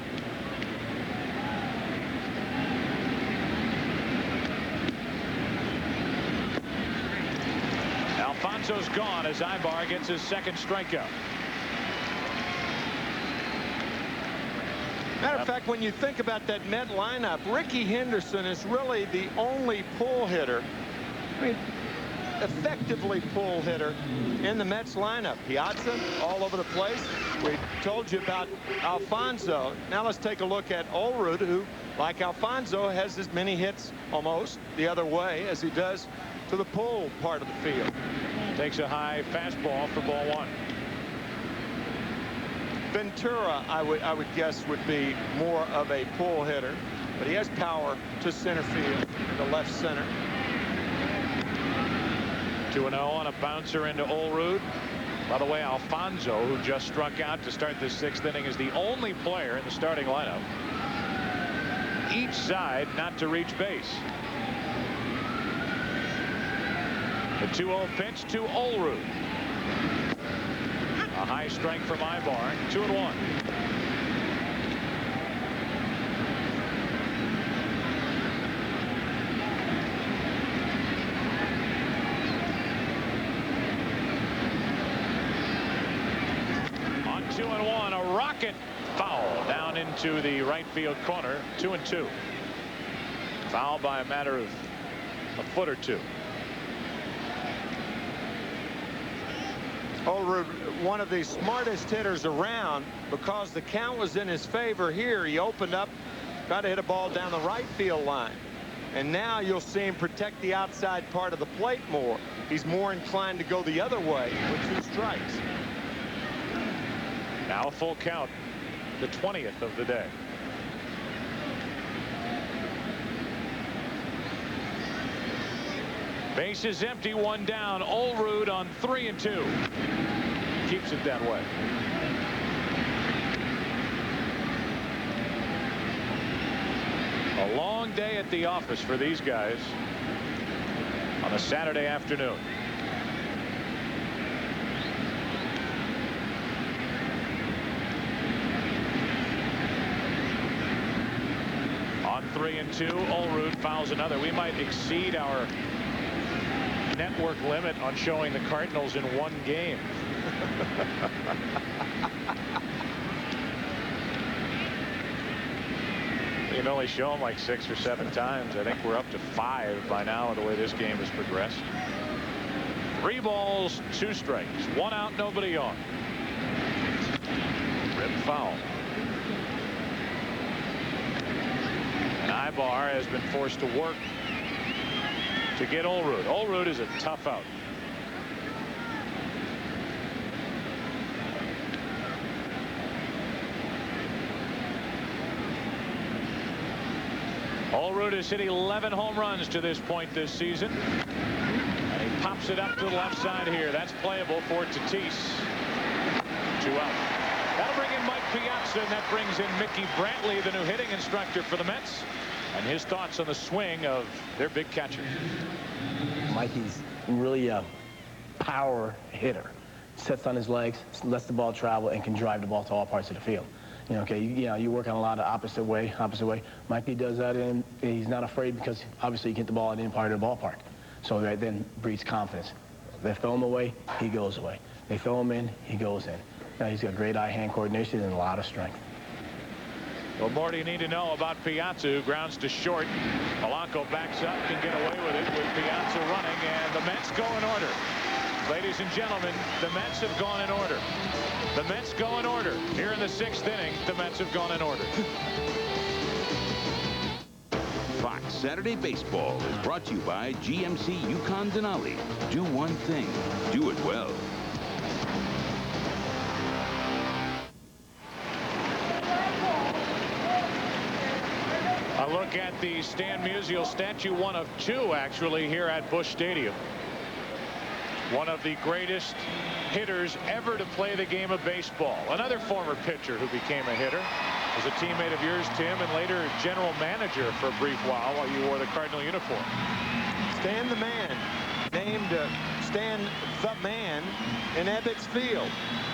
Speaker 1: Alfonso's gone as Ibar gets his 2nd strikeout.
Speaker 2: Matter of fact, when you think about that Met lineup, Ricky Henderson is really the only pull hitter. I mean, effectively pull hitter in the Mets lineup. Piazza all over the place. We told you about Alfonso. Now let's take a look at Olrud, who, like Alfonso, has as many hits almost the other way as he does to the pull part of the field.
Speaker 1: Takes a high fastball for ball 1.
Speaker 2: Ventura, I would guess, would be more of a pull hitter, but he has power to center field, to left center.
Speaker 1: 2-0 on a bouncer into Olerud. By the way, Alfonso, who just struck out to start the 6th inning, is the only player in the starting lineup, each side not to reach base. The 2-0 pitch to Olerud. A high strike from Ibar. 2-1. On 2-1, a rocket foul down into the right field corner. 2-2. Foul by a matter of a foot or two.
Speaker 2: Olerud, one of the smartest hitters around, because the count was in his favor here. He opened up, tried to hit a ball down the right field line. And now you'll see him protect the outside part of the plate more. He's more inclined to go the other way with 2 strikes.
Speaker 1: Now a full count, the 20th of the day. Base is empty, 1 down. Olerud on 3-2. Keeps it that way. A long day at the office for these guys on a Saturday afternoon. On 3-2, Olerud fouls another. We might exceed our network limit on showing the Cardinals in 1 game. You can only show them like 6 or 7 times. I think we're up to 5 by now the way this game has progressed. 3 balls, 2 strikes, 1 out, nobody on. Rip foul. And Ibar has been forced to work to get Olerud. Olerud is a tough out. Olerud has hit 11 home runs to this point this season. And he pops it up to the left side here. That's playable for Tatis. 2 out. That'll bring in Mike Piazza, and that brings in Mickey Brantley, the new hitting instructor for the Mets, and his thoughts on the swing of their big catcher.
Speaker 5: Mikey's really a power hitter. Sets on his legs, lets the ball travel, and can drive the ball to all parts of the field. You know, okay, you work on a lot of opposite way. Mikey does that, and he's not afraid because obviously you get the ball in the part of the ballpark. So that then breeds confidence. They throw him away, he goes away. They throw him in, he goes in. Now, he's got great eye-hand coordination and a lot of strength.
Speaker 1: What more do you need to know about Piazza, who grounds to short? Polanco backs up, can get away with it with Piazza running, and the Mets go in order. Ladies and gentlemen, the Mets have gone in order. The Mets go in order. Here in the 6th inning, the Mets have gone in order.
Speaker 14: Fox Saturday Baseball is brought to you by GMC Yukon Denali. Do one thing. Do it well.
Speaker 1: A look at the Stan Musial statue, one of 2 actually here at Busch Stadium. One of the greatest hitters ever to play the game of baseball. Another former pitcher who became a hitter. Was a teammate of yours, Tim, and later general manager for a brief while you wore the Cardinal uniform.
Speaker 2: Stan the Man, named Stan the Man in Ebbets Field.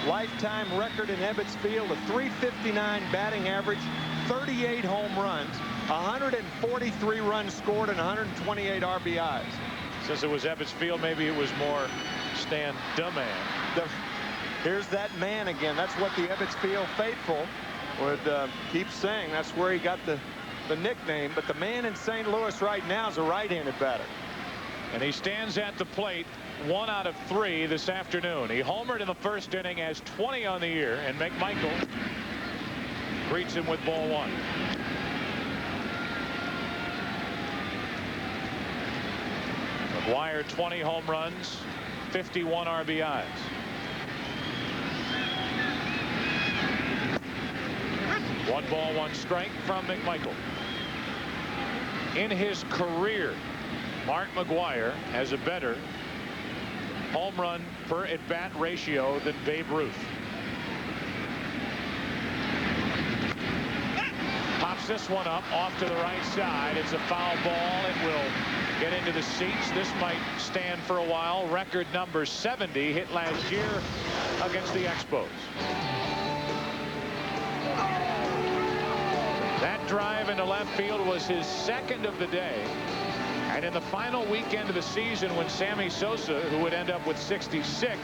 Speaker 2: Lifetime record in Ebbets Field, a .359 batting average, 38 home runs, 143 runs scored, and 128 RBIs.
Speaker 1: Since it was Ebbets Field, maybe it was more Stan the Man.
Speaker 2: Here's that man again. That's what the Ebbets Field faithful would keep saying. That's where he got the nickname. But the man in St. Louis right now is a right-handed batter.
Speaker 1: And he stands at the plate 1 out of 3 this afternoon. He homered in the 1st inning, has 20 on the year, and McMichael greets him with ball 1. McGuire 20 home runs, 51 RBIs. One ball, 1 strike from McMichael. In his career, Mark McGuire, as a bettor, home run per at-bat ratio than Babe Ruth. Pops this one up off to the right side. It's a foul ball. It will get into the seats. This might stand for a while. Record number 70 hit last year against the Expos. That drive into left field was his second of the day. And in the final weekend of the season, when Sammy Sosa, who would end up with 66,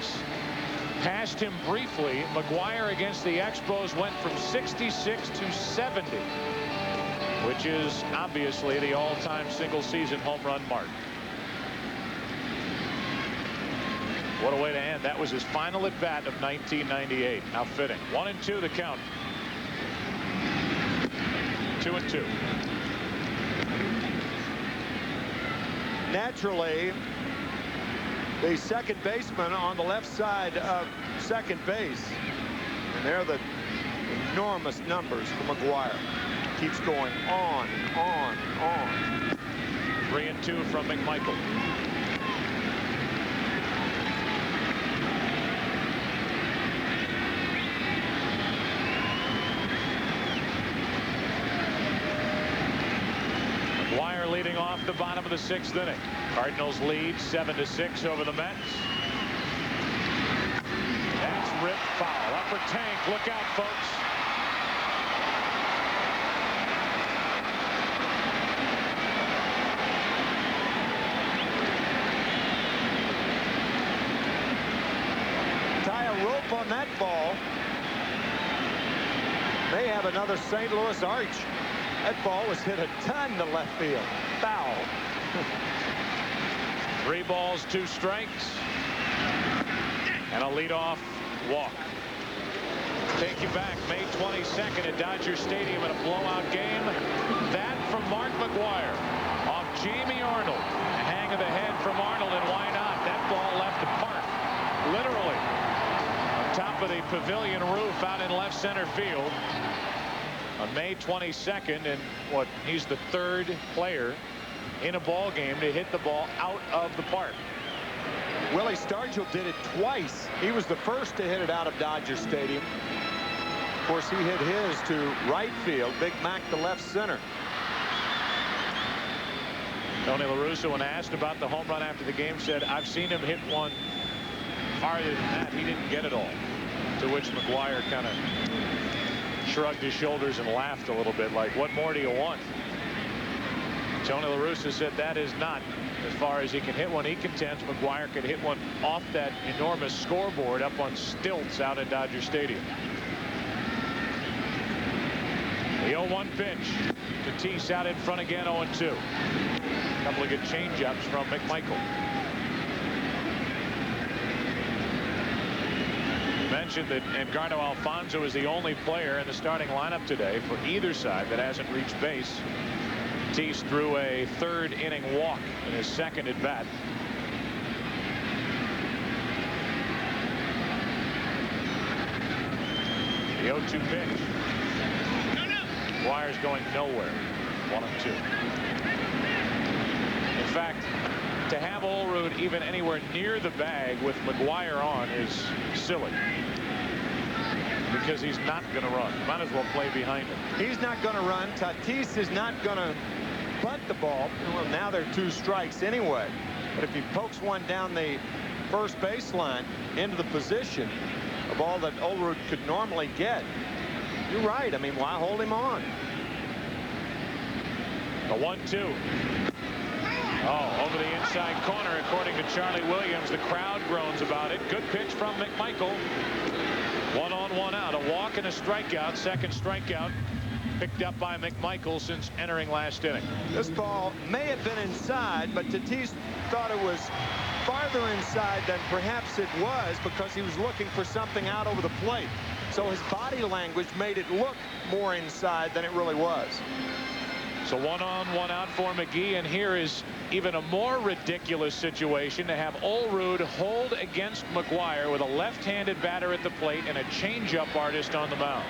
Speaker 1: passed him briefly, McGwire against the Expos went from 66 to 70, which is obviously the all-time single-season home run mark. What a way to end. That was his final at-bat of 1998. How fitting. 1-2 the count. 2-2.
Speaker 2: Naturally, the second baseman on the left side of second base. And they're the enormous numbers for McGwire. Keeps going on and on and on.
Speaker 1: 3-2 from McMichael. McGwire leading off the bottom of the 6th inning. Cardinals lead 7-6 over the Mets. That's ripped foul. Upper tank. Look out, folks.
Speaker 2: Tie a rope on that ball. May have another St. Louis arch. That ball was hit a ton to left field. Foul.
Speaker 1: 3 balls, 2 strikes, and a leadoff walk. Take you back May 22nd at Dodger Stadium in a blowout game. That from Mark McGwire off Jamie Arnold. A hang of the head from Arnold, and why not? That ball left the park, literally, on top of the pavilion roof out in left center field on May 22nd, and what, he's the 3rd player in a ball game to hit the ball out of the park.
Speaker 2: Willie Stargell did it twice. He was the first to hit it out of Dodger Stadium. Of course, he hit his to right field. Big Mac to left center.
Speaker 1: Tony La Russa, when asked about the home run after the game, said, I've seen him hit one farther than that. He didn't get it all. To which McGwire kind of shrugged his shoulders and laughed a little bit, like, what more do you want? Tony La Russa said that is not as far as he can hit one. He contends McGwire could hit one off that enormous scoreboard up on stilts out at Dodger Stadium. The 0-1 pitch. Tatis out in front again, 0-2. A couple of good changeups from McMichael. You mentioned that Edgardo Alfonso is the only player in the starting lineup today for either side that hasn't reached base. Tatis threw a 3rd inning walk in his 2nd at bat. The 0-2 pitch. McGwire's going nowhere. 1-2. In fact, to have Olerud even anywhere near the bag with McGwire on is silly, because he's not going to run. Might as well play behind him.
Speaker 2: He's not going to run. Tatis is not going to bunt the ball. Well, now they're 2 strikes anyway. But if he pokes one down the first baseline into the position, a ball that Olerud could normally get, you're right. I mean, why hold him on?
Speaker 1: The 1-2. Oh, over the inside corner, according to Charlie Williams. The crowd groans about it. Good pitch from McMichael. 1 on, 1 out. A walk and a strikeout. 2nd strikeout picked up by McMichael since entering last inning.
Speaker 2: This ball may have been inside, but Tatis thought it was farther inside than perhaps it was, because he was looking for something out over the plate. So his body language made it look more inside than it really was.
Speaker 1: So 1 on, 1 out for McGee, and here is even a more ridiculous situation to have Olerud hold against McGwire with a left-handed batter at the plate and a changeup artist on the mound.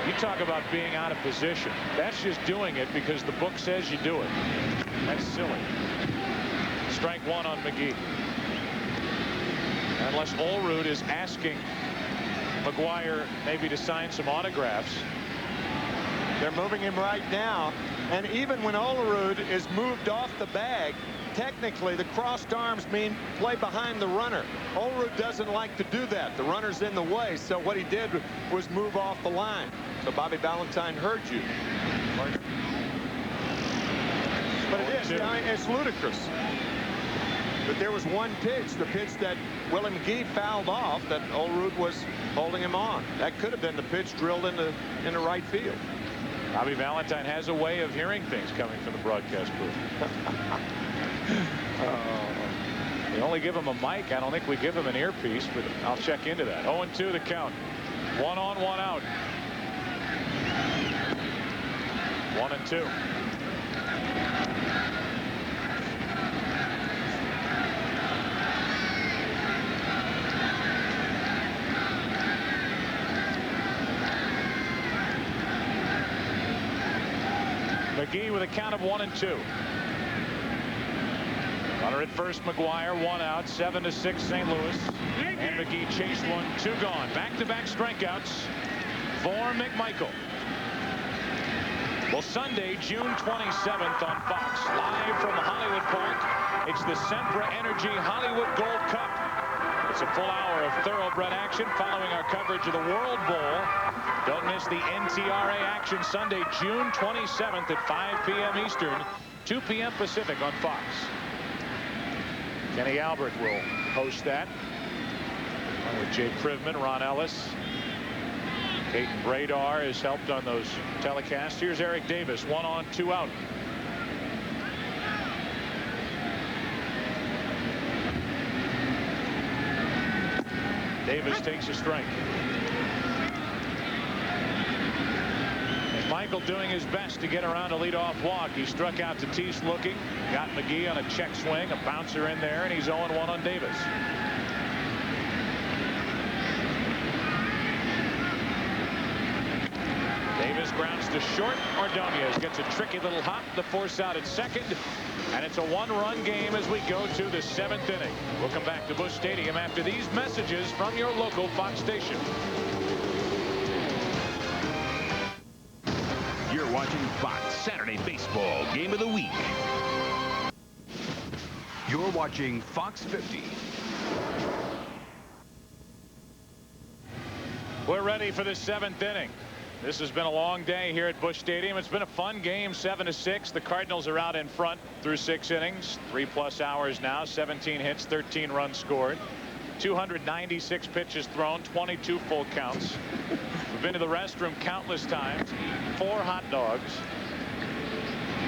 Speaker 1: You talk about being out of position. That's just doing it because the book says you do it. That's silly. Strike 1 on McGee. Unless Allrood is asking McGuire maybe to sign some autographs.
Speaker 2: They're moving him right now. And even when Allrood is moved off the bag, technically the crossed arms mean play behind the runner. Allrood doesn't like to do that. The runner's in the way. So what he did was move off the line. So Bobby Valentine heard you. But it is. I mean, it's ludicrous. But there was one pitch, the pitch that Willie McGee fouled off, that Allrood was holding him on. That could have been the pitch drilled into right field.
Speaker 1: Bobby Valentine has a way of hearing things coming from the broadcast booth. We only give him a mic. I don't think we give him an earpiece, but I'll check into that. 0-2 the count. 1 on, 1 out. 1-2. McGee with a count of 1-2. Runner at first, McGuire, 1 out, 7-6 St. Louis. And McGee chased one, 2 gone. Back-to-back strikeouts for McMichael. Well, Sunday, June 27th on Fox, live from Hollywood Park. It's the Sempra Energy Hollywood Gold Cup. It's a full hour of thoroughbred action following our coverage of the World Bowl. Don't miss the NTRA action Sunday, June 27th at 5 p.m. Eastern, 2 p.m. Pacific on Fox. Kenny Albert will host that, along with Jay Privman, Ron Ellis. Peyton Bradar has helped on those telecasts. Here's Eric Davis, 1 on, 2 out. Davis takes a strike. And Michael doing his best to get around a leadoff walk. He struck out Tatis looking, got McGee on a check swing, a bouncer in there, and he's 0-1 on Davis. Davis grounds to short. Ordonez gets a tricky little hop, the force out at second, and it's a 1-run game as we go to the 7th inning. We'll come back to Busch Stadium after these messages from your local Fox station.
Speaker 14: You're watching Fox Saturday Baseball Game of the Week.
Speaker 6: You're watching Fox 50.
Speaker 1: We're ready for the 7th inning. This has been a long day here at Busch Stadium. It's been a fun game, 7-6. The Cardinals are out in front through 6 innings, 3+ hours now, 17 hits, 13 runs scored, 296 pitches thrown, 22 full counts. We've been to the restroom countless times, 4 hot dogs,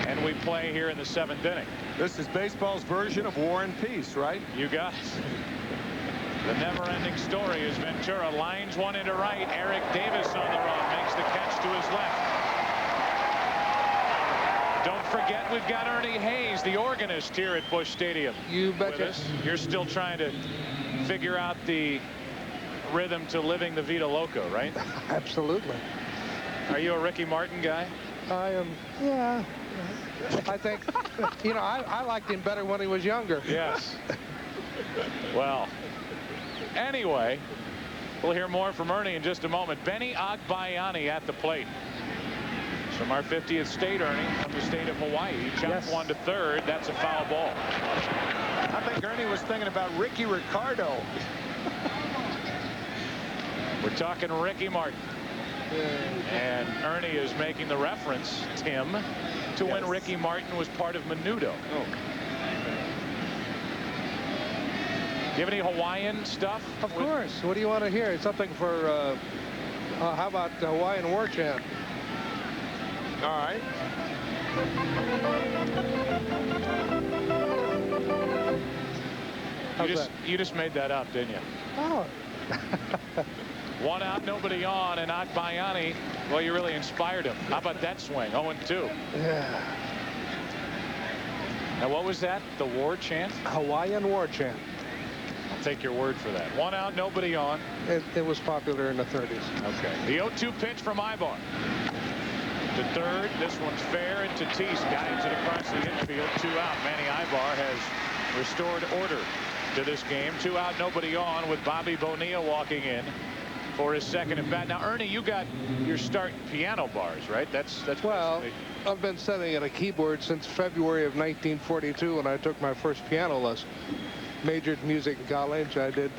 Speaker 1: and we play here in the 7th inning.
Speaker 2: This is baseball's version of War and Peace, right?
Speaker 1: You got it. The never-ending story is Ventura lines one into right. Eric Davis on the run, makes the catch to his left. Don't forget, we've got Ernie Hayes, the organist here at Busch Stadium.
Speaker 19: You betcha.
Speaker 1: You're still trying to figure out the rhythm to Living the Vida Loca, right?
Speaker 19: Absolutely.
Speaker 1: Are you a Ricky Martin guy?
Speaker 19: I am, yeah. I think, you know, I liked him better when he was younger.
Speaker 1: Yes. Well, anyway, we'll hear more from Ernie in just a moment. Benny Agbayani at the plate. From our 50th state, Ernie, from the state of Hawaii. He chopped one to third. That's a foul ball.
Speaker 2: I think Ernie was thinking about Ricky Ricardo.
Speaker 1: We're talking Ricky Martin. And Ernie is making the reference, Tim, to when Ricky Martin was part of Menudo.
Speaker 19: Oh.
Speaker 1: Do you have any Hawaiian stuff?
Speaker 19: Of course. What do you want to hear? Something for, how about the Hawaiian War Chant?
Speaker 2: All right.
Speaker 1: You just made that up, didn't you?
Speaker 19: Oh.
Speaker 1: 1 out, nobody on, and Agbayani, well, you really inspired him. How about that swing? 0-2.
Speaker 19: Yeah.
Speaker 1: Now, what was that? The war chant?
Speaker 19: Hawaiian War Chant.
Speaker 1: I'll take your word for that. 1 out, nobody on.
Speaker 19: It was popular in the 30s.
Speaker 1: Okay. The 0-2 pitch from Ibar. To third. This one's fair, and Tatis guides it across the infield. 2 out. Manny Ibar has restored order to this game. 2 out, nobody on, with Bobby Bonilla walking in for his second at bat. Now, Ernie, you got your start piano bars, right? That's
Speaker 19: well, I've been sitting at a keyboard since February of 1942 when I took my first piano lesson. Majored in music in college. I did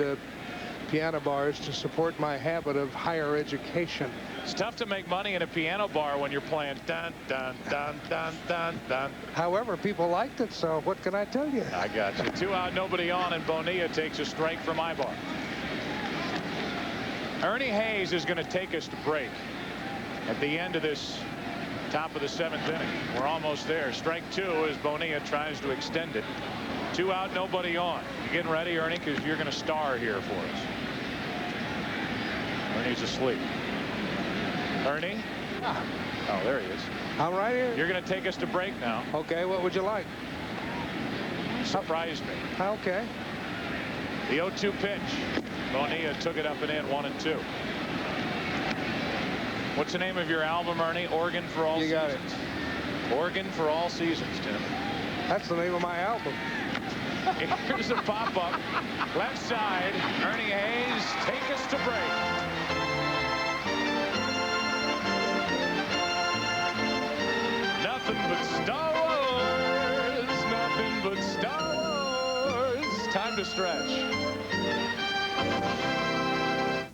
Speaker 19: piano bars to support my habit of higher education.
Speaker 1: It's tough to make money in a piano bar when you're playing dun dun dun dun dun dun.
Speaker 19: However, people liked it, so what can I tell you?
Speaker 1: I got you. 2 out, nobody on, and Bonilla takes a strike from Ibar. Ernie Hayes is going to take us to break at the end of this top of the 7th inning. We're almost there. Strike 2 as Bonilla tries to extend it. 2 out, nobody on. You getting ready, Ernie? Because you're going to star here for us. Ernie's asleep. Ernie? Oh, there he is.
Speaker 19: I'm right here.
Speaker 1: You're going to take us to break now.
Speaker 19: Okay, what would you like?
Speaker 1: Surprised me.
Speaker 19: Okay.
Speaker 1: The 0-2 pitch. Bonilla took it up and in, 1-2. What's the name of your album, Ernie? Organ for All Seasons.
Speaker 19: You got it.
Speaker 1: Organ for All Seasons, Tim.
Speaker 19: That's the name of my album.
Speaker 1: Here's a pop-up. Left side. Ernie Hayes, take us to break. Nothing but Star Wars. Nothing but Star Wars. Time to stretch.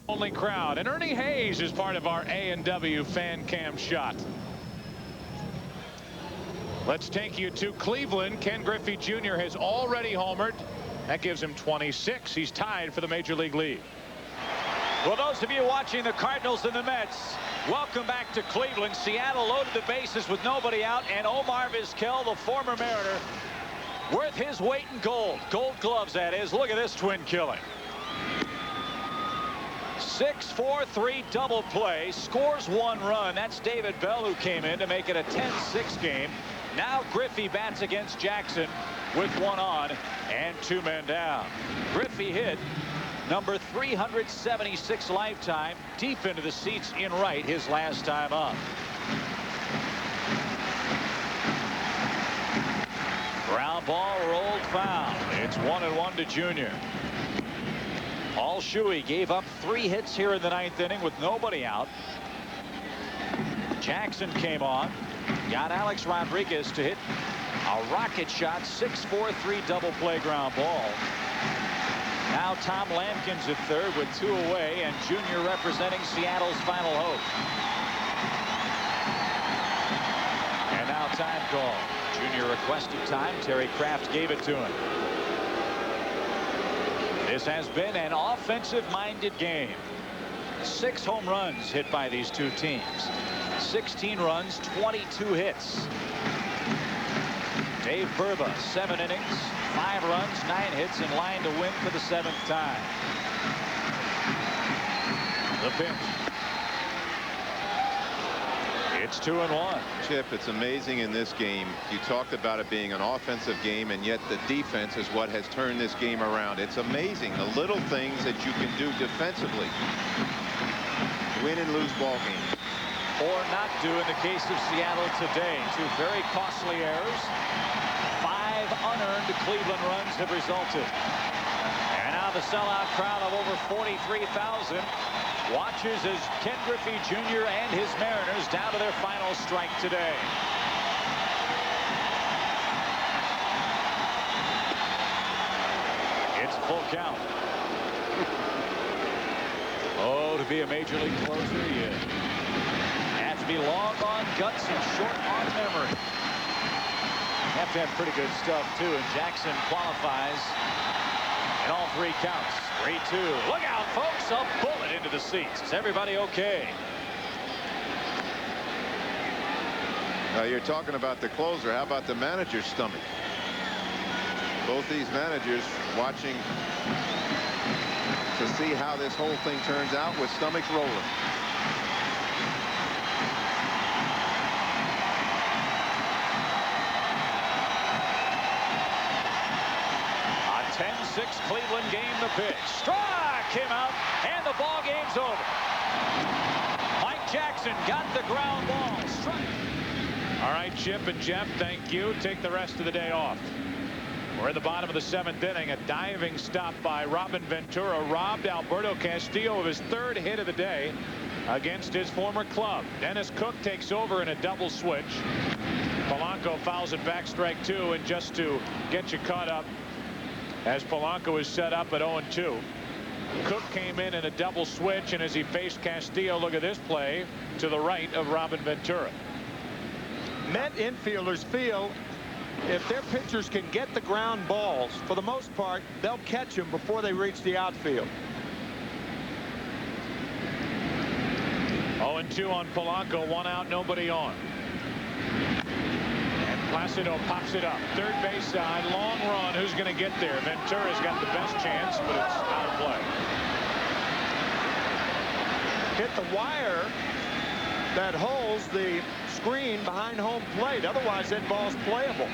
Speaker 1: Only crowd, and Ernie Hayes is part of our A&W fan cam shot. Let's take you to Cleveland. Ken Griffey Jr. has already homered. That gives him 26. He's tied for the major league lead.
Speaker 22: Well, those of you watching the Cardinals and the Mets, welcome back to Cleveland. Seattle loaded the bases with nobody out, and Omar Vizquel, the former Mariner, worth his weight in gold. Gold gloves, that is. Look at this twin killing. 6-4-3 double play, scores 1 run. That's David Bell, who came in to make it a 10-6 game. Now Griffey bats against Jackson with 1 on and 2 men down. Griffey hit number 376 lifetime, deep into the seats in right his last time up. Ground ball rolled foul. It's 1-1 to Junior. Paul Shuey gave up 3 hits here in the 9th inning with nobody out. Jackson came on, got Alex Rodriguez to hit a rocket shot, 6-4-3 double play ground ball. Now Tom Lampkins at third with 2 away, and Junior representing Seattle's final hope. And now time call. Junior requested time. Terry Kraft gave it to him. This has been an offensive-minded game. 6 home runs hit by these 2 teams. 16 runs, 22 hits. Dave Burba, 7 innings, 5 runs, 9 hits, in line to win for the 7th time. The pitch. It's 2-1.
Speaker 3: Chip, it's amazing in this game. You talked about it being an offensive game, and yet the defense is what has turned this game around. It's amazing the little things that you can do defensively. Win and lose ball games.
Speaker 22: Or not do in the case of Seattle today. 2 very costly errors. 5 unearned Cleveland runs have resulted. And now the sellout crowd of over 43,000 watches as Ken Griffey Jr. and his Mariners down to their final strike today. It's full count. Oh, to be a major league closer, you have to be long on guts and short on memory. You have to have pretty good stuff, too, and Jackson qualifies in all 3 counts. 3-2. Look out, folks. A bullet into the seats. Is everybody okay?
Speaker 3: You're talking about the closer. How about the manager's stomach? Both these managers watching to see how this whole thing turns out with stomachs rolling.
Speaker 22: A 10-6 Cleveland game. The pitch. Strike him out, and the ball game's over. Mike Jackson got the ground ball. Strike.
Speaker 1: All right, Chip and Jeff, thank you. Take the rest of the day off. We're at the bottom of the 7th inning. A diving stop by Robin Ventura robbed Alberto Castillo of his 3rd hit of the day against his former club. Dennis Cook takes over in a double switch. Polanco fouls it back, strike 2, and just to get you caught up, as Polanco is set up at 0-2. Cook came in a double switch, and as he faced Castillo, look at this play to the right of Robin Ventura.
Speaker 2: Met infielders feel if their pitchers can get the ground balls, for the most part, they'll catch them before they reach the outfield.
Speaker 1: 0-2 on Polanco, 1 out, nobody on. And Placido pops it up. 3rd base side, long run. Who's going to get there? Ventura's got the best chance, but it's out of play.
Speaker 2: Hit the wire that holds the screen behind home plate. Otherwise, that ball's playable.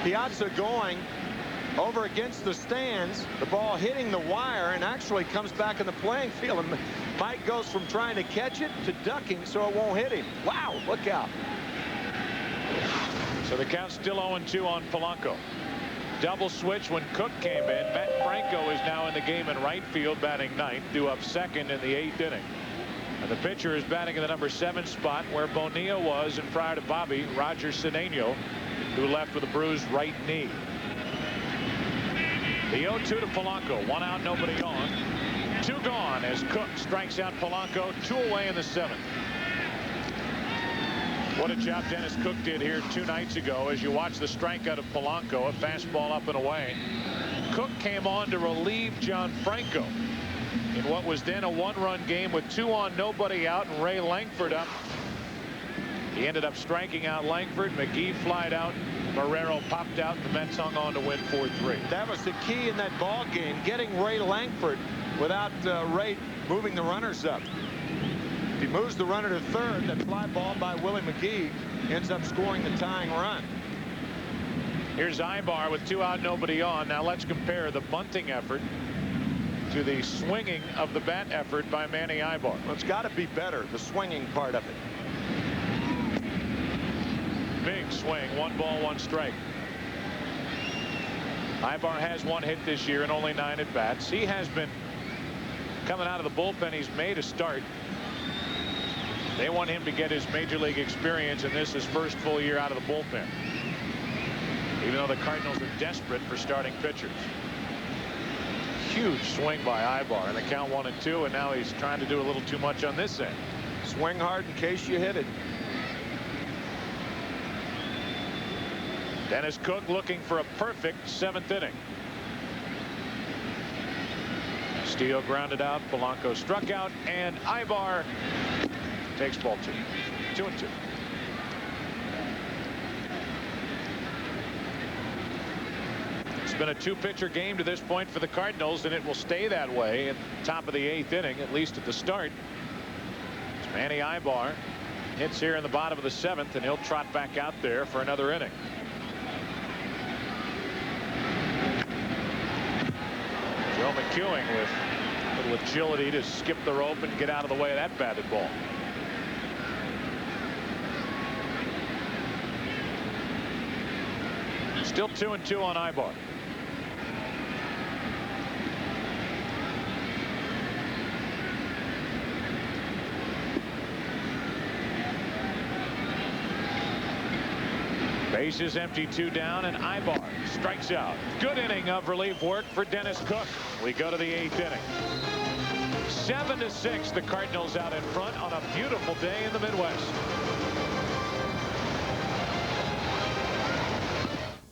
Speaker 2: Piazza going over against the stands. The ball hitting the wire and actually comes back in the playing field. And Mike goes from trying to catch it to ducking so it won't hit him. Wow, look out.
Speaker 1: So the count's still 0-2 on Polanco. Double switch when Cook came in. Matt Franco is now in the game in right field, batting 9th, due up 2nd in the 8th inning. And the pitcher is batting in the number 7 spot where Bonilla was, and prior to Bobby, Roger Cedeno, who left with a bruised right knee. The 0-2 to Polanco. 1 out, nobody on. 2 gone as Cook strikes out Polanco. 2 away in the 7th. What a job Dennis Cook did here 2 nights ago. As you watch the strikeout of Polanco, a fastball up and away. Cook came on to relieve John Franco in what was then a 1-run game with 2 on, nobody out, and Ray Langford up. He ended up striking out Langford. McGee flied out. Marrero popped out. The Mets hung on to win 4-3.
Speaker 2: That was the key in that ball game, getting Ray Langford without Ray moving the runners up. If he moves the runner to 3rd, that fly ball by Willie McGee ends up scoring the tying run.
Speaker 1: Here's Ibar with 2 out, nobody on. Now let's compare the bunting effort to the swinging of the bat effort by Manny Ibar.
Speaker 2: Well, it's got to be better, the swinging part of it.
Speaker 1: Big swing, 1 ball, 1 strike. Ibar has 1 hit this year and only 9 at bats. He has been coming out of the bullpen. He's made a start. They want him to get his major league experience, and this is his first full year out of the bullpen. Even though the Cardinals are desperate for starting pitchers. Huge swing by Ibar, and the count 1-2, and now he's trying to do a little too much on this end.
Speaker 2: Swing hard in case you hit it.
Speaker 1: Dennis Cook looking for a perfect 7th inning. Castillo grounded out. Polanco struck out, and Ibar takes ball 2. 2-2. It's been a 2-pitcher game to this point for the Cardinals, and it will stay that way at the top of the 8th inning, at least at the start. It's Manny Ibar hits here in the bottom of the 7th, and he'll trot back out there for another inning. Joe McEwing with a little agility to skip the rope and get out of the way of that batted ball. Still 2-2 on Ibar. Base is empty, 2 down, and Ibar strikes out. Good inning of relief work for Dennis Cook. We go to the 8th inning. 7-6, the Cardinals out in front on a beautiful day in the Midwest.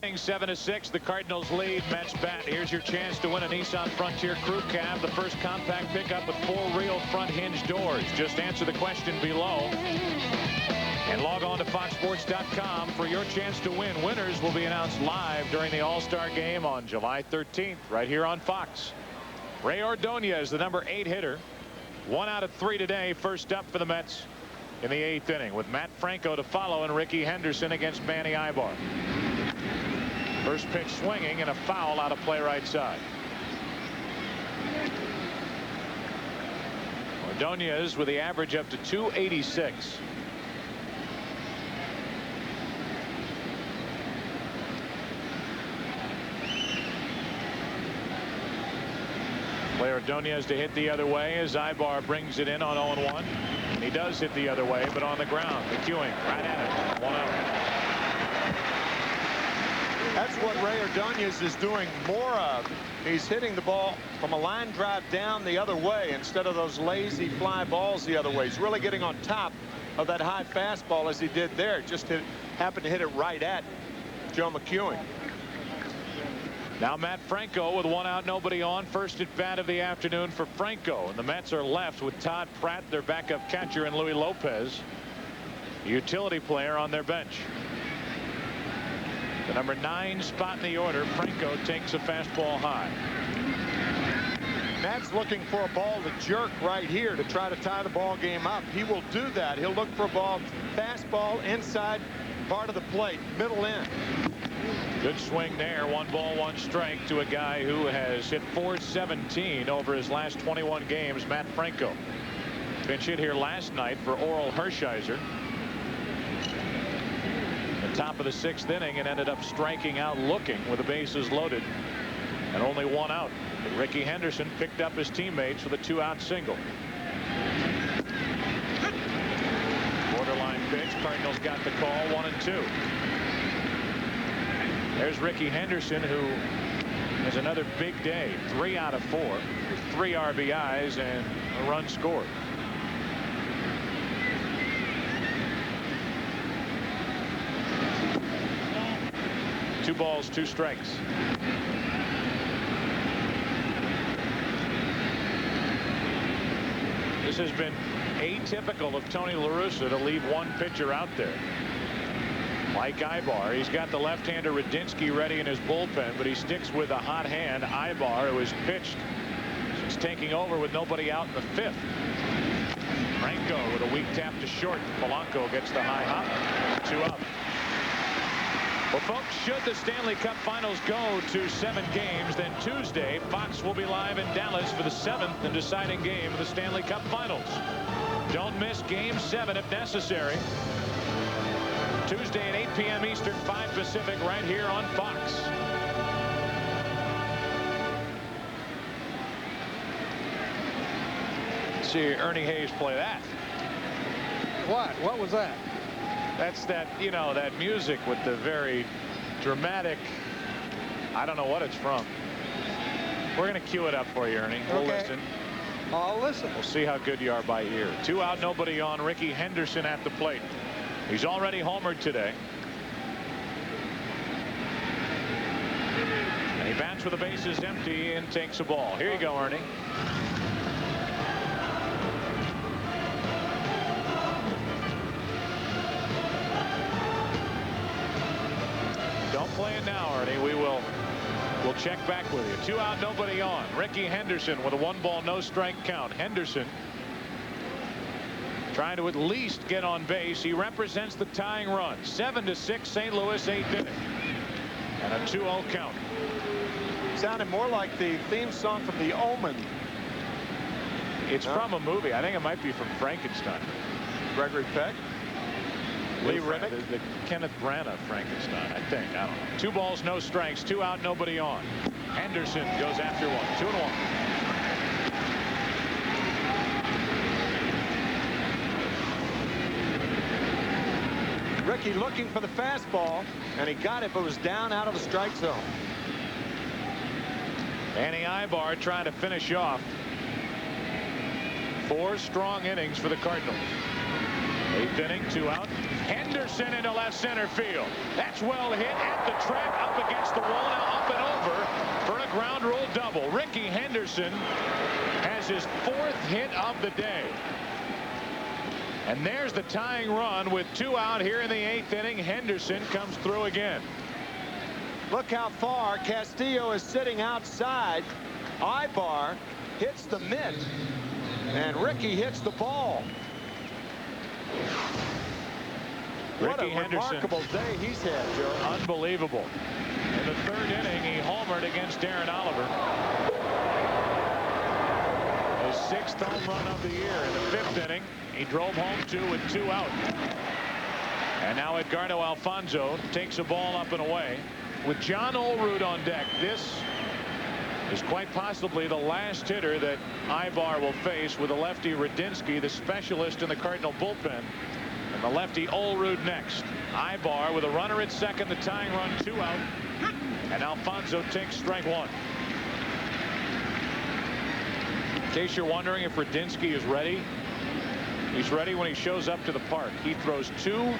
Speaker 1: 7-6, the Cardinals lead. Mets bat. Here's your chance to win a Nissan Frontier Crew Cab, the first compact pickup with 4 real front hinge doors. Just answer the question below and log on to foxsports.com for your chance to win. Winners will be announced live during the All-Star game on July 13th right here on Fox. Ray Ordonez, the number 8 hitter, 1 out of 3 today. First up for the Mets in the 8th inning with Matt Franco to follow and Ricky Henderson against Manny Ibar. First pitch swinging and a foul out of play right side. Ordonez with the average up to 286. Play Ordonez to hit the other way as Ibar brings it in on 0-1. And he does hit the other way, but on the ground. McEwing right at it. 1 out.
Speaker 2: That's what Ray Ordonez is doing more of. He's hitting the ball from a line drive down the other way instead of those lazy fly balls the other way. He's really getting on top of that high fastball as he did there. Just happened to hit it right at Joe McEwing.
Speaker 1: Now Matt Franco with 1 out, nobody on. First at bat of the afternoon for Franco. And the Mets are left with Todd Pratt, their backup catcher, and Louis Lopez, utility player, on their bench. The number 9 spot in the order. Franco takes a fastball high.
Speaker 2: Matt's looking for a ball to jerk right here to try to tie the ball game up. He will do that. He'll look for a ball, fastball inside part of the plate, middle in.
Speaker 1: Good swing there. 1 ball, 1 strike to a guy who has hit .417 over his last 21 games. Matt Franco. Pinch hit here last night for Oral Hershiser. Top of the 6th inning and ended up striking out looking with the bases loaded and only 1 out. But Ricky Henderson picked up his teammates with a 2-out single. Borderline pitch. Cardinals got the call. 1-2. There's Ricky Henderson, who has another big day. 3 out of 4 with 3 RBIs and a run scored. Two balls, 2 strikes. This has been atypical of Tony La Russa to leave 1 pitcher out there. Like Ibar, he's got the left-hander Radinsky ready in his bullpen, but he sticks with a hot hand, Ibar, who has pitched since taking over with nobody out in the 5th. Franco with a weak tap to short. Polanco gets the high hop. 2 up. Well, folks, should the Stanley Cup Finals go to 7 games, then Tuesday, Fox will be live in Dallas for the 7th and deciding game of the Stanley Cup Finals. Don't miss Game 7 if necessary. Tuesday at 8 p.m. Eastern, 5 Pacific, right here on Fox. Let's see Ernie Hayes play that.
Speaker 19: What was that?
Speaker 1: That's that, you know, that music with the very dramatic. I don't know what it's from. We're going to cue it up for you, Ernie. We'll listen.
Speaker 19: I'll listen.
Speaker 1: We'll see how good you are by ear. 2 out, nobody on. Ricky Henderson at the plate. He's already homered today. And he bats with the bases empty and takes a ball. Here you go, Ernie. Don't play it now, Ernie. We'll check back with you. 2 out, nobody on. Ricky Henderson with a 1 ball, no strike count. Henderson trying to at least get on base. He represents the tying run. 7-6 St. Louis, 8th inning. And a 2-0 count.
Speaker 2: Sounded more like the theme song from The Omen.
Speaker 1: It's from a movie. I think it might be from Frankenstein.
Speaker 2: Gregory Peck. Lee Remick.
Speaker 1: The Kenneth Branagh Frankenstein, I think. I don't know. 2 balls, no strikes. 2 out, nobody on. Henderson goes after 1. 2-1.
Speaker 2: Ricky looking for the fastball, and he got it, but was down out of the strike zone.
Speaker 1: Danny Ibar trying to finish off 4 strong innings for the Cardinals. 8th inning, 2 out. Henderson into left center field. That's well hit at the track, up against the wall, now up and over for a ground rule double. Ricky Henderson has his 4th hit of the day. And there's the tying run with 2 out here in the 8th inning. Henderson comes through again.
Speaker 2: Look how far Castillo is sitting outside. Ibar hits the mitt, and Ricky hits the ball. What
Speaker 1: Ricky
Speaker 2: a
Speaker 1: Henderson,
Speaker 2: remarkable day he's had, Joe.
Speaker 1: Unbelievable. In the 3rd inning, he homered against Darren Oliver. His 6th home run of the year. In the 5th inning, he drove home 2 with 2 out. And now Edgardo Alfonzo takes a ball up and away with John Olerud on deck. This is quite possibly the last hitter that Ibar will face, with the lefty Radinsky, the specialist in the Cardinal bullpen, and the lefty Olerud next. Ibar with a runner at second, the tying run, 2 out, and Alfonso takes strike 1. In case you're wondering if Radinsky is ready, he's ready when he shows up to the park. He throws 2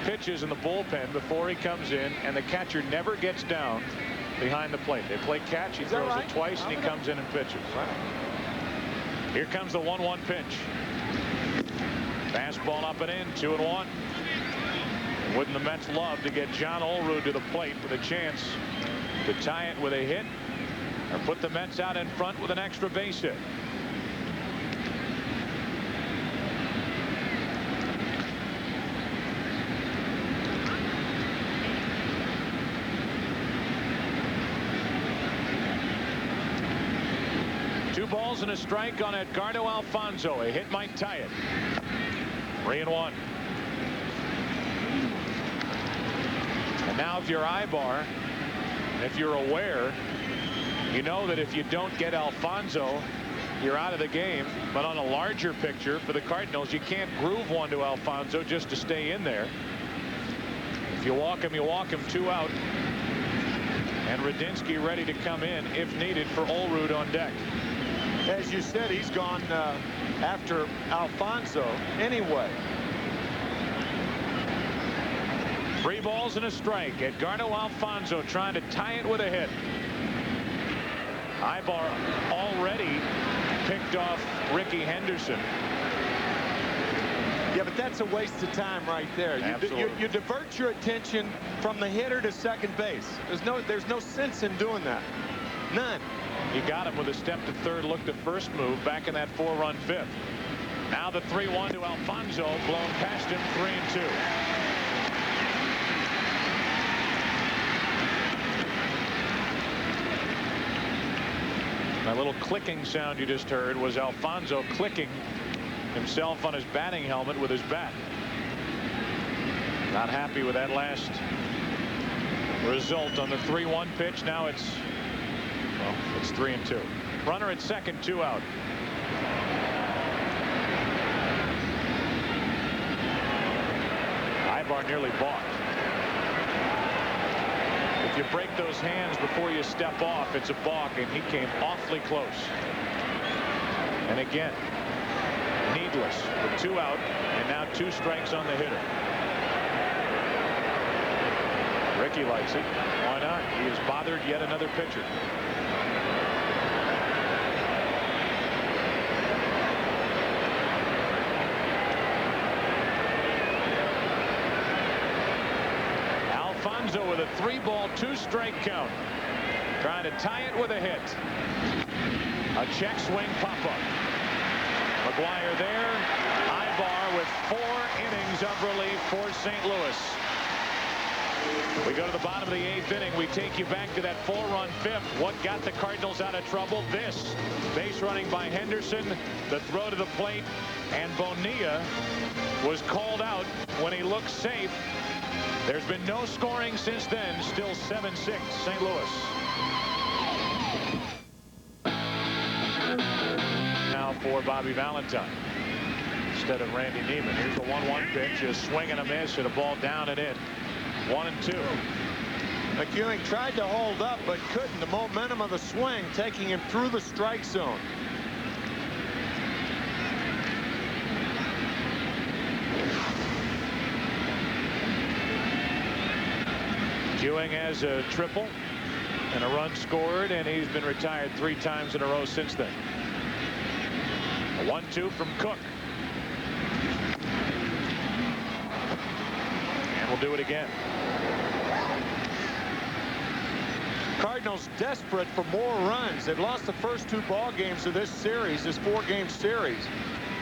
Speaker 1: pitches in the bullpen before he comes in, and the catcher never gets down behind the plate. They play catch, he throws it twice, and he comes in and pitches. Here comes the 1-1 pitch. Fastball up and in, 2-1. Wouldn't the Mets love to get John Olerud to the plate with a chance to tie it with a hit, or put the Mets out in front with an extra base hit? Balls and a strike on Edgardo Alfonso. A hit might tie it. 3-1. And now if you're Ibar, if you're aware, you know that if you don't get Alfonso, you're out of the game. But on a larger picture for the Cardinals, you can't groove one to Alfonso just to stay in there. If you walk him, 2 out. And Radinsky ready to come in if needed for Olerud on deck.
Speaker 2: As you said, he's gone after Alfonso anyway.
Speaker 1: 3 balls and a strike. Edgardo Alfonso trying to tie it with a hit. Ibar already picked off Ricky Henderson.
Speaker 2: Yeah, but that's a waste of time right there. You divert your attention from the hitter to second base. There's no sense in doing that. None.
Speaker 1: He got him with a step to third, looked at first move back in that 4-run 5th. Now the 3-1 to Alfonso, blown past him, 3-2. That little clicking sound you just heard was Alfonso clicking himself on his batting helmet with his bat. Not happy with that last result on the 3-1 pitch. Now it's 3-2. Runner at second, 2 out. Ibar nearly balked. If you break those hands before you step off, it's a balk, and he came awfully close. And again, needless with 2 out, and now 2 strikes on the hitter. Ricky likes it. Why not? He has bothered yet another pitcher. Alfonso with a 3-ball, 2-strike count. Trying to tie it with a hit. A check swing pop-up. McGuire there. Ibar with 4 innings of relief for St. Louis. We go to the bottom of the 8th inning. We take you back to that 4-run 5th. What got the Cardinals out of trouble? This. Base running by Henderson. The throw to the plate. And Bonilla was called out when he looked safe. There's been no scoring since then. Still 7-6 St. Louis. Now for Bobby Valentine instead of Randy Neiman. Here's the 1-1 pitch. A swing and a miss, and a ball down and in. 1-2.
Speaker 2: McEwing tried to hold up but couldn't. The momentum of the swing taking him through the strike zone.
Speaker 1: Ewing has a triple and a run scored, and he's been retired 3 times in a row since then. A 1-2 from Cook. And we'll do it again.
Speaker 2: Cardinals desperate for more runs. They've lost the first 2 ball games of this series, this 4-game series.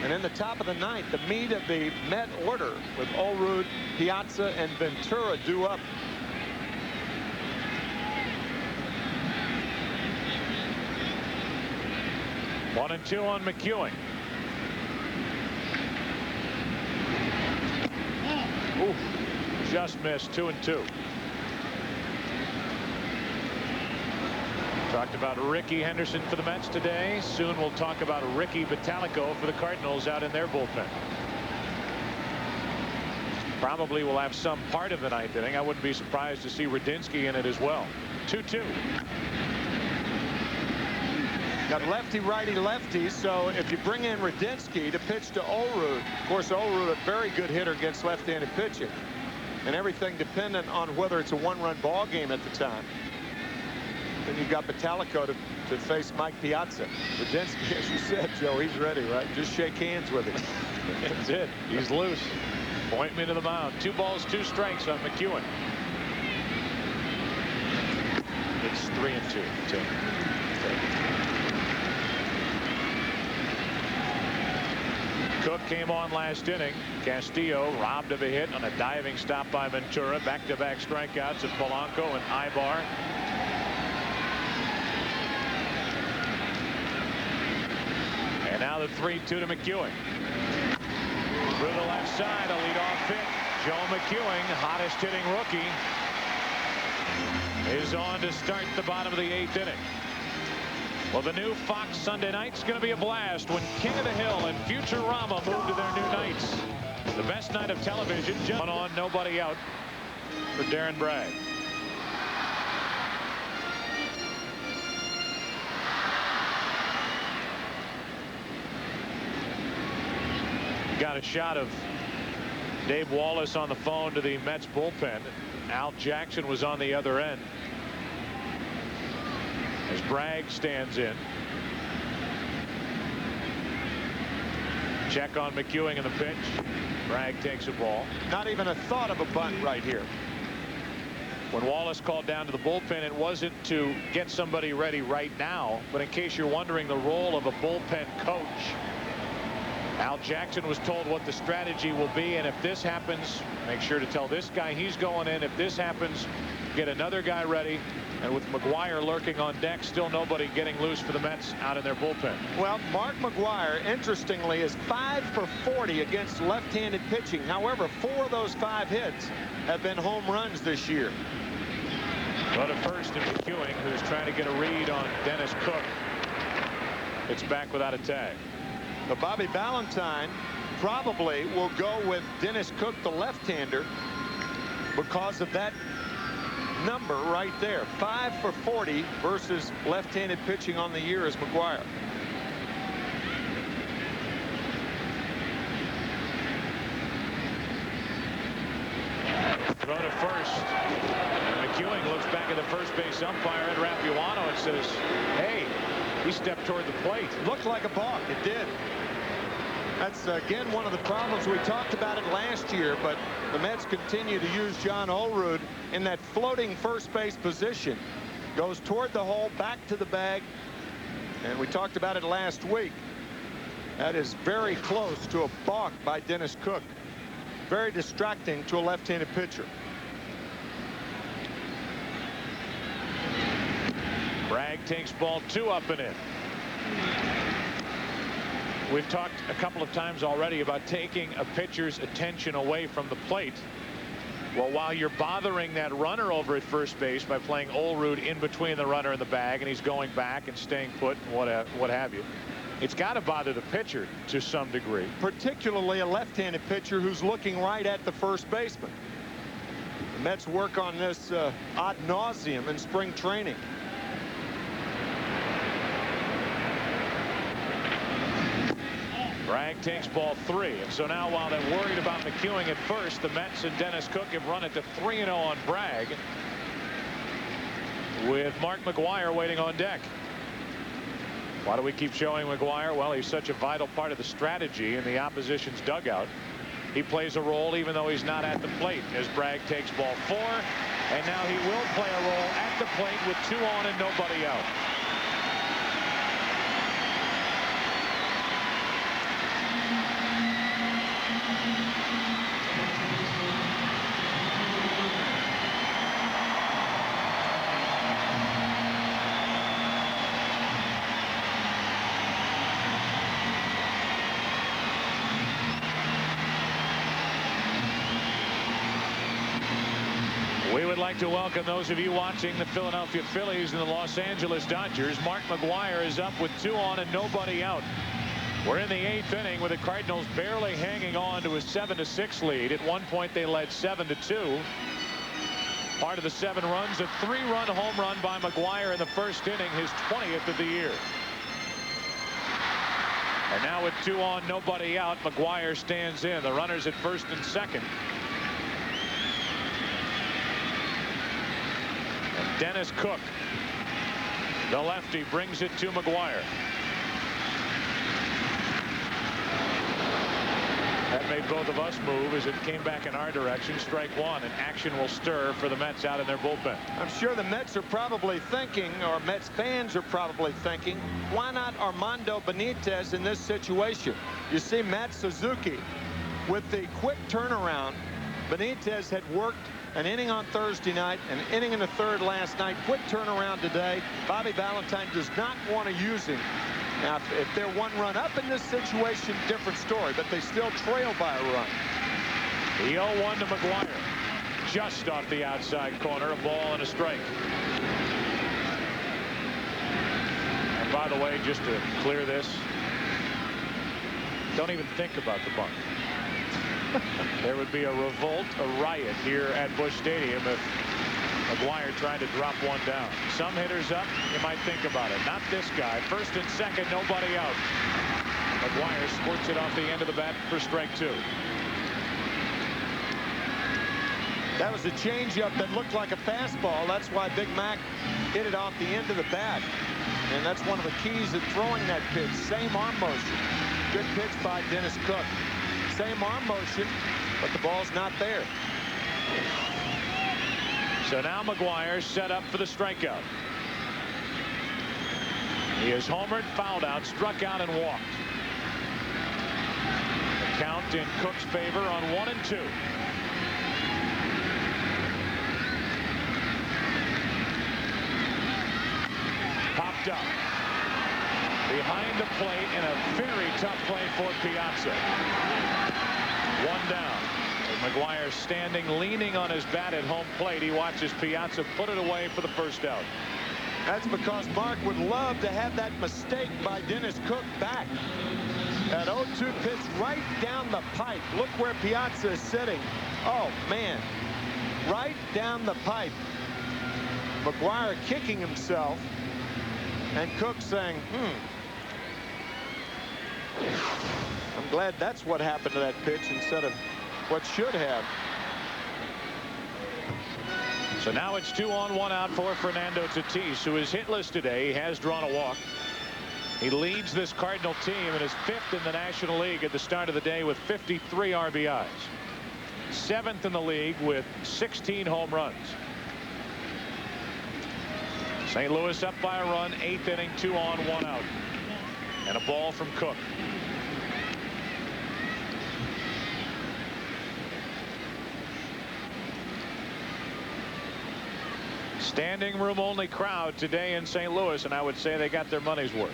Speaker 2: And in the top of the 9th, the meat of the Met order with Olerud, Piazza, and Ventura due up.
Speaker 1: One and 2 on McEwing. Ooh, just missed. 2-2. Talked about Ricky Henderson for the Mets today. Soon we'll talk about Ricky Bottalico for the Cardinals out in their bullpen. Probably will have some part of the ninth inning. I wouldn't be surprised to see Radinsky in it as well. 2-2.
Speaker 2: Got lefty, righty, lefty. So if you bring in Radinsky to pitch to Olrud, of course, Olrud a very good hitter against left-handed pitching, and everything dependent on whether it's a one-run ball game at the time. Then you've got Bottalico to face Mike Piazza. Radinsky, as you said, Joe, he's ready, right? Just shake hands with him.
Speaker 1: That's it. He's loose. Point me to the mound. 2 balls, 2 strikes on McEwen. It's 3-2. Cook came on last inning. Castillo robbed of a hit on a diving stop by Ventura. Back-to-back strikeouts of Polanco and Ibar. And now the 3-2 to McEwen. Through the left side, a leadoff hit. Joe McEwen, hottest hitting rookie, is on to start the bottom of the 8th inning. Well, the new Fox Sunday night's going to be a blast when King of the Hill and Futurama move to their new nights. The best night of television. One on, nobody out for Darren Bragg. Got a shot of Dave Wallace on the phone to the Mets bullpen. Al Jackson was on the other end as Bragg stands in. Check on McEwen in the pitch. Bragg takes a ball.
Speaker 2: Not even a thought of a bunt right here.
Speaker 1: When Wallace called down to the bullpen, it wasn't to get somebody ready right now, but in case you're wondering the role of a bullpen coach, Al Jackson was told what the strategy will be, and if this happens, make sure to tell this guy he's going in. If this happens, get another guy ready. And with McGuire lurking on deck, still nobody getting loose for the Mets out in their bullpen.
Speaker 2: Well, Mark McGuire, interestingly, is 5 for 40 against left-handed pitching. However, 4 of those 5 hits have been home runs this year.
Speaker 1: Well, at first, to McEwen, who's trying to get a read on Dennis Cook. It's back without a tag.
Speaker 2: But Bobby Valentine probably will go with Dennis Cook, the left-hander, because of that number right there. 5 for 40 versus left-handed pitching on the year as McGuire.
Speaker 1: Throw to first. And McEwen looks back at the first base umpire at Rapuano and says, hey, he stepped toward the plate.
Speaker 2: Looked like a balk. It did. That's, again, one of the problems. We talked about it last year, but the Mets continue to use John Olrud in that floating first base position. Goes toward the hole, back to the bag, and we talked about it last week. That is very close to a balk by Dennis Cook. Very distracting to a left-handed pitcher.
Speaker 1: Bragg takes ball 2 up and in. We've talked a couple of times already about taking a pitcher's attention away from the plate. Well, while you're bothering that runner over at first base by playing Olrud in between the runner and the bag, and he's going back and staying put and what have you, it's got to bother the pitcher to some degree.
Speaker 2: Particularly a left-handed pitcher who's looking right at the first baseman. The Mets work on this ad nauseum in spring training.
Speaker 1: Bragg takes ball 3, and so now while they're worried about McEwen at first, the Mets and Dennis Cook have run it to 3-0 on Bragg, with Mark McGuire waiting on deck. Why do we keep showing McGuire? Well, he's such a vital part of the strategy in the opposition's dugout. He plays a role even though he's not at the plate as Bragg takes ball 4, and now he will play a role at the plate with 2 on and nobody out. like to welcome those of you watching the Philadelphia Phillies and the Los Angeles Dodgers. Mark McGwire is up with 2 on and nobody out. We're in the 8th inning with the Cardinals barely hanging on to a 7-6 lead. At one point they led 7-2. Part of the 7 runs, a 3-run home run by McGwire in the first inning, his 20th of the year. And now with 2 on, nobody out, McGwire stands in. The runners at first and second. And Dennis Cook, the lefty, brings it to McGwire. That made both of us move as it came back in our direction. Strike 1, and action will stir for the Mets out in their bullpen.
Speaker 2: I'm sure the Mets are probably thinking, or Mets fans are probably thinking, why not Armando Benitez in this situation? You see Matt Suzuki with the quick turnaround. Benitez had worked an inning on Thursday night, an inning in the 3rd last night. Quick turnaround today. Bobby Valentine does not want to use him. Now, if they're 1 run up in this situation, different story, but they still trail by a run.
Speaker 1: The 0-1 to McGwire. Just off the outside corner, a ball and a strike. And by the way, just to clear this, don't even think about the bunt. There would be a revolt, a riot here at Busch Stadium if McGwire tried to drop one down. Some hitters up, you might think about it. Not this guy. First and second, nobody out. McGwire squirts it off the end of the bat for strike 2.
Speaker 2: That was a changeup that looked like a fastball. That's why Big Mac hit it off the end of the bat. And that's one of the keys of throwing that pitch. Same arm motion. Good pitch by Dennis Cook. Same arm motion, but the ball's not there.
Speaker 1: So now McGwire set up for the strikeout. He has homered, fouled out, struck out, and walked. The count in Cook's favor on 1 and 2. Popped up. Behind the plate, and a very tough play for Piazza. 1 down. McGwire standing, leaning on his bat at home plate. He watches Piazza put it away for the first out.
Speaker 2: That's because Mark would love to have that mistake by Dennis Cook back. That 0-2 pitch right down the pipe. Look where Piazza is sitting. Oh, man. Right down the pipe. McGwire kicking himself. And Cook saying, I'm glad that's what happened to that pitch instead of what should have.
Speaker 1: So now it's 2 on, 1 out for Fernando Tatis, who is hitless today. He has drawn a walk. He leads this Cardinal team and is 5th in the National League at the start of the day with 53 RBIs. 7th in the league with 16 home runs. St. Louis up by a run, 8th inning, 2 on, 1 out. And a ball from Cook. Standing room only crowd today in St. Louis, and I would say they got their money's worth.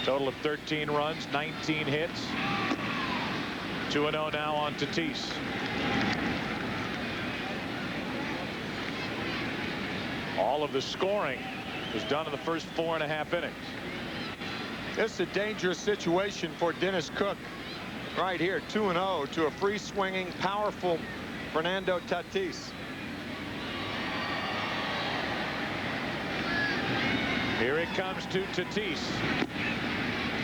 Speaker 1: Total of 13 runs, 19 hits. 2-0 now on Tatis. All of the scoring was done in the first 4.5 innings.
Speaker 2: This is a dangerous situation for Dennis Cook. Right here, 2-0 to a free swinging, powerful Fernando Tatis.
Speaker 1: Here it comes to Tatis.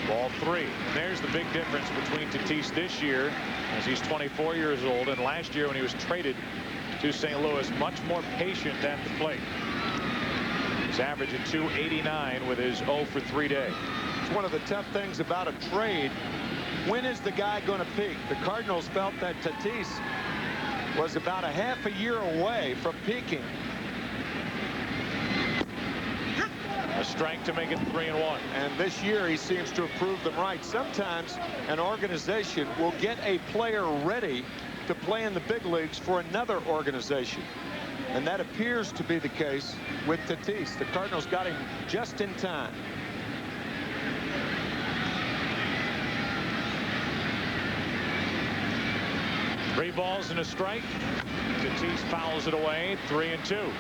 Speaker 1: Ball 3. And there's the big difference between Tatis this year, as he's 24 years old, and last year when he was traded to St. Louis. Much more patient at the plate. His average at .289 with his 0 for 3 day.
Speaker 2: It's one of the tough things about a trade. When is the guy going to peak? The Cardinals felt that Tatis was about a half a year away from peaking.
Speaker 1: A strike to make it 3-1.
Speaker 2: And this year he seems to have proved them right. Sometimes an organization will get a player ready to play in the big leagues for another organization. And that appears to be the case with Tatis. The Cardinals got him just in time.
Speaker 1: 3 balls and a strike. Tatis fouls it away. 3-2.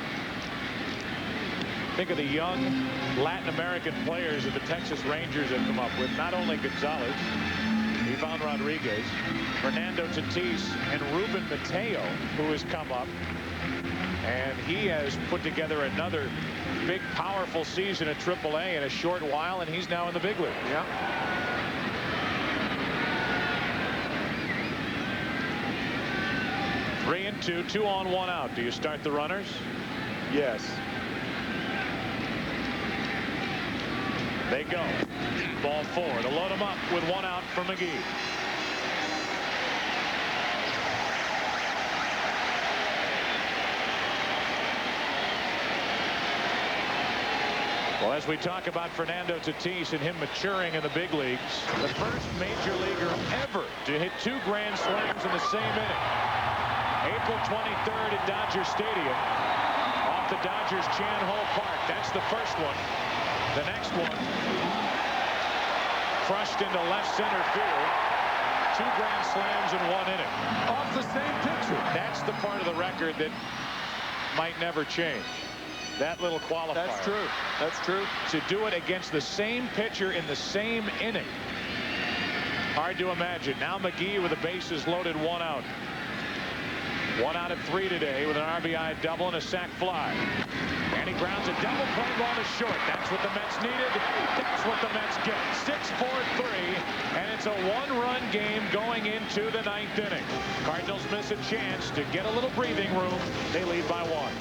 Speaker 1: Think of the young Latin American players that the Texas Rangers have come up with. Not only Gonzalez, Ivan Rodriguez, Fernando Tatis, and Ruben Mateo, who has come up. And he has put together another big, powerful season at AAA in a short while, and he's now in the big league.
Speaker 2: Yeah.
Speaker 1: Three and two, 2 on, 1 out. Do you start the runners?
Speaker 2: Yes.
Speaker 1: They go. Ball 4 to load him up with 1 out for McGee. Well, as we talk about Fernando Tatis and him maturing in the big leagues, the first major leaguer ever to hit 2 grand slams in the same inning. April 23rd at Dodger Stadium off the Dodgers Chan Ho Park. That's the first one. The next one crushed into left center field. 2 grand slams in 1 inning.
Speaker 2: Off the same pitcher.
Speaker 1: That's the part of the record that might never change. That little qualifier.
Speaker 2: That's true. That's true.
Speaker 1: To do it against the same pitcher in the same inning. Hard to imagine. Now McGee with the bases loaded, 1 out. 1 out of 3 today with an RBI double and a sac fly. And he grounds a double play ball to short. That's what the Mets needed. That's what the Mets get. 6-4-3. And it's a 1-run game going into the 9th inning. Cardinals miss a chance to get a little breathing room. They lead by 1.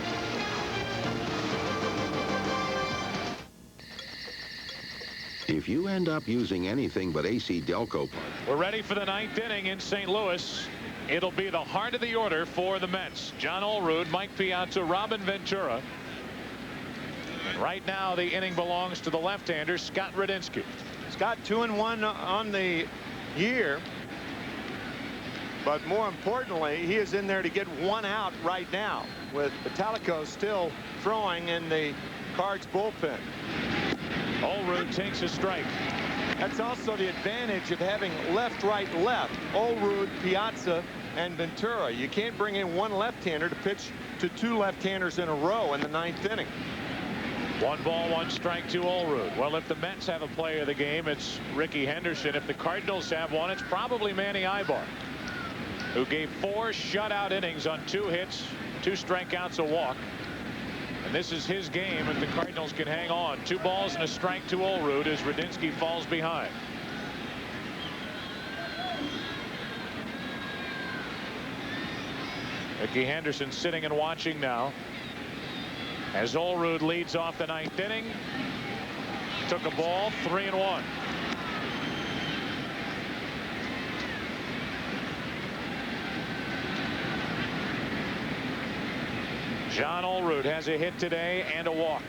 Speaker 7: If you end up using anything but AC Delco parts.
Speaker 1: We're ready for the 9th inning in St. Louis. It'll be the heart of the order for the Mets. John Olerud, Mike Piazza, Robin Ventura. And right now the inning belongs to the left-hander Scott Radinsky.
Speaker 2: Scott 2-1 on the year. But more importantly, he is in there to get 1 out right now with Italico still throwing in the Cards bullpen.
Speaker 1: Olerud takes a strike.
Speaker 2: That's also the advantage of having left, right, left. Olerud, Piazza, and Ventura. You can't bring in 1 left-hander to pitch to 2 left-handers in a row in the 9th inning.
Speaker 1: 1 ball, 1 strike to Olerud. Well, if the Mets have a player of the game, it's Ricky Henderson. If the Cardinals have one, it's probably Manny Ibar, who gave 4 shutout innings on 2 hits, 2 strikeouts, a walk. And this is his game if the Cardinals can hang on. 2 balls and a strike to Olerud as Radinsky falls behind. Ricky Henderson sitting and watching now as Olerud leads off the 9th inning. Took a ball, 3-1. John Olerud has a hit today and a walk.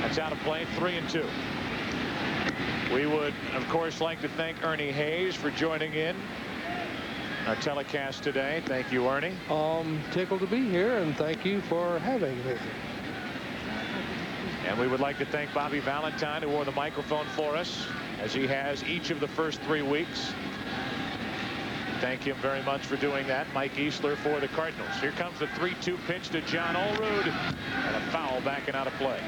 Speaker 1: That's out of play, 3-2. We would, of course, like to thank Ernie Hayes for joining in our telecast today. Thank you, Ernie.
Speaker 19: Tickled to be here, and thank you for having me.
Speaker 1: And we would like to thank Bobby Valentine, who wore the microphone for us, as he has each of the first 3 weeks. Thank him very much for doing that. Mike Easler for the Cardinals. Here comes the 3-2 pitch to John Olerud, and a foul backing out of play.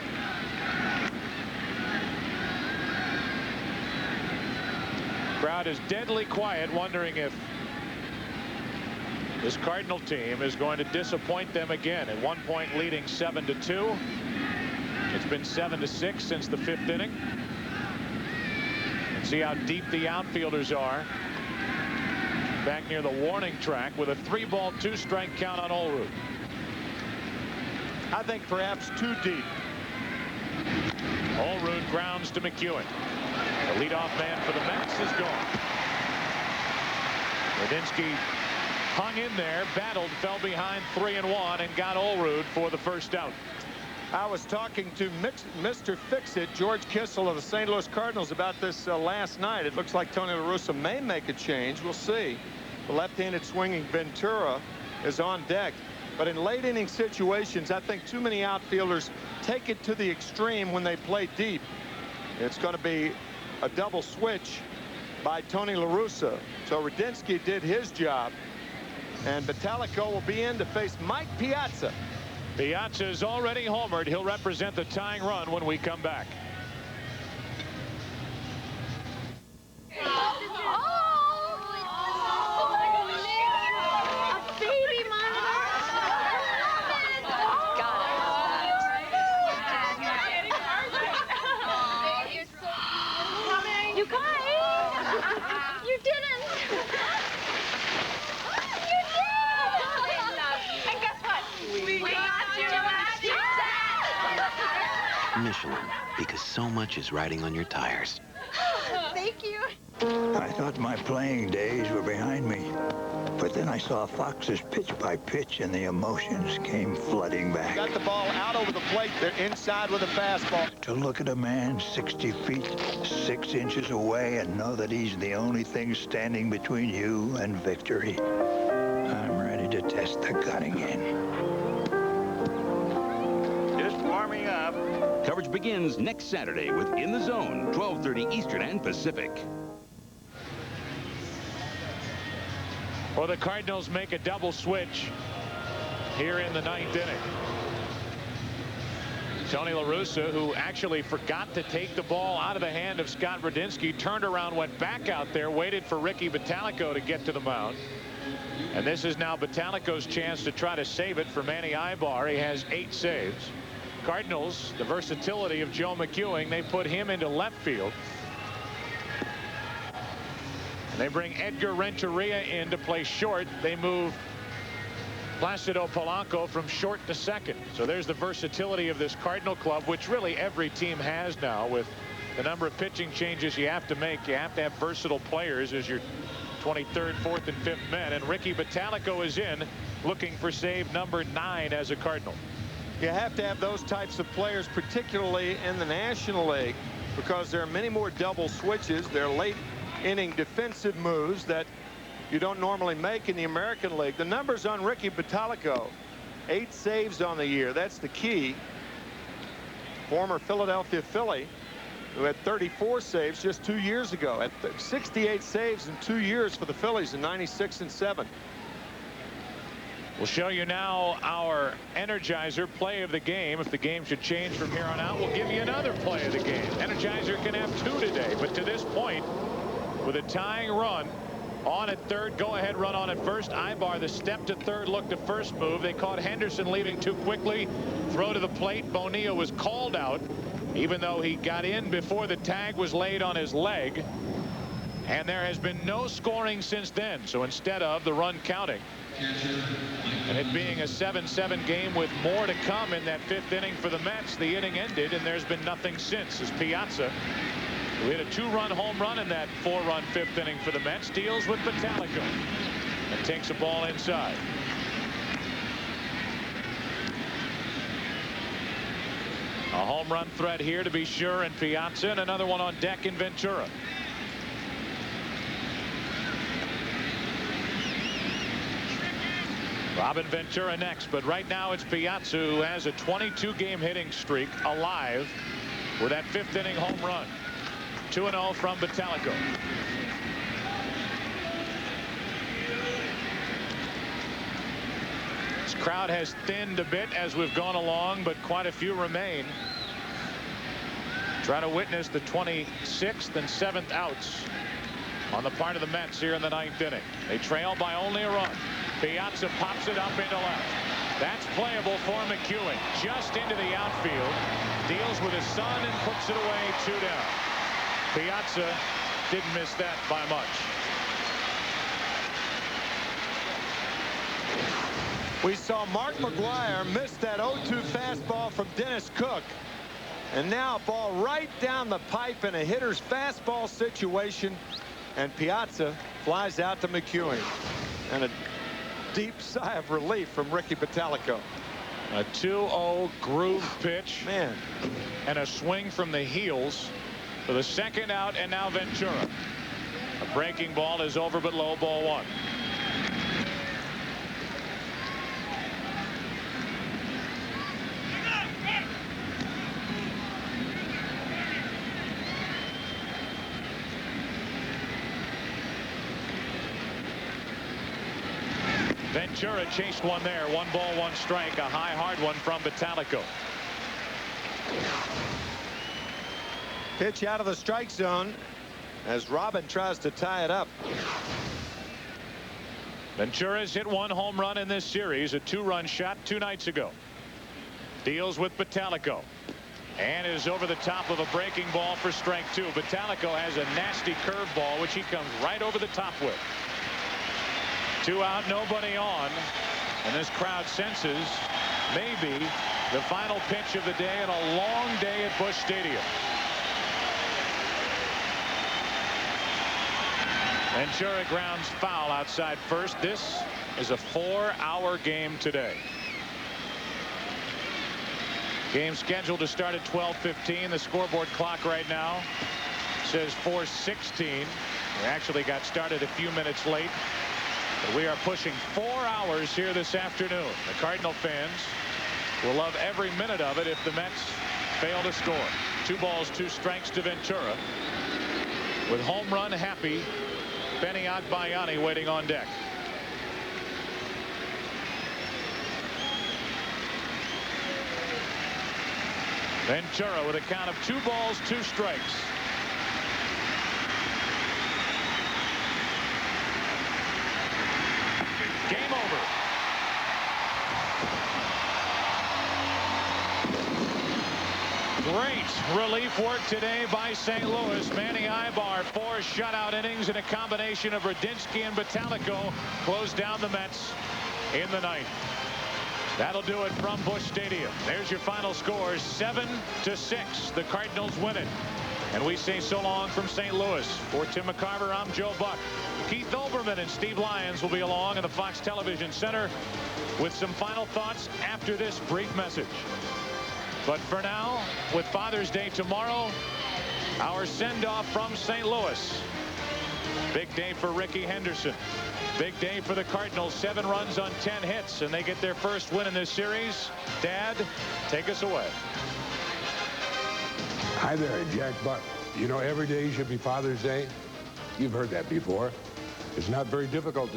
Speaker 1: Crowd is deadly quiet, wondering if this Cardinal team is going to disappoint them again. At one point leading 7-2. It's been 7-6 since the 5th inning. And see how deep the outfielders are. Back near the warning track with a 3-ball, 2-strike count on Olerud.
Speaker 2: I think perhaps too deep.
Speaker 1: Olerud grounds to McEwen. The leadoff man for the Mets is gone. Radinsky hung in there, battled, fell behind 3-1, and got Olerud for the first out.
Speaker 2: I was talking to Mr. Fix-It, George Kissel of the St. Louis Cardinals, about this last night. It looks like Tony La Russa may make a change. We'll see. The left-handed swinging Ventura is on deck. But in late inning situations, I think too many outfielders take it to the extreme when they play deep. It's going to be a double switch by Tony La Russa. So Radinsky did his job. And Vitalico will be in to face Mike Piazza.
Speaker 1: Piazza is already homered. He'll represent the tying run when we come back.
Speaker 11: Michelin, because so much is riding on your tires.
Speaker 8: Thank you.
Speaker 21: I thought my playing days were behind me. But then I saw Fox's pitch by pitch and the emotions came flooding back.
Speaker 2: Got the ball out over the plate. They're inside with a fastball.
Speaker 21: To look at a man 60 feet, 6 inches away and know that he's the only thing standing between you and victory. I'm ready to test the gun again.
Speaker 20: Just warming up.
Speaker 14: Coverage begins next Saturday with In the Zone, 12:30 Eastern and Pacific.
Speaker 1: Well, the Cardinals make a double switch here in the 9th inning. Tony La Russa, who actually forgot to take the ball out of the hand of Scott Radinsky, turned around, went back out there, waited for Ricky Vitalico to get to the mound. And this is now Vitalico's chance to try to save it for Manny Ibar. He has 8 saves. Cardinals, the versatility of Joe McEwing, they put him into left field. And they bring Edgar Renteria in to play short. They move Placido Polanco from short to second. So there's the versatility of this Cardinal club, which really every team has now. With the number of pitching changes you have to make, you have to have versatile players as your 23rd, 4th, and 5th men. And Ricky Vitalico is in, looking for save number 9 as a Cardinal.
Speaker 2: You have to have those types of players, particularly in the National League, because there are many more double switches. There are late inning defensive moves that you don't normally make in the American League. The numbers on Ricky Vitalico, 8 saves on the year. That's the key. Former Philadelphia Philly, who had 34 saves just 2 years ago. At 68 saves in 2 years for the Phillies in 96 and 7.
Speaker 1: We'll show you now our Energizer play of the game. If the game should change from here on out, we'll give you another play of the game. Energizer can have 2 today, but to this point, with a tying run on at third, go-ahead run on at first. Ibar, the step to third, look to first move. They caught Henderson leaving too quickly. Throw to the plate. Bonilla was called out, even though he got in before the tag was laid on his leg. And there has been no scoring since then. So instead of the run counting, and it being a 7-7 game with more to come in that 5th inning for the Mets, the inning ended, and there's been nothing since, as Piazza, who hit a 2-run home run in that 4-run 5th inning for the Mets, deals with Vitalico and takes a ball inside. A home run threat here to be sure in Piazza, and another one on deck in Ventura. Robin Ventura next, but right now it's Piazza, who has a 22-game hitting streak alive with that 5th inning home run. 2-0 from Vitalico. This crowd has thinned a bit as we've gone along, but quite a few remain. Try to witness the 26th and 7th outs on the part of the Mets here in the 9th inning. They trail by only a run. Piazza pops it up into left. That's playable for McEwing. Just into the outfield. Deals with his son and puts it away. 2 down. Piazza didn't miss that by much.
Speaker 2: We saw Mark McGwire miss that 0-2 fastball from Dennis Cook. And now a ball right down the pipe in a hitter's fastball situation. And Piazza flies out to McEwing. And a deep sigh of relief from Ricky Vitalico.
Speaker 1: A 2-0 groove pitch.
Speaker 2: Man.
Speaker 1: And a swing from the heels for the 2nd out, and now Ventura. A breaking ball is over, but low, ball 1. Ventura chased one there. 1 ball, 1 strike. A high, hard one from Vitalico.
Speaker 2: Pitch out of the strike zone as Robin tries to tie it up.
Speaker 1: Ventura's hit 1 home run in this series, a 2-run shot 2 nights ago. Deals with Vitalico and is over the top of a breaking ball for strike 2. Vitalico has a nasty curveball which he comes right over the top with. 2 out, nobody on, and this crowd senses maybe the final pitch of the day and a long day at Busch Stadium. Ventura grounds foul outside first. This is a 4-hour game today. Game scheduled to start at 12:15. The scoreboard clock right now says 4:16. We actually got started a few minutes late, but we are pushing 4 hours here this afternoon. The Cardinal fans will love every minute of it if the Mets fail to score. 2 balls, 2 strikes to Ventura, with home run happy Benny Agbayani waiting on deck. Ventura with a count of 2 balls, 2 strikes. Game over. Great relief work today by St. Louis. Manny Ibar, 4 shutout innings and a combination of Radinsky and Vitalico closed down the Mets in the 9th. That'll do it from Busch Stadium. There's your final score, 7-6. The Cardinals win it. And we say so long from St. Louis. For Tim McCarver, I'm Joe Buck. Keith Olbermann and Steve Lyons will be along in the Fox Television Center with some final thoughts after this brief message. But for now, with Father's Day tomorrow, our send-off from St. Louis. Big day for Rickey Henderson. Big day for the Cardinals. 7 runs on 10 hits, and they get their first win in this series. Dad, take us away.
Speaker 8: Hi there, Jack Buck. You know, every day should be Father's Day. You've heard that before. It's not very difficult to